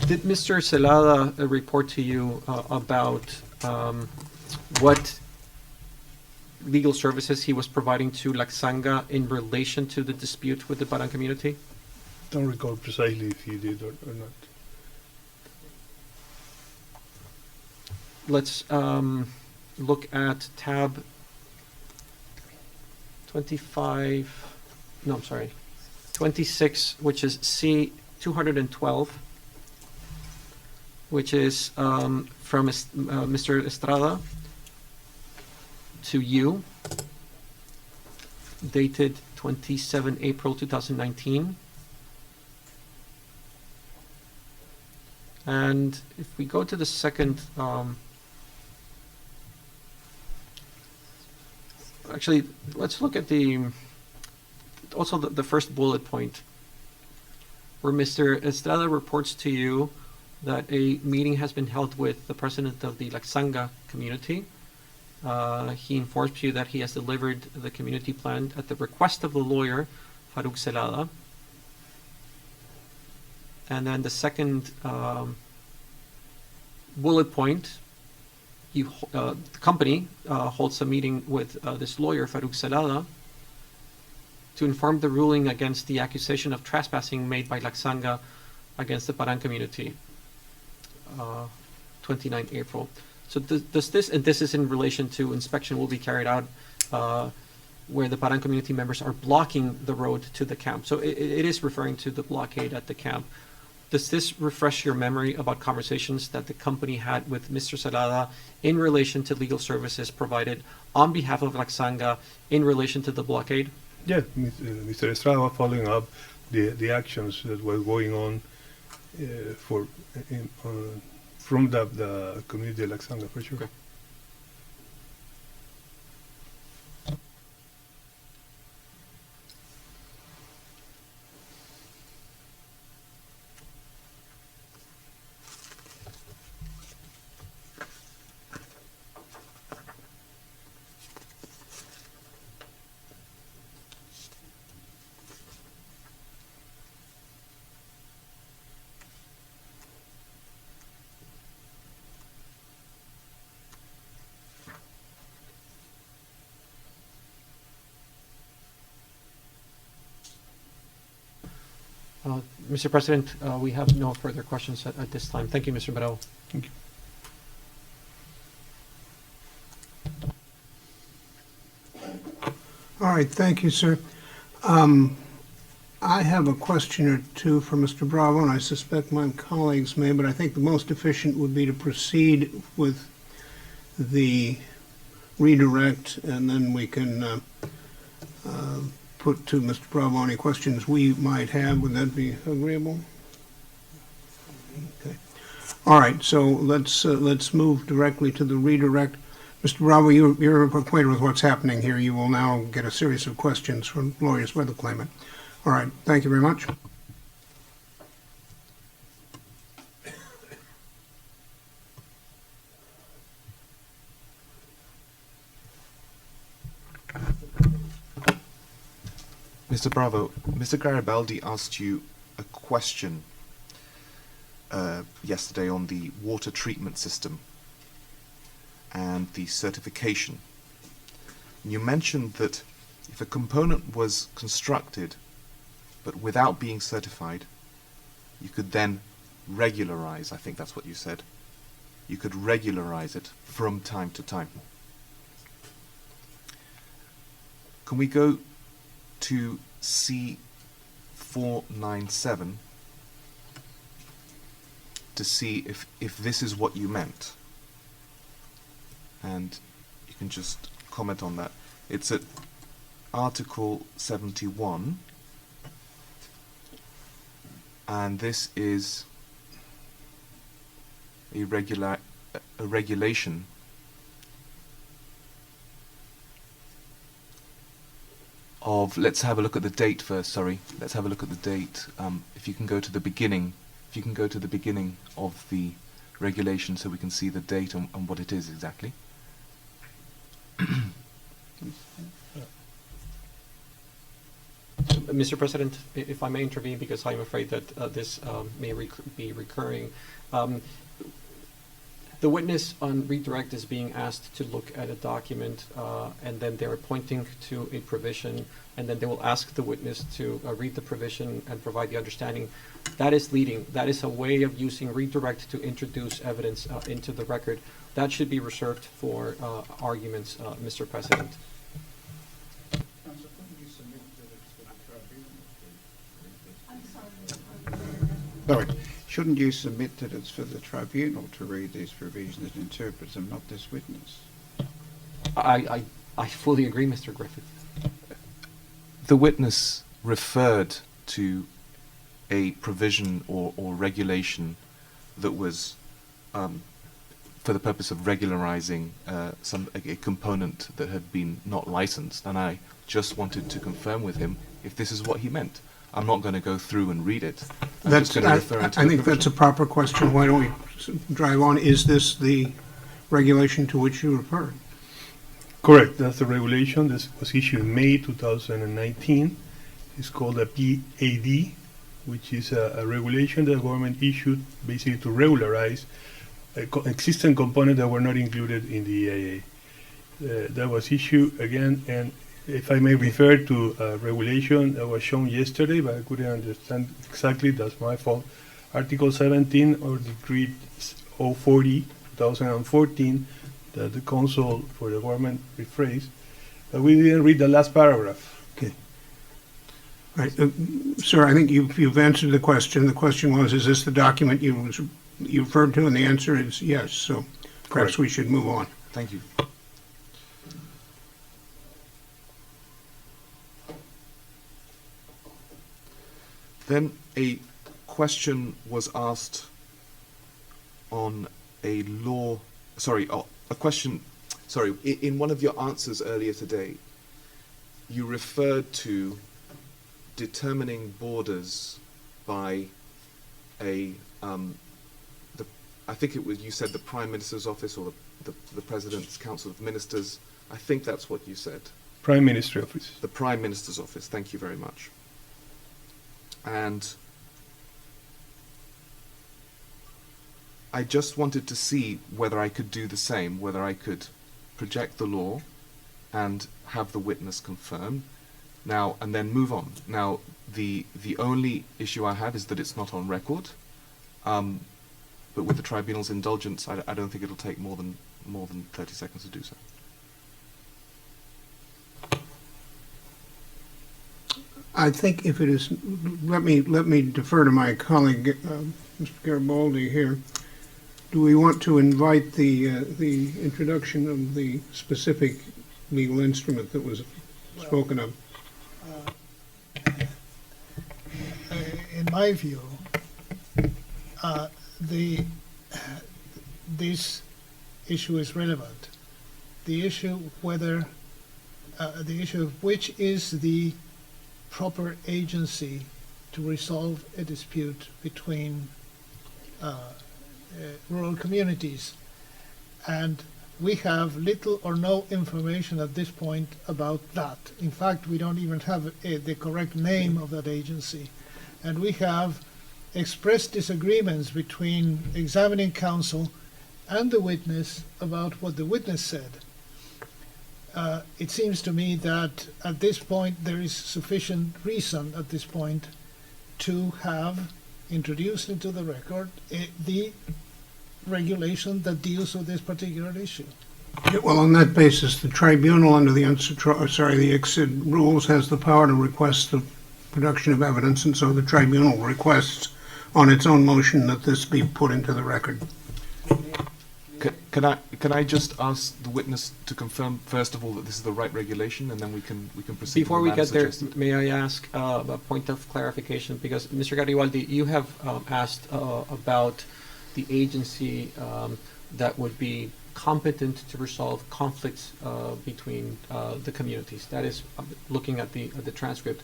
Did Mr. Celada report to you about what legal services he was providing to Laxanga in relation to the dispute with the Paran community? Don't recall precisely if he did or not. Let's look at tab 25, no, I'm sorry, 26, which is C212, which is from Mr. Estrada to you, dated 27 April 2019. And if we go to the second, actually, let's look at also the first bullet point, where Mr. Estrada reports to you that a meeting has been held with the president of the Laxanga community. He informs you that he has delivered the community plan at the request of the lawyer, Farouk Selada. And then the second bullet point, the company holds a meeting with this lawyer, Farouk Salada, to inform the ruling against the accusation of trespassing made by Laxanga against the Paran community, 29 April. So does this, and this is in relation to inspection will be carried out where the Paran community members are blocking the road to the camp. So it is referring to the blockade at the camp. Does this refresh your memory about conversations that the company had with Mr. Salada in relation to legal services provided on behalf of Laxanga in relation to the blockade? Yeah, Mr. Estrada was following up the actions that were going on from the community of Laxanga, for sure. Okay. Mr. President, we have no further questions at this time. Thank you, Mr. Barao. Thank you. All right, thank you, sir. I have a question or two for Mr. Bravo, and I suspect my colleagues may, but I think the most efficient would be to proceed with the redirect, and then we can put to Mr. Bravo any questions we might have. Would that be agreeable? Okay. All right, so let's move directly to the redirect. Mr. Bravo, you're acquainted with what's happening here. You will now get a series of questions from lawyers for the claimant. All right, thank you very much. Mr. Bravo, Mr. Garibaldi asked you a question yesterday on the water treatment system and the certification. You mentioned that if a component was constructed but without being certified, you could then regularize, I think that's what you said. You could regularize it from time to time. Can we go to C497 to see if this is what you meant? And you can just comment on that. It's at Article 71, and this is a regulation of, let's have a look at the date first, sorry. Let's have a look at the date. If you can go to the beginning, of the regulation so we can see the date and what it is exactly. Mr. President, if I may intervene, because I'm afraid that this may be recurring. The witness on redirect is being asked to look at a document, and then they're pointing to a provision, and then they will ask the witness to read the provision and provide the understanding. That is leading. That is a way of using redirect to introduce evidence into the record. That should be reserved for arguments, Mr. President. Sorry. Shouldn't you submit that it's for the tribunal to read these provisions and interpret them, not this witness? I fully agree, Mr. Griffith. The witness referred to a provision or regulation that was for the purpose of regularizing a component that had been not licensed, and I just wanted to confirm with him if this is what he meant. I'm not going to go through and read it. I'm just going to refer to I the think that's a provision. proper question. Why don't we drive on? Is this the regulation to which you referred? Correct. That's the regulation. This was issued in May 2019. It's called a PAD, which is a regulation that the government issued basically to regularize existing components that were not included in the EIA. That was issued again, and if I may refer to a regulation that was shown yesterday, but I couldn't understand exactly, that's my fault. Article 17 or Decree 040, 2014, that the Council for the Government rephrased, but we didn't read the last paragraph. Right. Sir, I think you've answered the question. The question was, is this the document you referred to? And the answer is yes. So perhaps Correct. we should move on. Thank you. Then a question was asked on a law, in one of your answers earlier today, you referred to determining borders by I think it was, you said the Prime Minister's office or the President's Council of Ministers. I think that's what you said. Prime Minister Office. The Prime Minister's office. Thank you very much. And I just wanted to see whether I could do the same, whether I could project the law and have the witness confirm. Now, and then move on. Now, the only issue I have is that it's not on record. But with the tribunal's indulgence, I don't think it'll take more than 30 seconds to do so. I think if it is, let me defer to my colleague, Mr. Garibaldi here. Do we want to invite the introduction of the specific legal instrument that was spoken of? In my view, this issue is relevant. The issue of which is the proper agency to resolve a dispute between rural communities, and we have little or no information at this point about that. In fact, we don't even have the correct name of that agency, and we have expressed disagreements between examining counsel and the witness about what the witness said. It seems to me that at this point there is sufficient reason at this point to have introduced into the record the regulation that deals with this particular issue. Yeah, well, on that basis, the tribunal under the ICSID rules has the power to request the production of evidence, and so the tribunal requests on its own motion that this be put into the record. Can I just ask the witness to confirm first of all that this is the right regulation, and then we can proceed. Before we with the get there, matter suggested? may I ask a point of clarification? Because Mr. Garibaldi, you have asked about the agency that would be competent to resolve conflicts between the communities. That is, looking at the transcript.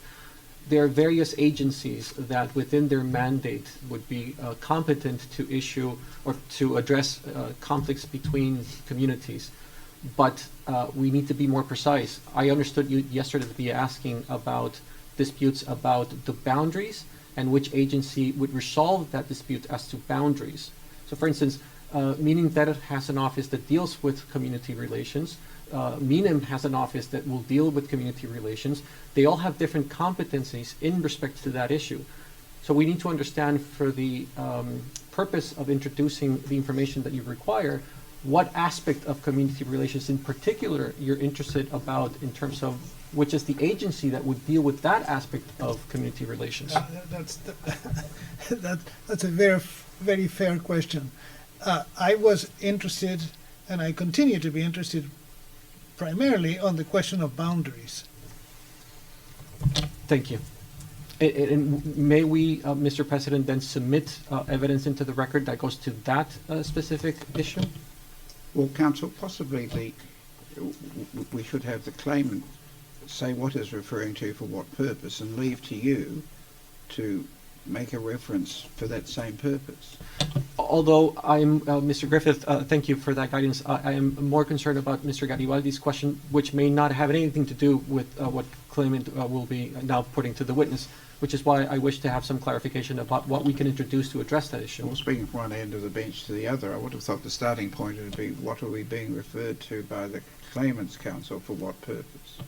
There are various agencies that within their mandate would be competent to issue or to address conflicts between communities. But we need to be more precise. I understood you yesterday to be asking about disputes about the boundaries and which agency would resolve that dispute as to boundaries. So for instance, Minim has an office that deals with community relations. Minim has an office that will deal with community relations. They all have different competencies in respect to that issue. So we need to understand, for the purpose of introducing the information that you require, what aspect of community relations in particular you're interested about in terms of which is the agency that would deal with that aspect of community relations. That's a very fair question. I was interested, and I continue to be interested, primarily on the question of boundaries. Thank you. And may we, Mr. President, then submit evidence into the record that goes to that specific issue? Well, counsel, possibly we should have the claimant say what is referring to for what purpose, and leave to you to make a reference for that same purpose. Although I'm, Mr. Griffith, thank you for that guidance. I am more concerned about Mr. Garibaldi's question, which may not have anything to do with what claimant will be now putting to the witness. which is why I wish to have some clarification about what we can introduce to address that issue. Well, speaking from one end of the bench to the other, I would have thought the starting point would be what are we being referred to by the Claimants Council for what purpose?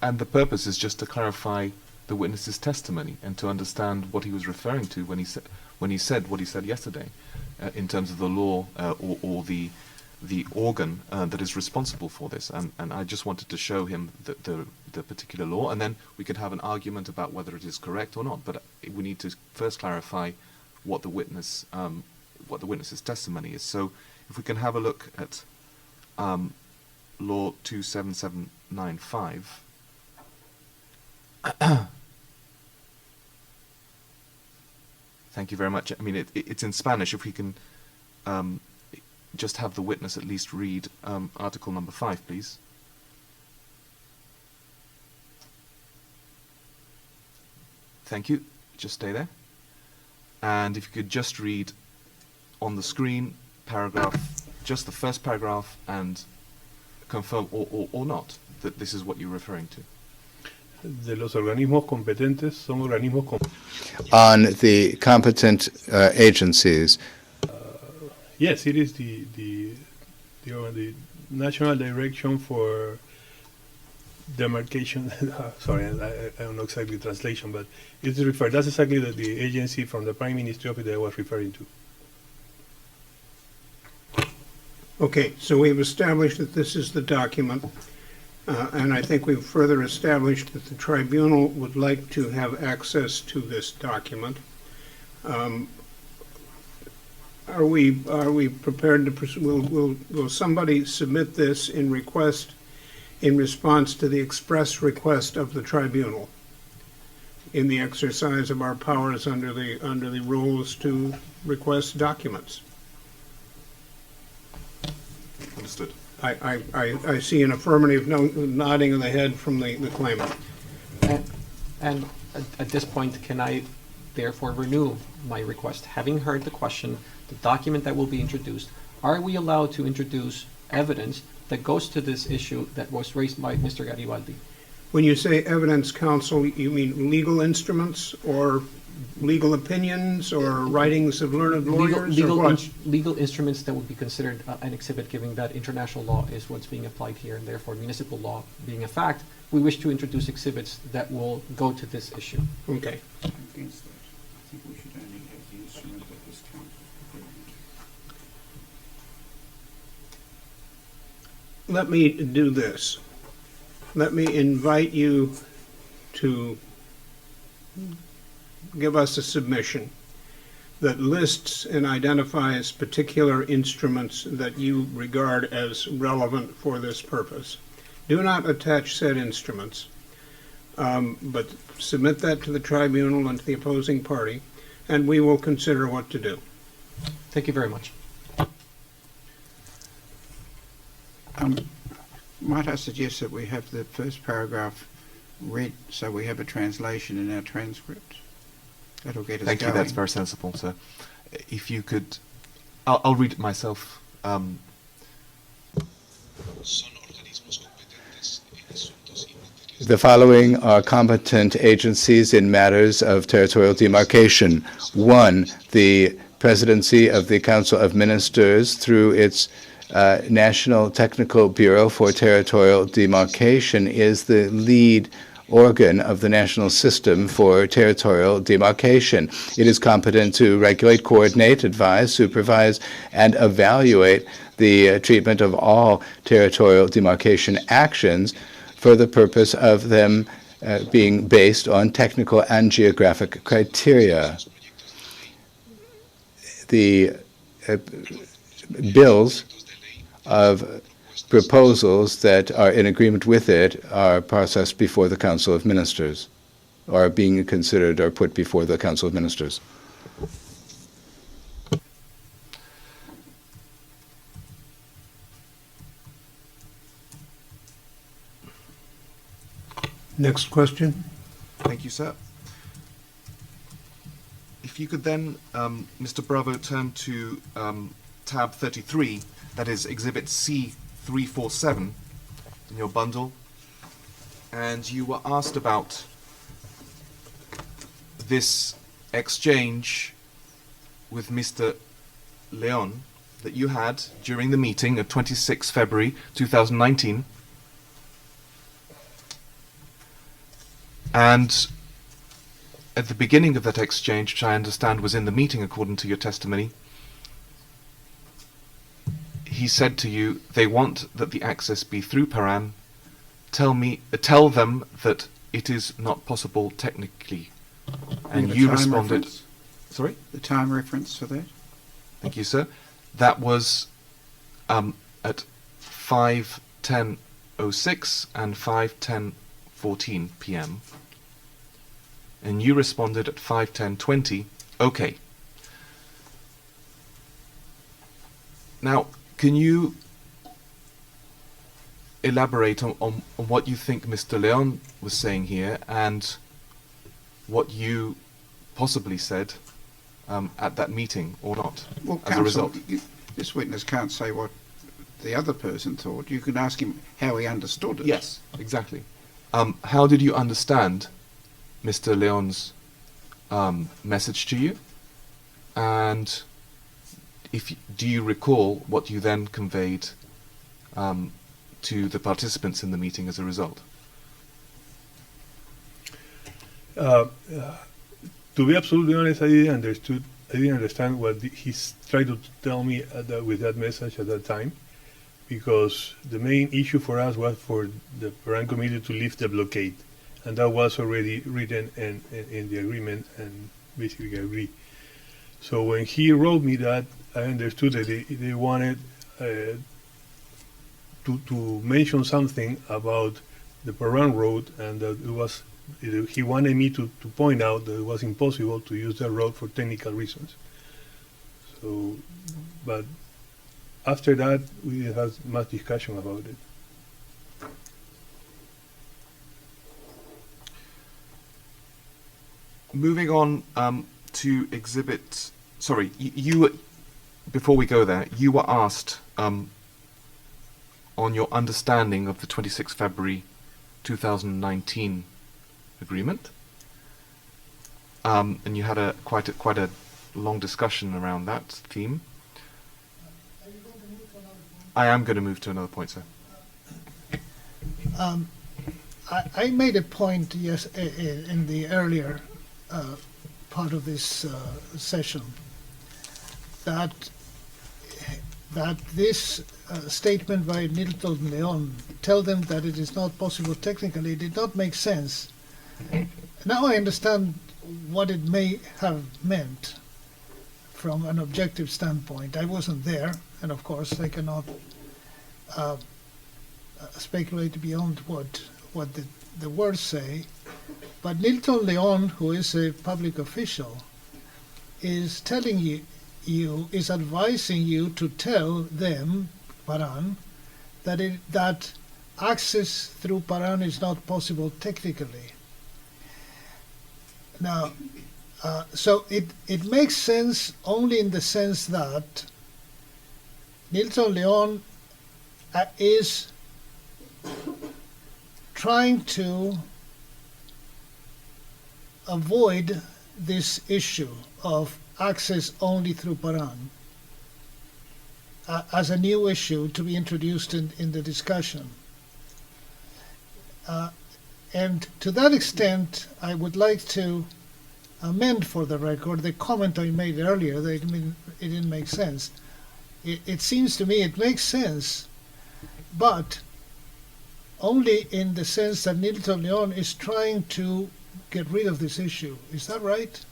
And the purpose is just to clarify the witness's testimony and to understand what he was referring to when he said what he said yesterday, in terms of the law or the organ that is responsible for this. And I just wanted to show him the particular law, and then we could have an argument about whether it is correct or not. But we need to first clarify what the witness's testimony is. So if we can have a look at Law 27795. Thank you very much. I mean, it's in Spanish. If we can just have the witness at least read article number 5, please. Thank you. Just stay there. And if you could just read on the screen paragraph, just the first paragraph, and confirm or not that this is what you're referring to. De los organismos competentes son organismos On the competent agencies, yes, it is the National Direction for Demarcation. Sorry, I don't know exactly the translation, but it's referred. That's exactly the agency from the Prime Ministry office that I was referring to. Okay, so we've established that this is the document, and I think we've further established that the tribunal would like to have access to this document. Are we prepared to will somebody submit this in response to the express request of the tribunal in the exercise of our powers under the rules to request documents? Understood. I see an affirmative nodding of the head from the claimant. And at this point, can I therefore renew my request? Having heard the question, the document that will be introduced, are we allowed to introduce evidence that goes to this issue that was raised by Mr. Garibaldi? When you say evidence, counsel, you mean legal instruments or legal opinions or writings of learned lawyers or what? Legal instruments that would be considered an exhibit, given that international law is what's being applied here, and therefore municipal law being a fact. We wish to introduce exhibits that will go to this issue. Okay. Against that, I think we should only have the instrument that was counted. Let me do this. Let me invite you to give us a submission that lists and identifies particular instruments that you regard as relevant for this purpose. Do not attach said instruments, but submit that to the tribunal and to the opposing party, and we will consider what to do. Thank you very much. Might I suggest that we have the first paragraph read so we have a translation in our transcript? That'll get us Thank you, going. that's very sensible, sir. If you could, I'll read it myself. the following are competent agencies in matters of territorial demarcation. 1, the Presidency of the Council of Ministers through its National Technical Bureau for Territorial Demarcation is the lead organ of the national system for territorial demarcation. It is competent to regulate, coordinate, advise, supervise, and evaluate the treatment of all territorial demarcation actions for the purpose of them being based on technical and geographic criteria. The bills of proposals that are in agreement with it are processed before the Council of Ministers, or are being considered or put before the Council of Ministers. Next question. Thank you, sir. If you could then, Mr. Bravo, turn to tab 33, that is Exhibit C347 in your bundle, and you were asked about this exchange with Mr. Leon that you had during the meeting of 26 February 2019. And at the beginning of that exchange, which I understand was in the meeting according to your testimony, he said to you, they want that the access be through Paran. Tell them that it is not possible technically. And The you time responded, reference? sorry? The time reference for that? Thank you, sir. That was at 5:10:06 and 5:10:14 p.m. And you responded at 5:10:20. Okay. Now, can you elaborate on what you think Mr. Leon was saying here and what you possibly said at that meeting or not, Well, as a result? this witness can't say what the other person thought. You can ask him how he understood it. Yes, exactly. How did you understand Mr. Leon's message to you? And do you recall what you then conveyed to the participants in the meeting as a result? To be absolutely honest, I didn't understand what he's trying to tell me with that message at that time, because the main issue for us was for the Paran committee to lift the blockade, and that was already written in the agreement and basically agreed. So when he wrote me that, I understood that they wanted to mention something about the Paran road, and that he wanted me to point out that it was impossible to use that road for technical reasons. So, but after that, we didn't have much discussion about it. Moving on to exhibit. Sorry, you. Before we go there, you were asked on your understanding of the 26 February 2019 agreement, and you had quite a long discussion around that theme. I am going to move to another point, sir. I made a point in the earlier part of this session that this statement by Nilton Leon, tell them that it is not possible technically, did not make sense. Now I understand what it may have meant from an objective standpoint. I wasn't there, and of course I cannot speculate beyond what the words say. But Nilton Leon, who is a public official, is telling you, is advising you to tell them, Paran, that access through Paran is not possible technically. Now, so it makes sense only in the sense that Nilton Leon is trying to avoid this issue of access only through Paran as a new issue to be introduced in the discussion. And to that extent, I would like to amend for the record the comment I made earlier that it didn't make sense. It seems to me it makes sense, but only in the sense that Nilton Leon is trying to get rid of this issue. Is that right?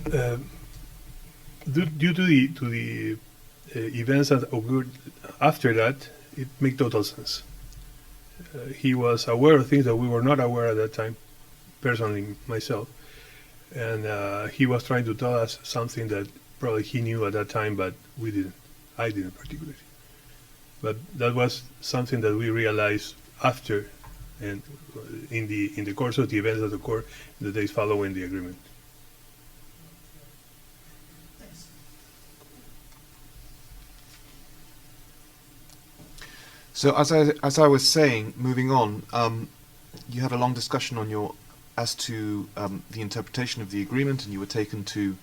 Due to the events that occurred after that, it made total sense. He was aware of things that we were not aware at that time, personally myself, and he was trying to tell us something that probably he knew at that time, but we didn't. I didn't particularly. But that was something that we realized after, and in the course of the events that occurred in the days following the agreement. So as I was saying, moving on, you had a long discussion on your as to the interpretation of the agreement, and you were taken to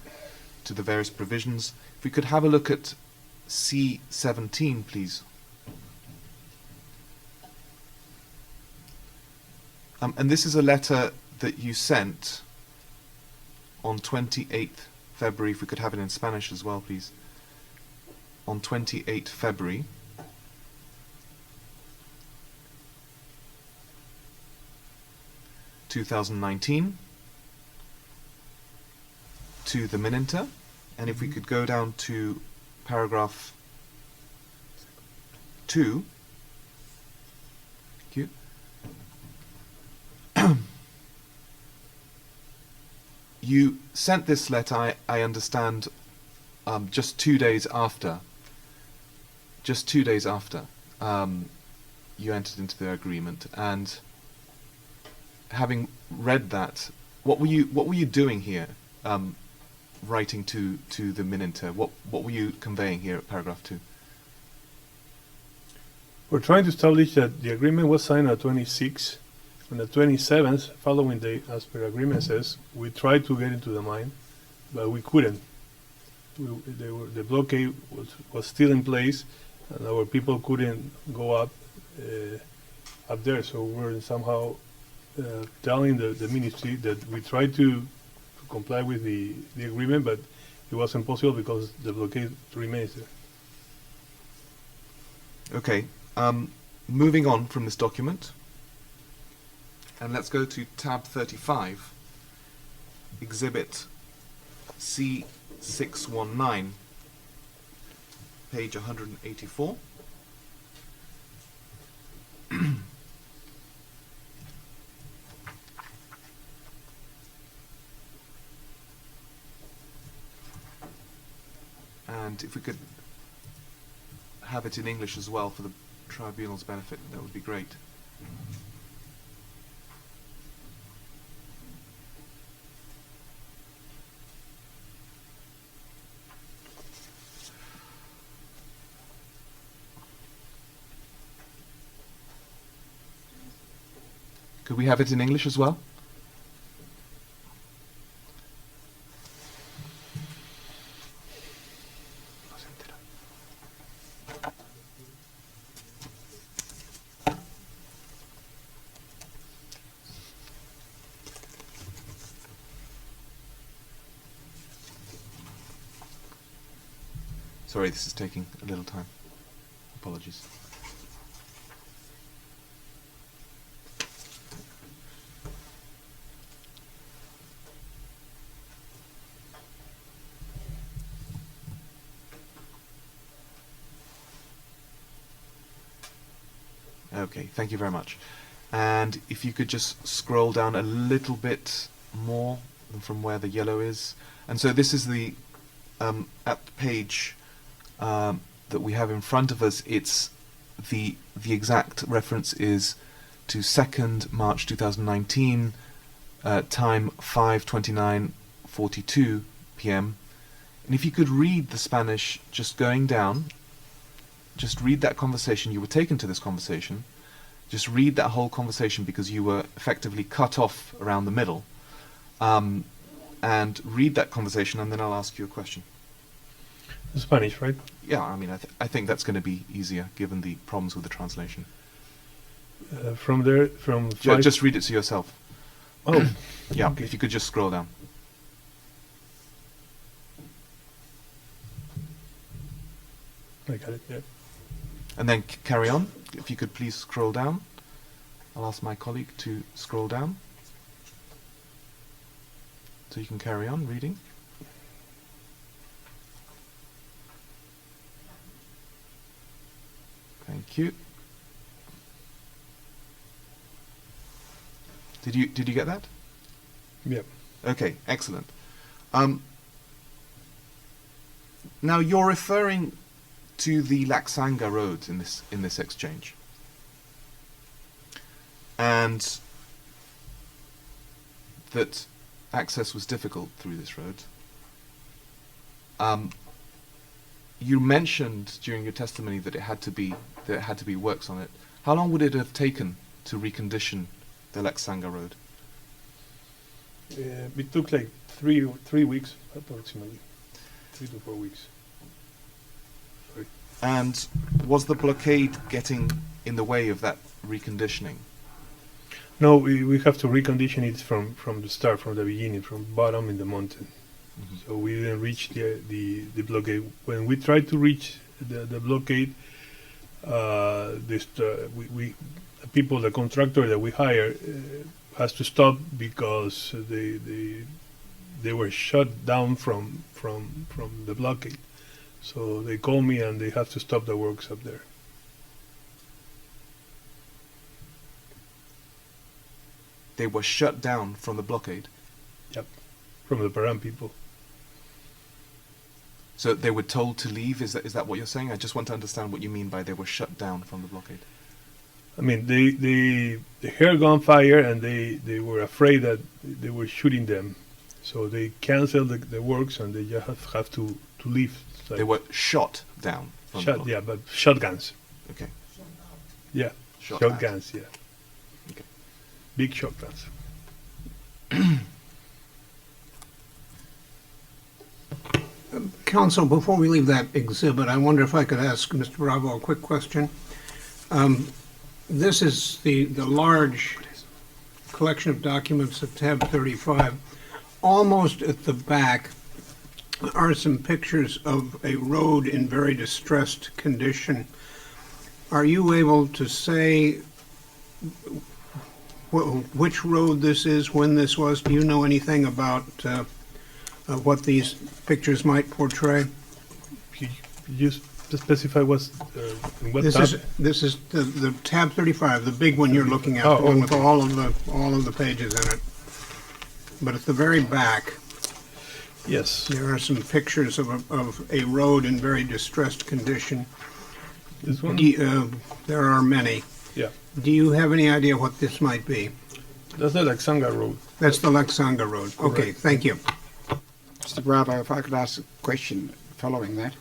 the various provisions. If we could have a look at C17, please. And this is a letter that you sent on 28th February. If we could have it in Spanish as well, please. On 28th February. (2019) to the Minenter, and if we could go down to paragraph 2. Thank you. You sent this letter, I understand, just 2 days after. Just 2 days after you entered into the agreement, and having read that, what were you doing here, writing to the Minenter? What were you conveying here at paragraph 2? We're trying to establish that the agreement was signed on 26. On the 27th, following day, as per agreement says, we tried to get into the mine, but we couldn't. The blockade was still in place, and our people couldn't go up there. So we're somehow telling the ministry that we tried to comply with the agreement, but it wasn't possible because the blockade remains there. Okay. Moving on from this document. And let's go to tab 35, exhibit C619, page 184. And if we could have it in English as well for the tribunal's benefit, that would be great. Could we have it in English as well? Sorry, this is taking a little time. Apologies. Okay, thank you very much. And if you could just scroll down a little bit more than from where the yellow is. And so this is the, at the page that we have in front of us, it's the exact reference is to 2nd March 2019, time 5:29:42 p.m. And if you could read the Spanish, just going down, just read that conversation. You were taken to this conversation. Just read that whole conversation because you were effectively cut off around the middle. And read that conversation, and then I'll ask you a question. Spanish, right? Yeah, I mean, I think that's going to be easier given the problems with the translation. From there, from just read it to yourself. Oh, yeah. Okay. If you could just scroll down. I got it. Yeah. And then carry on. If you could please scroll down. I'll ask my colleague to scroll down. So you can carry on reading. Thank you. Did you get that? Yep. Okay, excellent. Now you're referring to the Laxanga road in this exchange, and that access was difficult through this road. You mentioned during your testimony that it had to be works on it. How long would it have taken to recondition the Laxanga road? It took like 3 weeks approximately, 3 to 4 weeks. And was the blockade getting in the way of that reconditioning? No, we have to recondition it from the start, from the beginning, from bottom in the mountain. So we didn't reach the blockade. When we tried to reach the blockade, the people, the contractor that we hire, has to stop because they were shut down from the blockade. So they call me and they have to stop the works up there. They were shut down from the blockade. Yep, from the Paran people. So they were told to leave. Is that what you're saying? I just want to understand what you mean by they were shut down from the blockade. I mean, they heard gunfire and they were afraid that they were shooting them, so they canceled the works and they just have to leave. Like They were shot down from the blockade. yeah, but shotguns. Okay. Yeah, Shotguns. shotguns. Yeah. Okay. Big shotguns. Counsel, before we leave that exhibit, I wonder if I could ask Mr. Bravo a quick question. This is the large collection of documents at tab 35. Almost at the back are some pictures of a road in very distressed condition. Are you able to say which road this is, when this was? Do you know anything about what these pictures might portray? Could you specify what's in what This tab? is the tab 35, the big one you're looking at, Oh, the one with okay. all of the pages in it. But at the very back, Yes. there are some pictures of a road in very distressed condition. This one? There are many. Yeah. Do you have any idea what this might be? That's the Laxanga Road. That's the Laxanga Road. Okay, thank you. Mr. Bravo, if I could ask a question following that.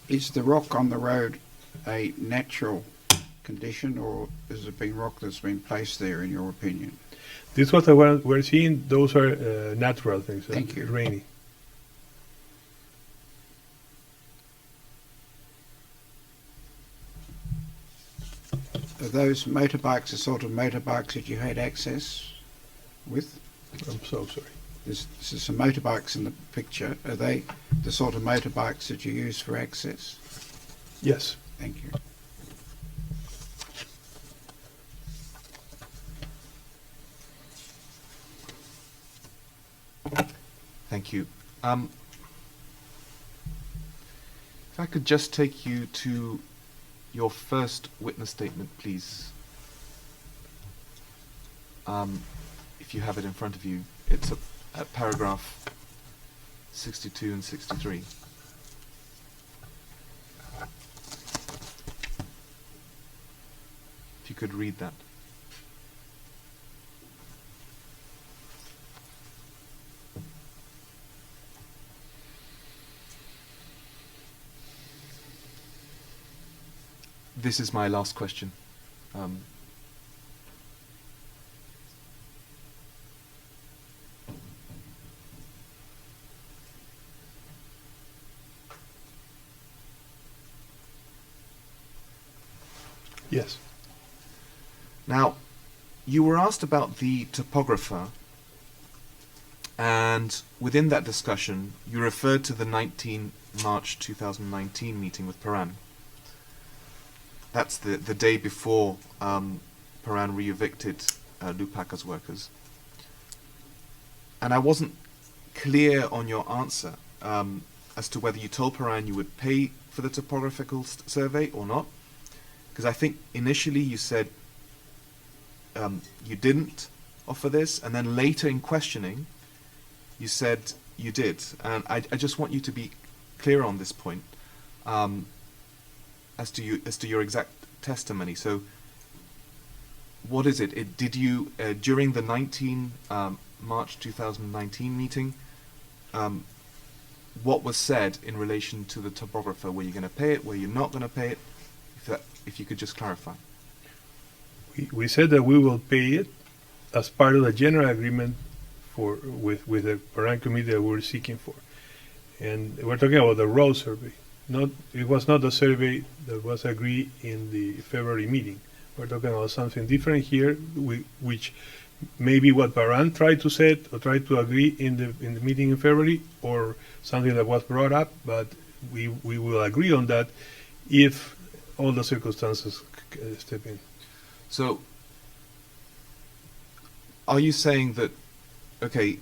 Is the rock on the road a natural condition, or has it been rock that's been placed there, in your opinion? This what we're seeing. Those are natural things. Thank you. Rainy. Are those motorbikes the sort of motorbikes that you had access with? I'm so sorry. There's some motorbikes in the picture. Are they the sort of motorbikes that you use for access? Yes. Thank you. Thank you. If I could just take you to your first witness statement, please. If you have it in front of you, it's at paragraph 62 and 63. If you could read that. This is my last question. Yes. Now, you were asked about the topographer, and within that discussion, you referred to the 19 March 2019 meeting with Paran. That's the day before Paran re-evicted Lupaka's workers. And I wasn't clear on your answer as to whether you told Paran you would pay for the topographical survey or not. Because I think initially you said you didn't offer this, and then later in questioning you said you did. And I just want you to be clear on this point as to your exact testimony. So what is it? Did you during the 19 March 2019 meeting, what was said in relation to the topographer? Were you going to pay it? Were you not going to pay it? If you could just clarify. We said that we will pay it as part of the general agreement with the Paran committee that we're seeking for. And we're talking about the road survey. It was not the survey that was agreed in the February meeting. We're talking about something different here, which maybe what Paran tried to set or tried to agree in the meeting in February, or something that was brought up, but we will agree on that if all the circumstances step in. So, are you saying that, okay,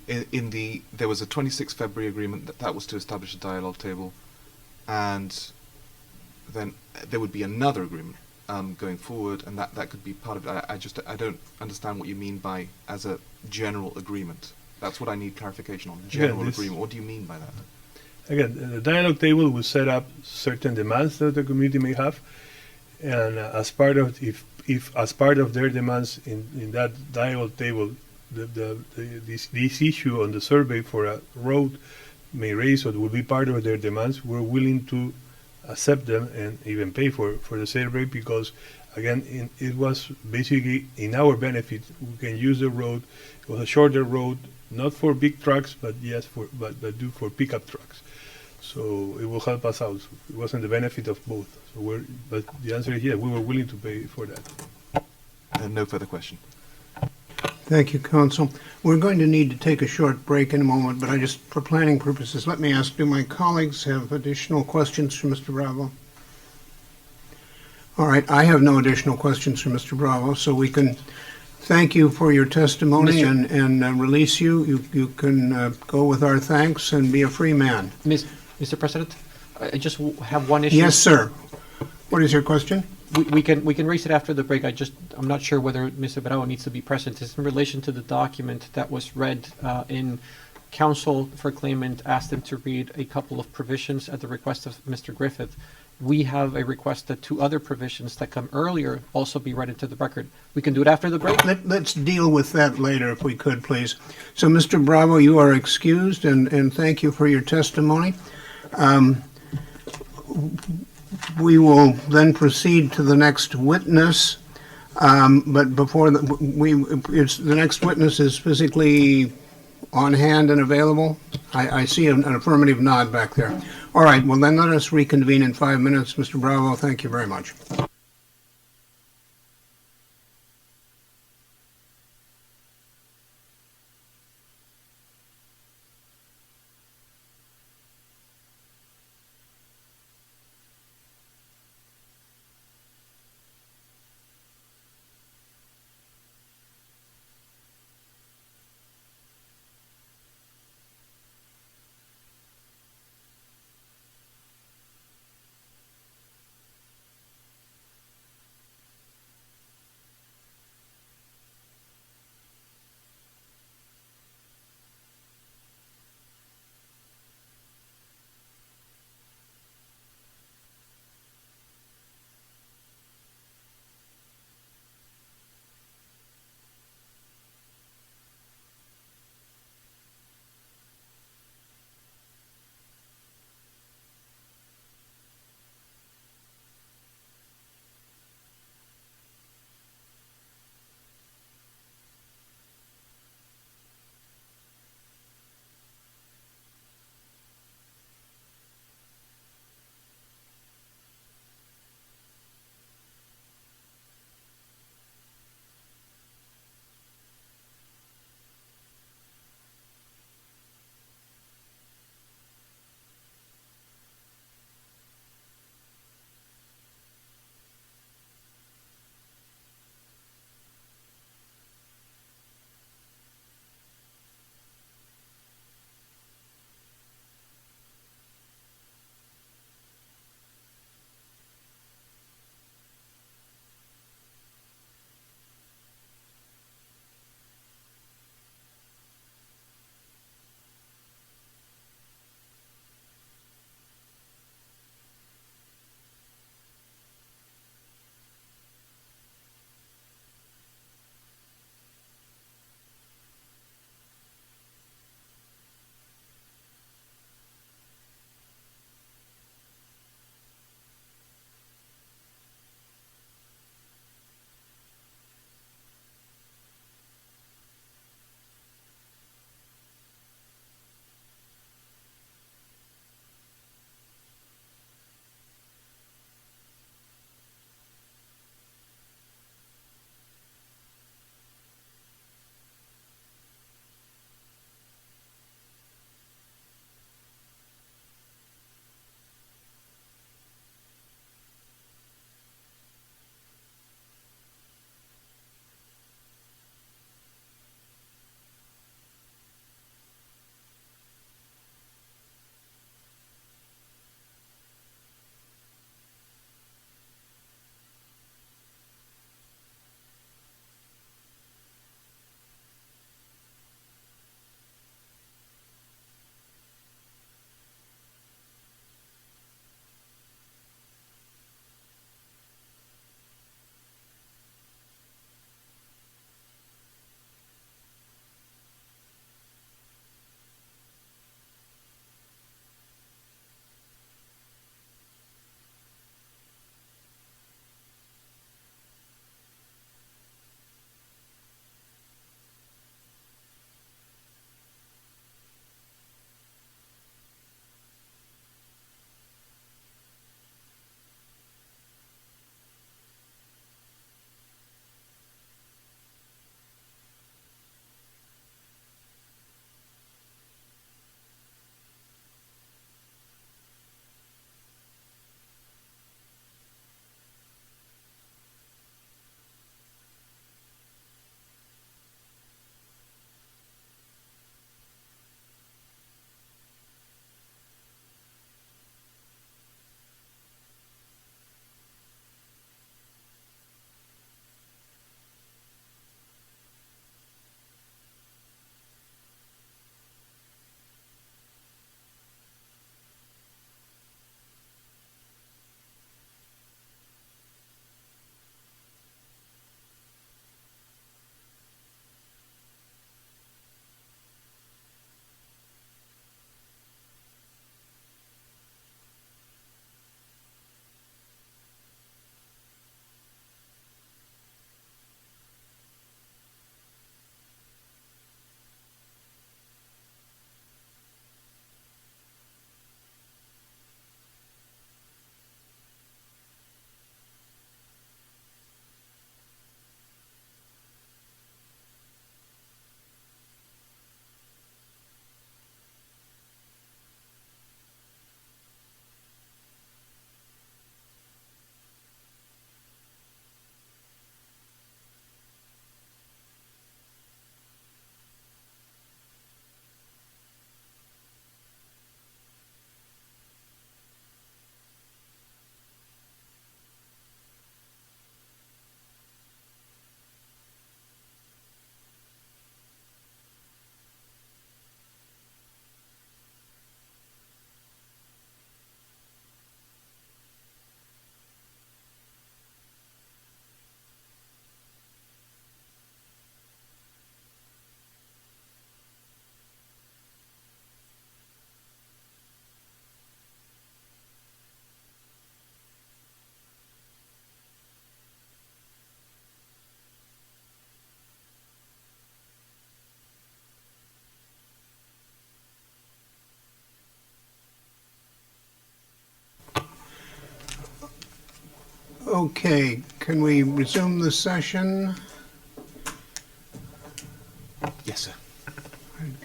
there was a 26 February agreement that was to establish a dialogue table, and then there would be another agreement going forward, and that could be part of it. I don't understand what you mean by as a general agreement. That's what I need clarification on. General agreement. What do you mean by that? Again, the dialogue table will set up certain demands that the community may have, and as part of if as part of their demands in that dialogue table, this issue on the survey for a road may raise or will be part of their demands, we're willing to accept them and even pay for the survey, because again, it was basically in our benefit. We can use the road. It was a shorter road, not for big trucks, but yes, but do for pickup trucks. So it will help us out. It wasn't the benefit of both. But the answer is yes, we were willing to pay for that. No further question. Thank you, Council. We're going to need to take a short break in a moment, but for planning purposes, let me ask, do my colleagues have additional questions for Mr. Bravo? All right, I have no additional questions for Mr. Bravo, so we can thank you for your testimony and release you. You can go with our thanks and be a free man. Mr. President, I just have one issue. Yes, sir. What is your question? We can raise it after the break. I'm not sure whether Mr. Bravo needs to be present. It's in relation to the document that was read in counsel for claimant asked him to read a couple of provisions at the request of Mr. Griffith. We have a request that two other provisions that come earlier also be read into the record. We can do it after the break? Let's deal with that later if we could, please. So, Mr. Bravo, you are excused, and thank you for your testimony. We will then proceed to the next witness, but before the next witness is physically on hand and available. I see an affirmative nod back there. All right, well then let us reconvene in 5 minutes. Mr. Bravo, thank you very much. Okay, can we resume the session? Yes, sir.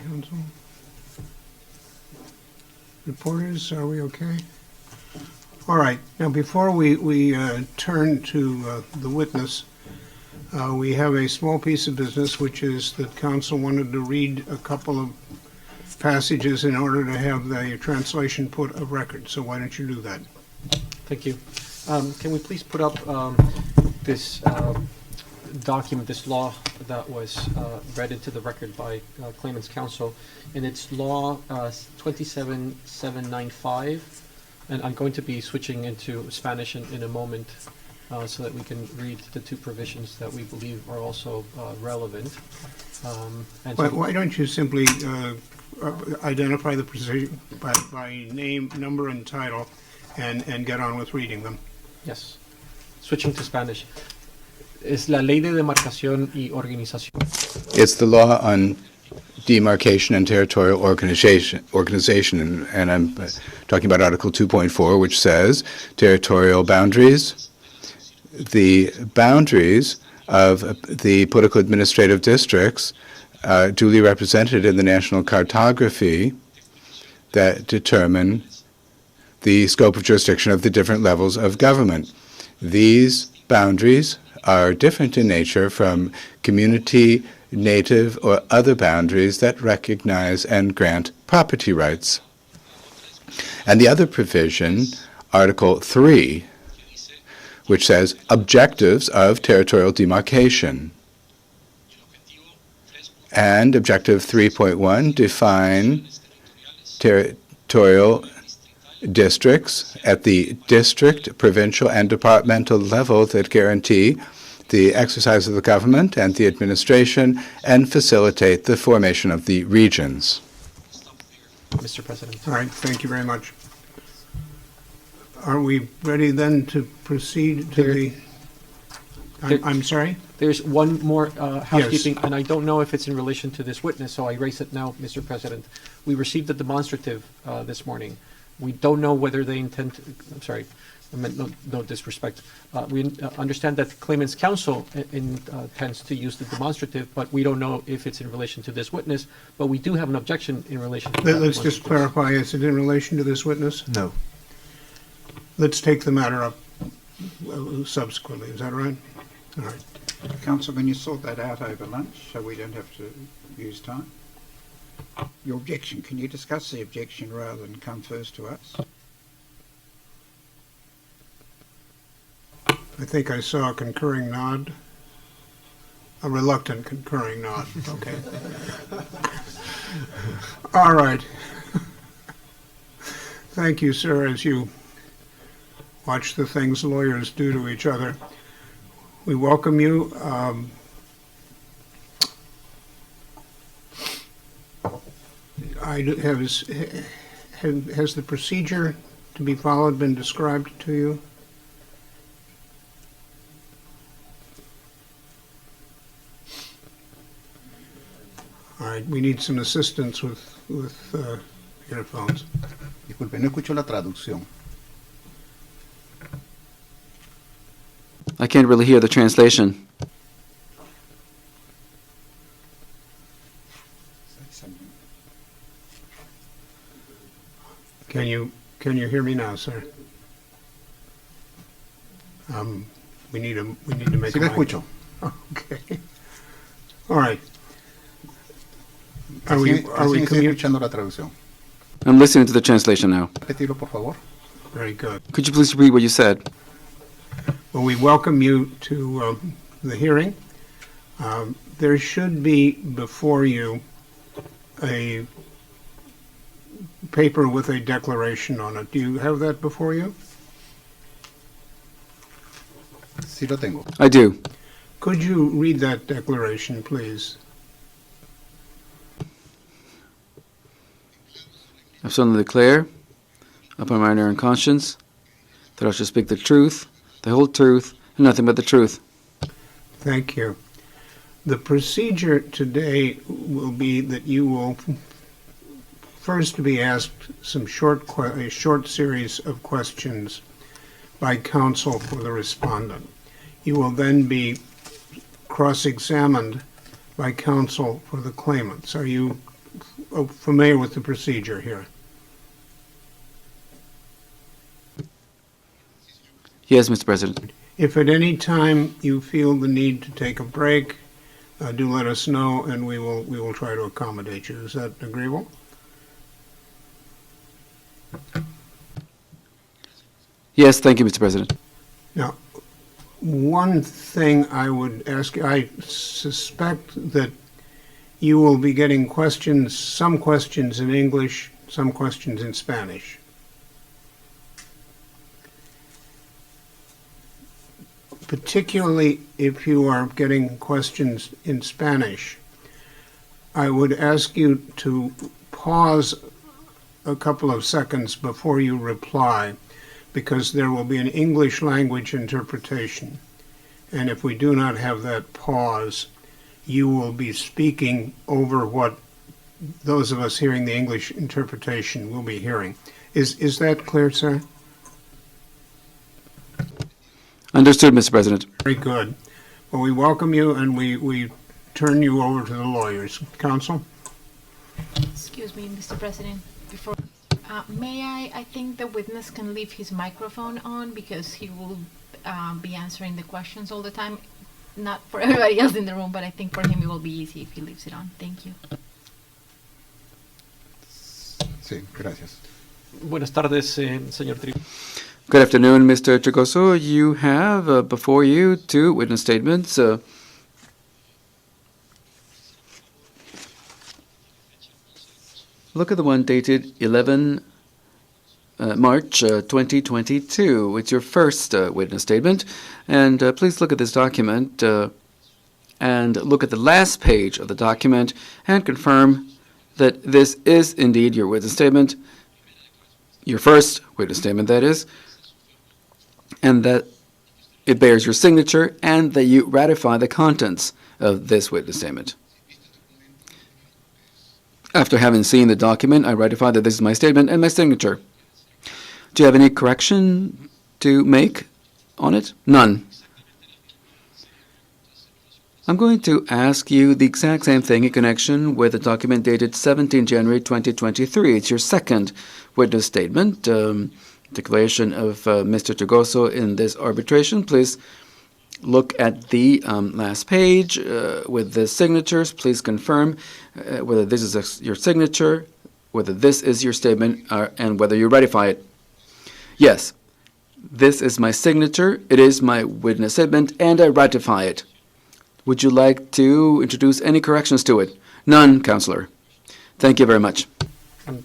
Council. Reporters, are we okay? All right, now before we turn to the witness, we have a small piece of business, which is that council wanted to read a couple of passages in order to have the translation put of record. So why don't you do that? Thank you. Can we please put up this document, this law that was read into the record by Claimant's Counsel, and it's Law 27795, and I'm going to be switching into Spanish in a moment so that we can read the two provisions that we believe are also relevant. And so Why don't you simply identify the position by name, number, and title, and get on with reading them? Yes. Switching to Spanish. Es la ley de demarcación y organización. It's the law on demarcation and territorial organization, and I'm talking about Article 2.4, which says territorial boundaries. The boundaries of the political administrative districts duly represented in the national cartography that determine the scope of jurisdiction of the different levels of government. These boundaries are different in nature from community, native, or other boundaries that recognize and grant property rights. And the other provision, Article 3, which says objectives of territorial demarcation. And Objective 3.1 define territorial districts at the district, provincial, and departmental level that guarantee the exercise of the government and the administration and facilitate the formation of the regions. Mr. President. All right, thank you very much. Are we ready then to proceed to the... I'm sorry? There's one more housekeeping, and I don't know if it's in relation to this witness, so I raise it now, Mr. President. We received a demonstrative this morning. We don't know whether they intend to, I'm sorry, I meant no disrespect. We understand that the Claimant's Counsel intends to use the demonstrative, but we don't know if it's in relation to this witness, but we do have an objection in relation to that Let's just clarify, is it in relation to this witness? No. Let's take the matter up subsequently, is that right? All right. Council, can you sort that out over lunch so we don't have to use time? Your objection, can you discuss the objection rather than come first to us? I think I saw a concurring nod. A reluctant concurring nod, okay. All right. Thank you, sir, as you watch the things lawyers do to each other. We welcome you. Has the procedure to be followed been described to you? All right, we need some assistance with earphones. Disculpe, no escucho la traducción. I can't really hear the translation. Can you hear me now, sir? We need to make. Sí, lo escucho. Okay. All right. Are we escuchando la traducción? I'm listening to the translation now. Repetirlo, por favor. Very good. Could you please repeat what you said? Well, we welcome you to the hearing. There should be before you a paper with a declaration on it. Do you have that before you? Sí, lo tengo. I do. Could you read that declaration, please? I solemnly declare, upon my honor and conscience, that I shall speak the truth, the whole truth, and nothing but the truth. Thank you. The procedure today will be that you will first be asked some a short series of questions by counsel for the respondent. You will then be cross-examined by counsel for the claimants. Are you familiar with the procedure here? Yes, Mr. President. If at any time you feel the need to take a break, do let us know, and we will try to accommodate you. Is that agreeable? Yes, thank you, Mr. President. Now, one thing I would ask you, I suspect that you will be getting questions, some questions in English, some questions in Spanish. Particularly if you are getting questions in Spanish, I would ask you to pause a couple of seconds before you reply, because there will be an English language interpretation. And if we do not have that pause, you will be speaking over what those of us hearing the English interpretation will be hearing. Is that clear, sir? Understood, Mr. President. Very good. Well, we welcome you, and we turn you over to the lawyers. Counsel? Excuse me, Mr. President. Before, may I think the witness can leave his microphone on because he will be answering the questions all the time. Not for everybody else in the room, but I think for him it will be easy if he leaves it on. Thank you. Sí, gracias. Buenas tardes, señor Trigo. Good afternoon, Mr. Trigoso. You have before you two witness statements. Look at the one dated 11 March 2022. It's your first witness statement. And please look at this document and look at the last page of the document and confirm that this is indeed your witness statement, your first witness statement, that is, and that it bears your signature and that you ratify the contents of this witness statement. After having seen the document, I ratify that this is my statement and my signature. Do you have any correction to make on it? None. I'm going to ask you the exact same thing in connection with a document dated 17 January 2023. It's your second witness statement, declaration of Mr. Trigoso in this arbitration. Please look at the last page with the signatures. Please confirm whether this is your signature, whether this is your statement, and whether you ratify it. Yes, this is my signature, it is my witness statement, and I ratify it. Would you like to introduce any corrections to it? None, Counselor. Thank you very much.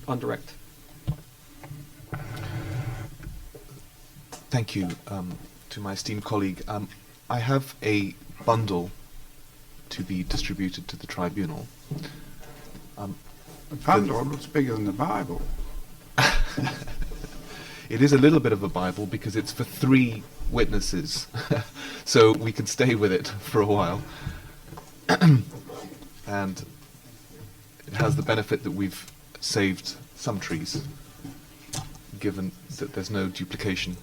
On direct. Thank you to my esteemed colleague. I have a bundle to be distributed to the tribunal. The bundle looks bigger than the Bible. It is a little bit of a Bible because it's for 3 witnesses, so we can stay with it for a while. And it has the benefit that we've saved some trees, given that there's no duplication.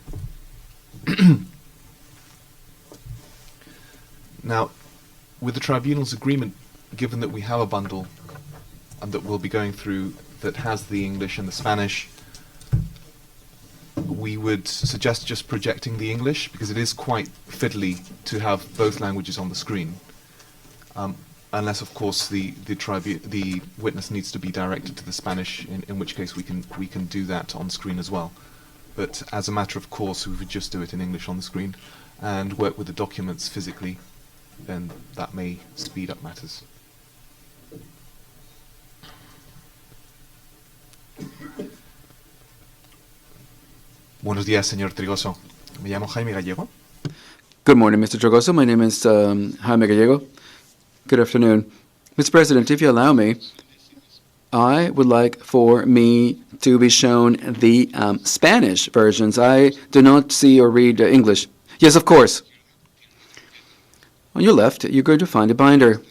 Now, with the tribunal's agreement, given that we have a bundle and that we'll be going through that has the English and the Spanish, we would suggest just projecting the English because it is quite fiddly to have both languages on the screen. Unless, of course, the witness needs to be directed to the Spanish, in which case we can do that on screen as well. But as a matter of course, we would just do it in English on the screen and work with the documents physically. Then that may speed up matters. Buenos días, señor Trigoso. Me llamo Jaime Gallego. Good morning, Mr. Trigoso. My name is Jaime Gallego. Good afternoon. Mr. President, if you allow me, I would like for me to be shown the Spanish versions. I do not see or read English. Yes, of course. On your left, you're going to find a binder.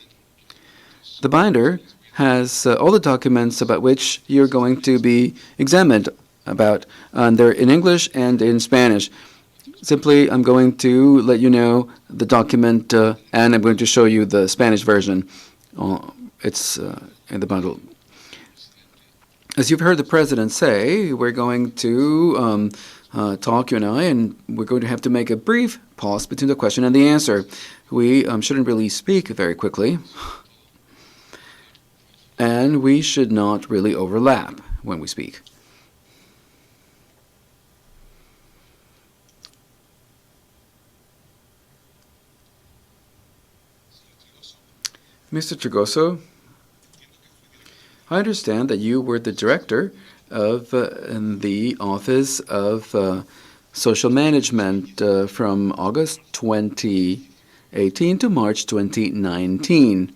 The binder has all the documents about which you're going to be examined about, and they're in English and in Spanish. Simply, I'm going to let you know the document, and I'm going to show you the Spanish version. It's in the bundle. As you've heard the President say, we're going to talk, you and I, and we're going to have to make a brief pause between the question and the answer. We shouldn't really speak very quickly, and we should not really overlap when we speak. Mr. Trigoso, I understand that you were the director of in the Office of Social Management from August 2018 to March 2019.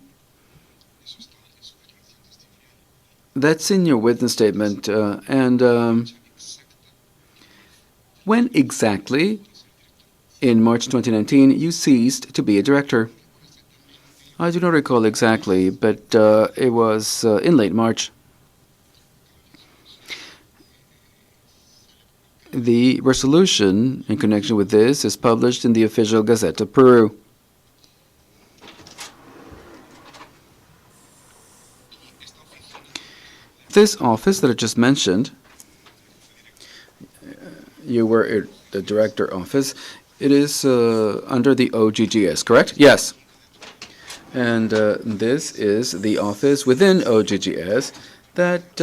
That's in your witness statement. And when exactly in March 2019 you ceased to be a director? I do not recall exactly, but it was in late March. The resolution in connection with this is published in the official Gazette of Peru. This office that I just mentioned, you were the director office, it is under the OGGS, correct? Yes. And this is the office within OGGS that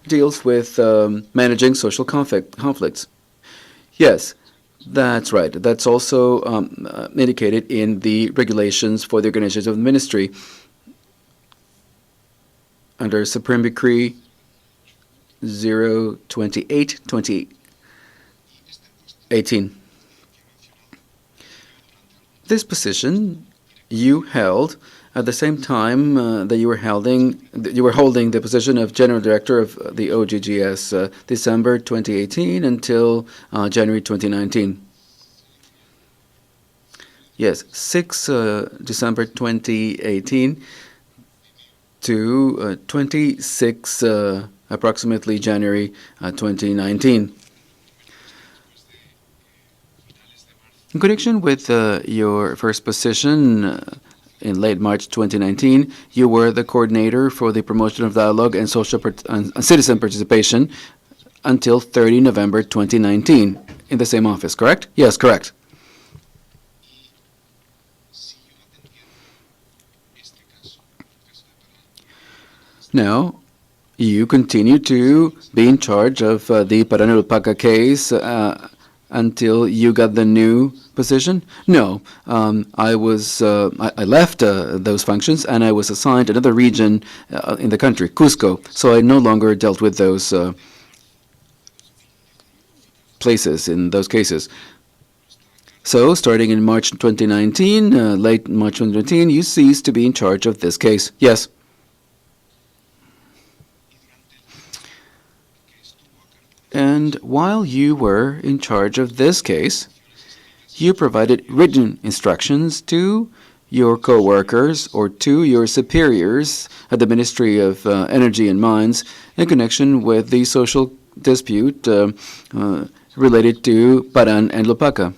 deals with managing social conflicts. Yes, that's right. That's also indicated in the regulations for the organization of the ministry under Supreme Decree 028/2018. This position you held at the same time that you were holding the position of General Director of the OGGS, December 2018 until January 2019. Yes, 6 December 2018 to 26 approximately January 2019. In connection with your first position in late March 2019, you were the coordinator for the promotion of dialogue and citizen participation until 30 November 2019 in the same office, correct? Yes, correct. Now, you continue to be in charge of the Lupaka case until you got the new position? No, I left those functions and I was assigned another region in the country, Cusco. So I no longer dealt with those places in those cases. So starting in March 2019, late March 2019, you ceased to be in charge of this case. Yes. And while you were in charge of this case, you provided written instructions to your co-workers or to your superiors at the Ministry of Energy and Mines in connection with the social dispute related to Paran and Lupaka.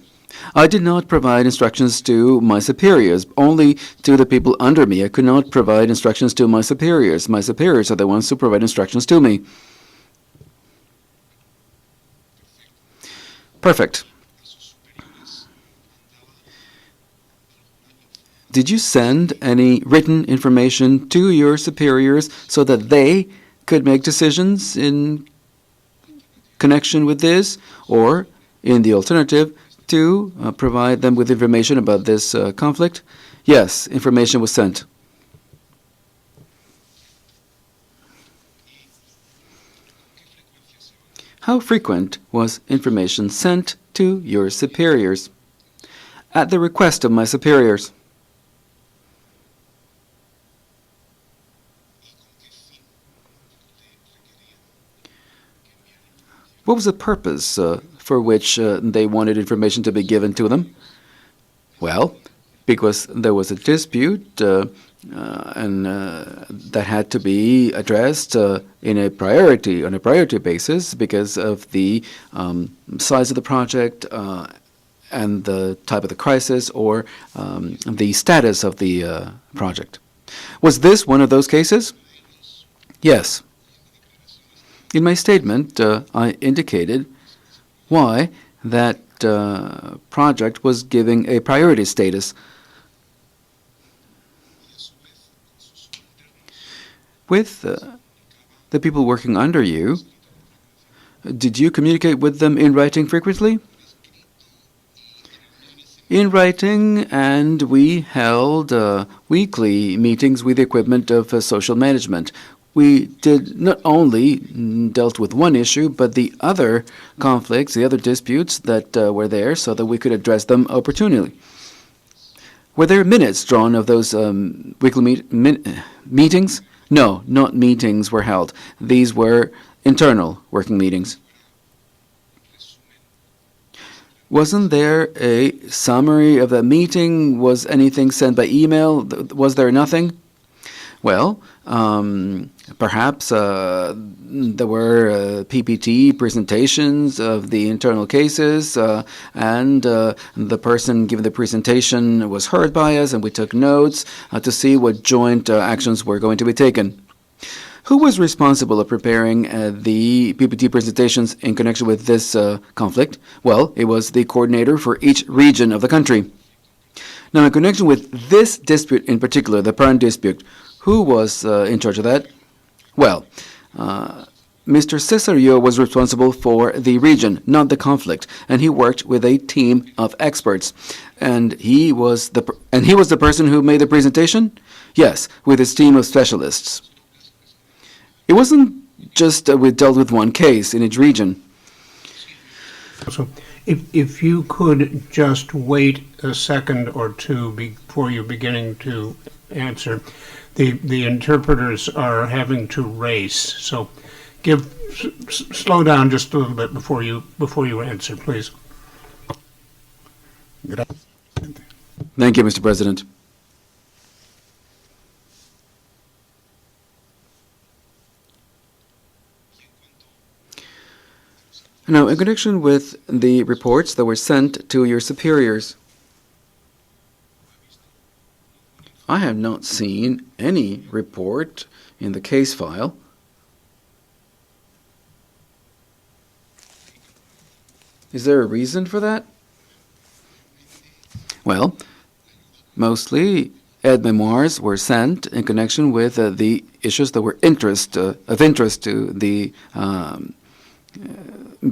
I did not provide instructions to my superiors, only to the people under me. I could not provide instructions to my superiors. My superiors are the ones who provide instructions to me. Perfect. Did you send any written information to your superiors so that they could make decisions in connection with this, or in the alternative, to provide them with information about this conflict? Yes, information was sent. How frequent was information sent to your superiors? At the request of my superiors. What was the purpose for which they wanted information to be given to them? Well, because there was a dispute and that had to be addressed on a priority basis because of the size of the project and the type of the crisis or the status of the project. Was this one of those cases? Yes. In my statement, I indicated why that project was giving a priority status. With the people working under you, did you communicate with them in writing frequently? In writing, and we held weekly meetings with the equipment of social management. We did not only dealt with one issue, but the other conflicts, the other disputes that were there, so that we could address them opportunely. Were there minutes drawn of those weekly meetings? No, not meetings were held. These were internal working meetings. Wasn't there a summary of the meeting? Was anything sent by email? Was there nothing? Well, perhaps there were PPT presentations of the internal cases, and the person giving the presentation was heard by us, and we took notes to see what joint actions were going to be taken. Who was responsible of preparing the PPT presentations in connection with this conflict? Well, it was the coordinator for each region of the country. Now, in connection with this dispute in particular, the Peru dispute, who was in charge of that? Well, Mr. Cesario was responsible for the region, not the conflict, and he worked with a team of experts. And he was the person who made the presentation? Yes, with his team of specialists. It wasn't just we dealt with one case in each region. So if you could just wait a second or two before you're beginning to answer, the interpreters are having to race. So slow down just a little bit before you answer, please. Thank you, Mr. President. Now, in connection with the reports that were sent to your superiors, I have not seen any report in the case file. Is there a reason for that? Well, mostly aide-memoirs were sent in connection with the issues that were of interest to the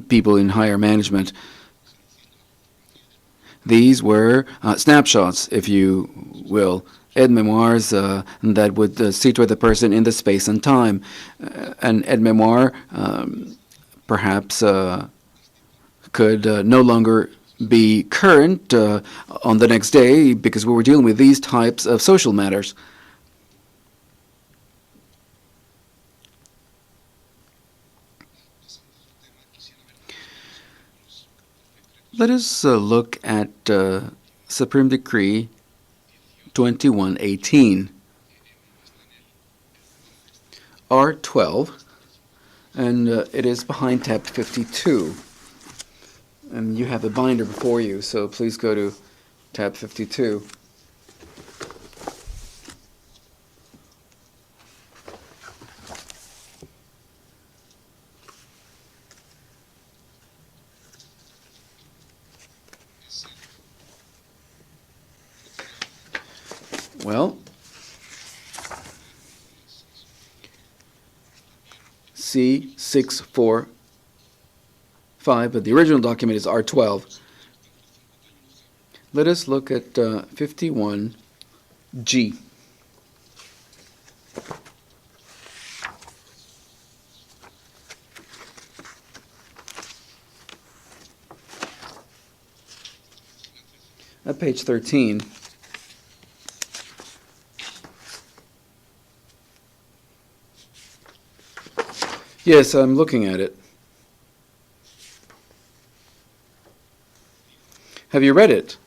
people in higher management. These were snapshots, if you will, aide-memoirs that would situate the person in the space and time. An aide-memoir perhaps could no longer be current on the next day because we were dealing with these types of social matters. Let us look at Supreme Decree 2118, R12, and it is behind tab 52. And you have a binder before you, so please go to tab 52. Well, C645, but the original document is R12. Let us look at 51G. At page 13. Yes, I'm looking at it. Have you read it?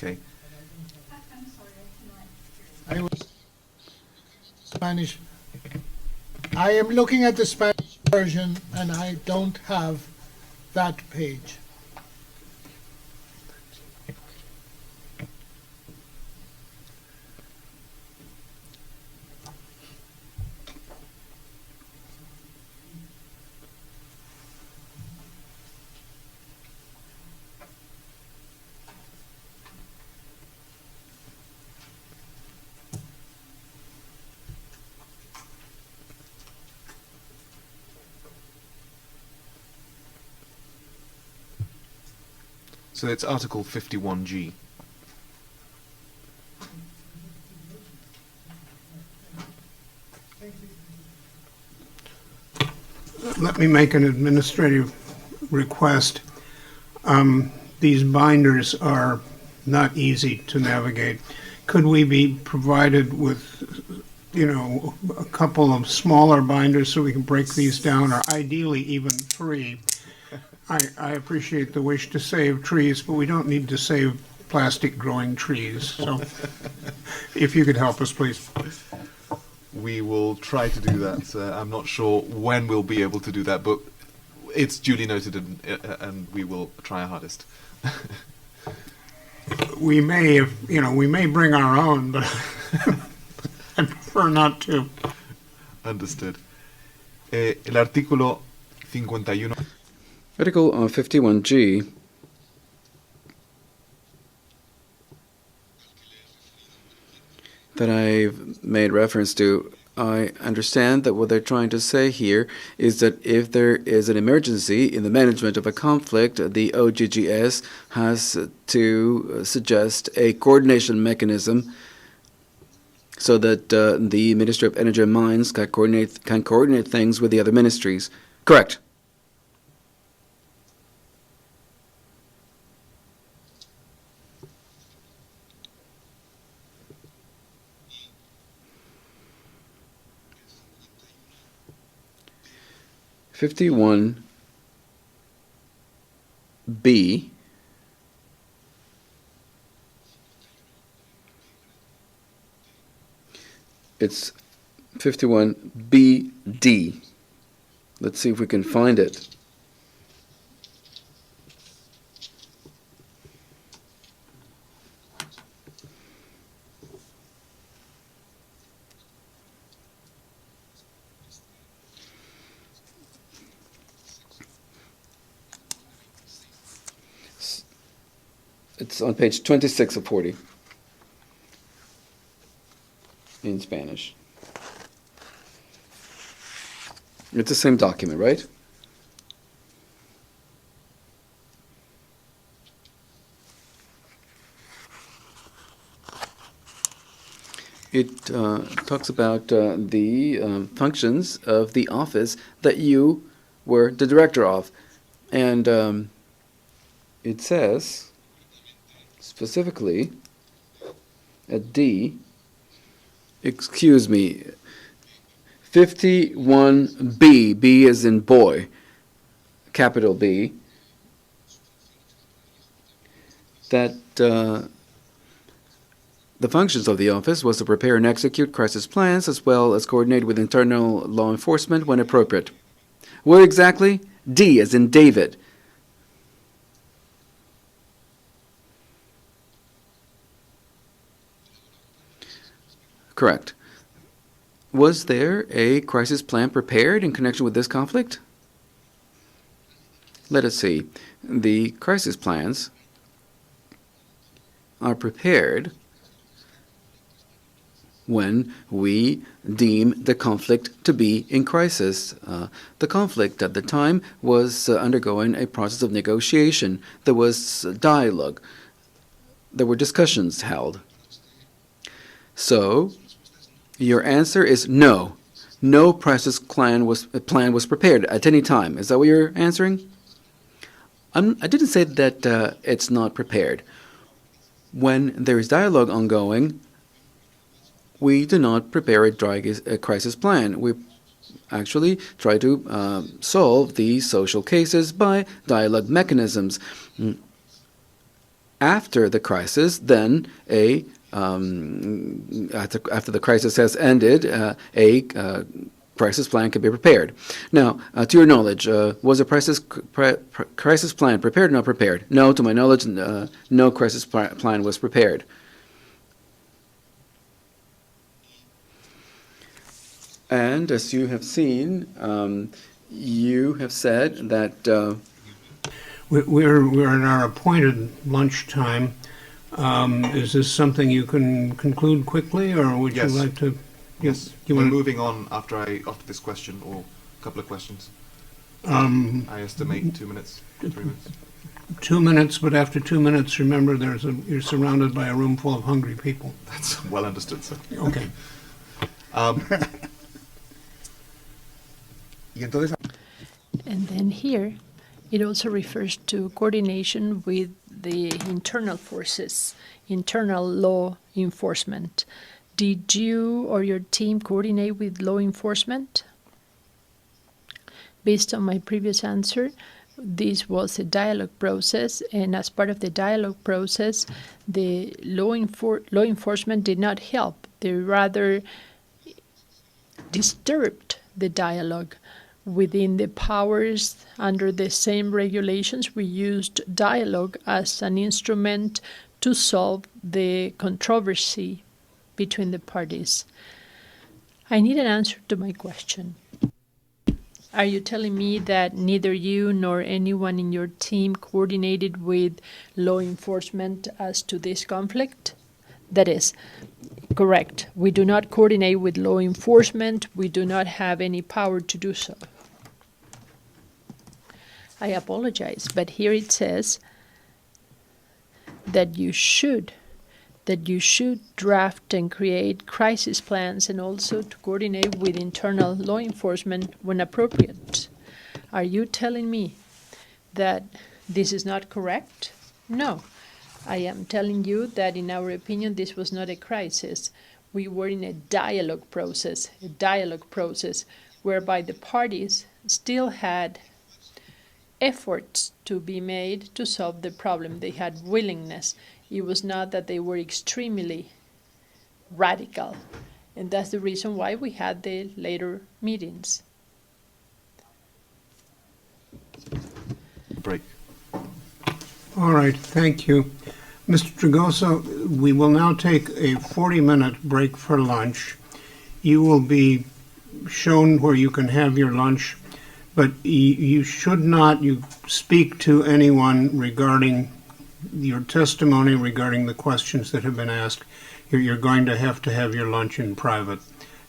Okay. I was Spanish. I am looking at the Spanish version and I don't have that page. So it's Article 51G. Let me make an administrative request. These binders are not easy to navigate. Could we be provided with, a couple of smaller binders so we can break these down, or ideally even 3? I appreciate the wish to save trees, but we don't need to save plastic growing trees. So if you could help us, please. We will try to do that. I'm not sure when we'll be able to do that, but it's duly noted, and we will try our hardest. We may, we may bring our own, but I prefer not to. Understood. El artículo 51. Article 51G that I've made reference to, I understand that what they're trying to say here is that if there is an emergency in the management of a conflict, the OGGS has to suggest a coordination mechanism so that the Ministry of Energy and Mines can coordinate things with the other ministries. Correct. (51) B it's 51 BD. Let's see if we can find it. It's on page 26 of 40 in Spanish. It's the same document, right? It talks about the functions of the office that you were the director of. And it says, specifically, at D, 51B, B as in boy, capital B, that the functions of the office was to prepare and execute crisis plans as well as coordinate with internal law enforcement when appropriate. Where exactly? D as in David. Correct. Was there a crisis plan prepared in connection with this conflict? Let us see. The crisis plans are prepared when we deem the conflict to be in crisis. The conflict at the time was undergoing a process of negotiation. There was dialogue. There were discussions held. So, your answer is no. No crisis plan was prepared at any time. Is that what you're answering? I didn't say that it's not prepared. When there is dialogue ongoing, we do not prepare a crisis plan. We actually try to solve the social cases by dialogue mechanisms. after the crisis, then after the crisis has ended, a crisis plan can be prepared. Now, to your knowledge, was a crisis plan prepared or not prepared? No, to my knowledge, no crisis plan was prepared. And as you have seen, you have said that we're in our appointed lunchtime. Is this something you can conclude quickly, or would Yes. you like to? Yes, You we're want? moving on after this question or a couple of questions. I estimate 2 minutes, 3 minutes. 2 minutes, but after 2 minutes, remember, you're surrounded by a room full of hungry people. That's well understood, sir. Okay. Y entonces, And then here, it also refers to coordination with the internal forces, internal law enforcement. Did you or your team coordinate with law enforcement? Based on my previous answer, this was a dialogue process, and as part of the dialogue process, the law enforcement did not help. They rather disturbed the dialogue. Within the powers under the same regulations, we used dialogue as an instrument to solve the controversy between the parties. I need an answer to my question. Are you telling me that neither you nor anyone in your team coordinated with law enforcement as to this conflict? That is correct. We do not coordinate with law enforcement. We do not have any power to do so. I apologize, but here it says that you should draft and create crisis plans and also to coordinate with internal law enforcement when appropriate. Are you telling me that this is not correct? No. I am telling you that in our opinion this was not a crisis. We were in a dialogue process whereby the parties still had efforts to be made to solve the problem. They had willingness. It was not that they were extremely radical. And that's the reason why we had the later meetings. Break. All right, thank you. Mr. Trigoso, we will now take a 40-minute break for lunch. You will be shown where you can have your lunch, but you should not speak to anyone regarding your testimony, regarding the questions that have been asked. You're going to have your lunch in private.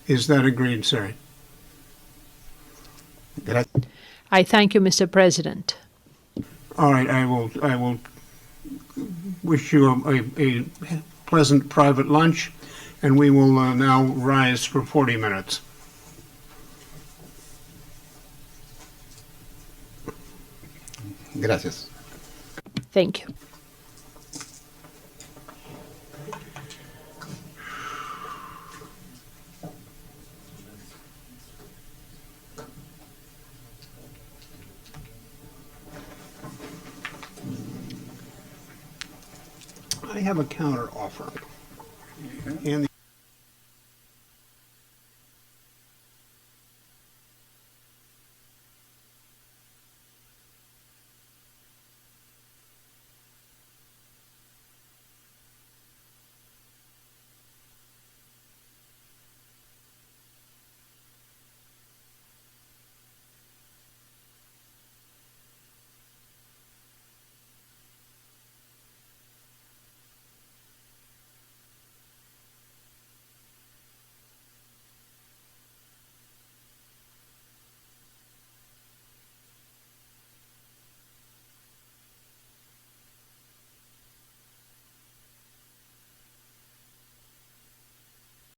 Is that agreed, sir? I thank you, Mr. President. All right, I will wish you a pleasant private lunch, and we will now rise for 40 minutes. gracias. Thank you. I have a counter offer. And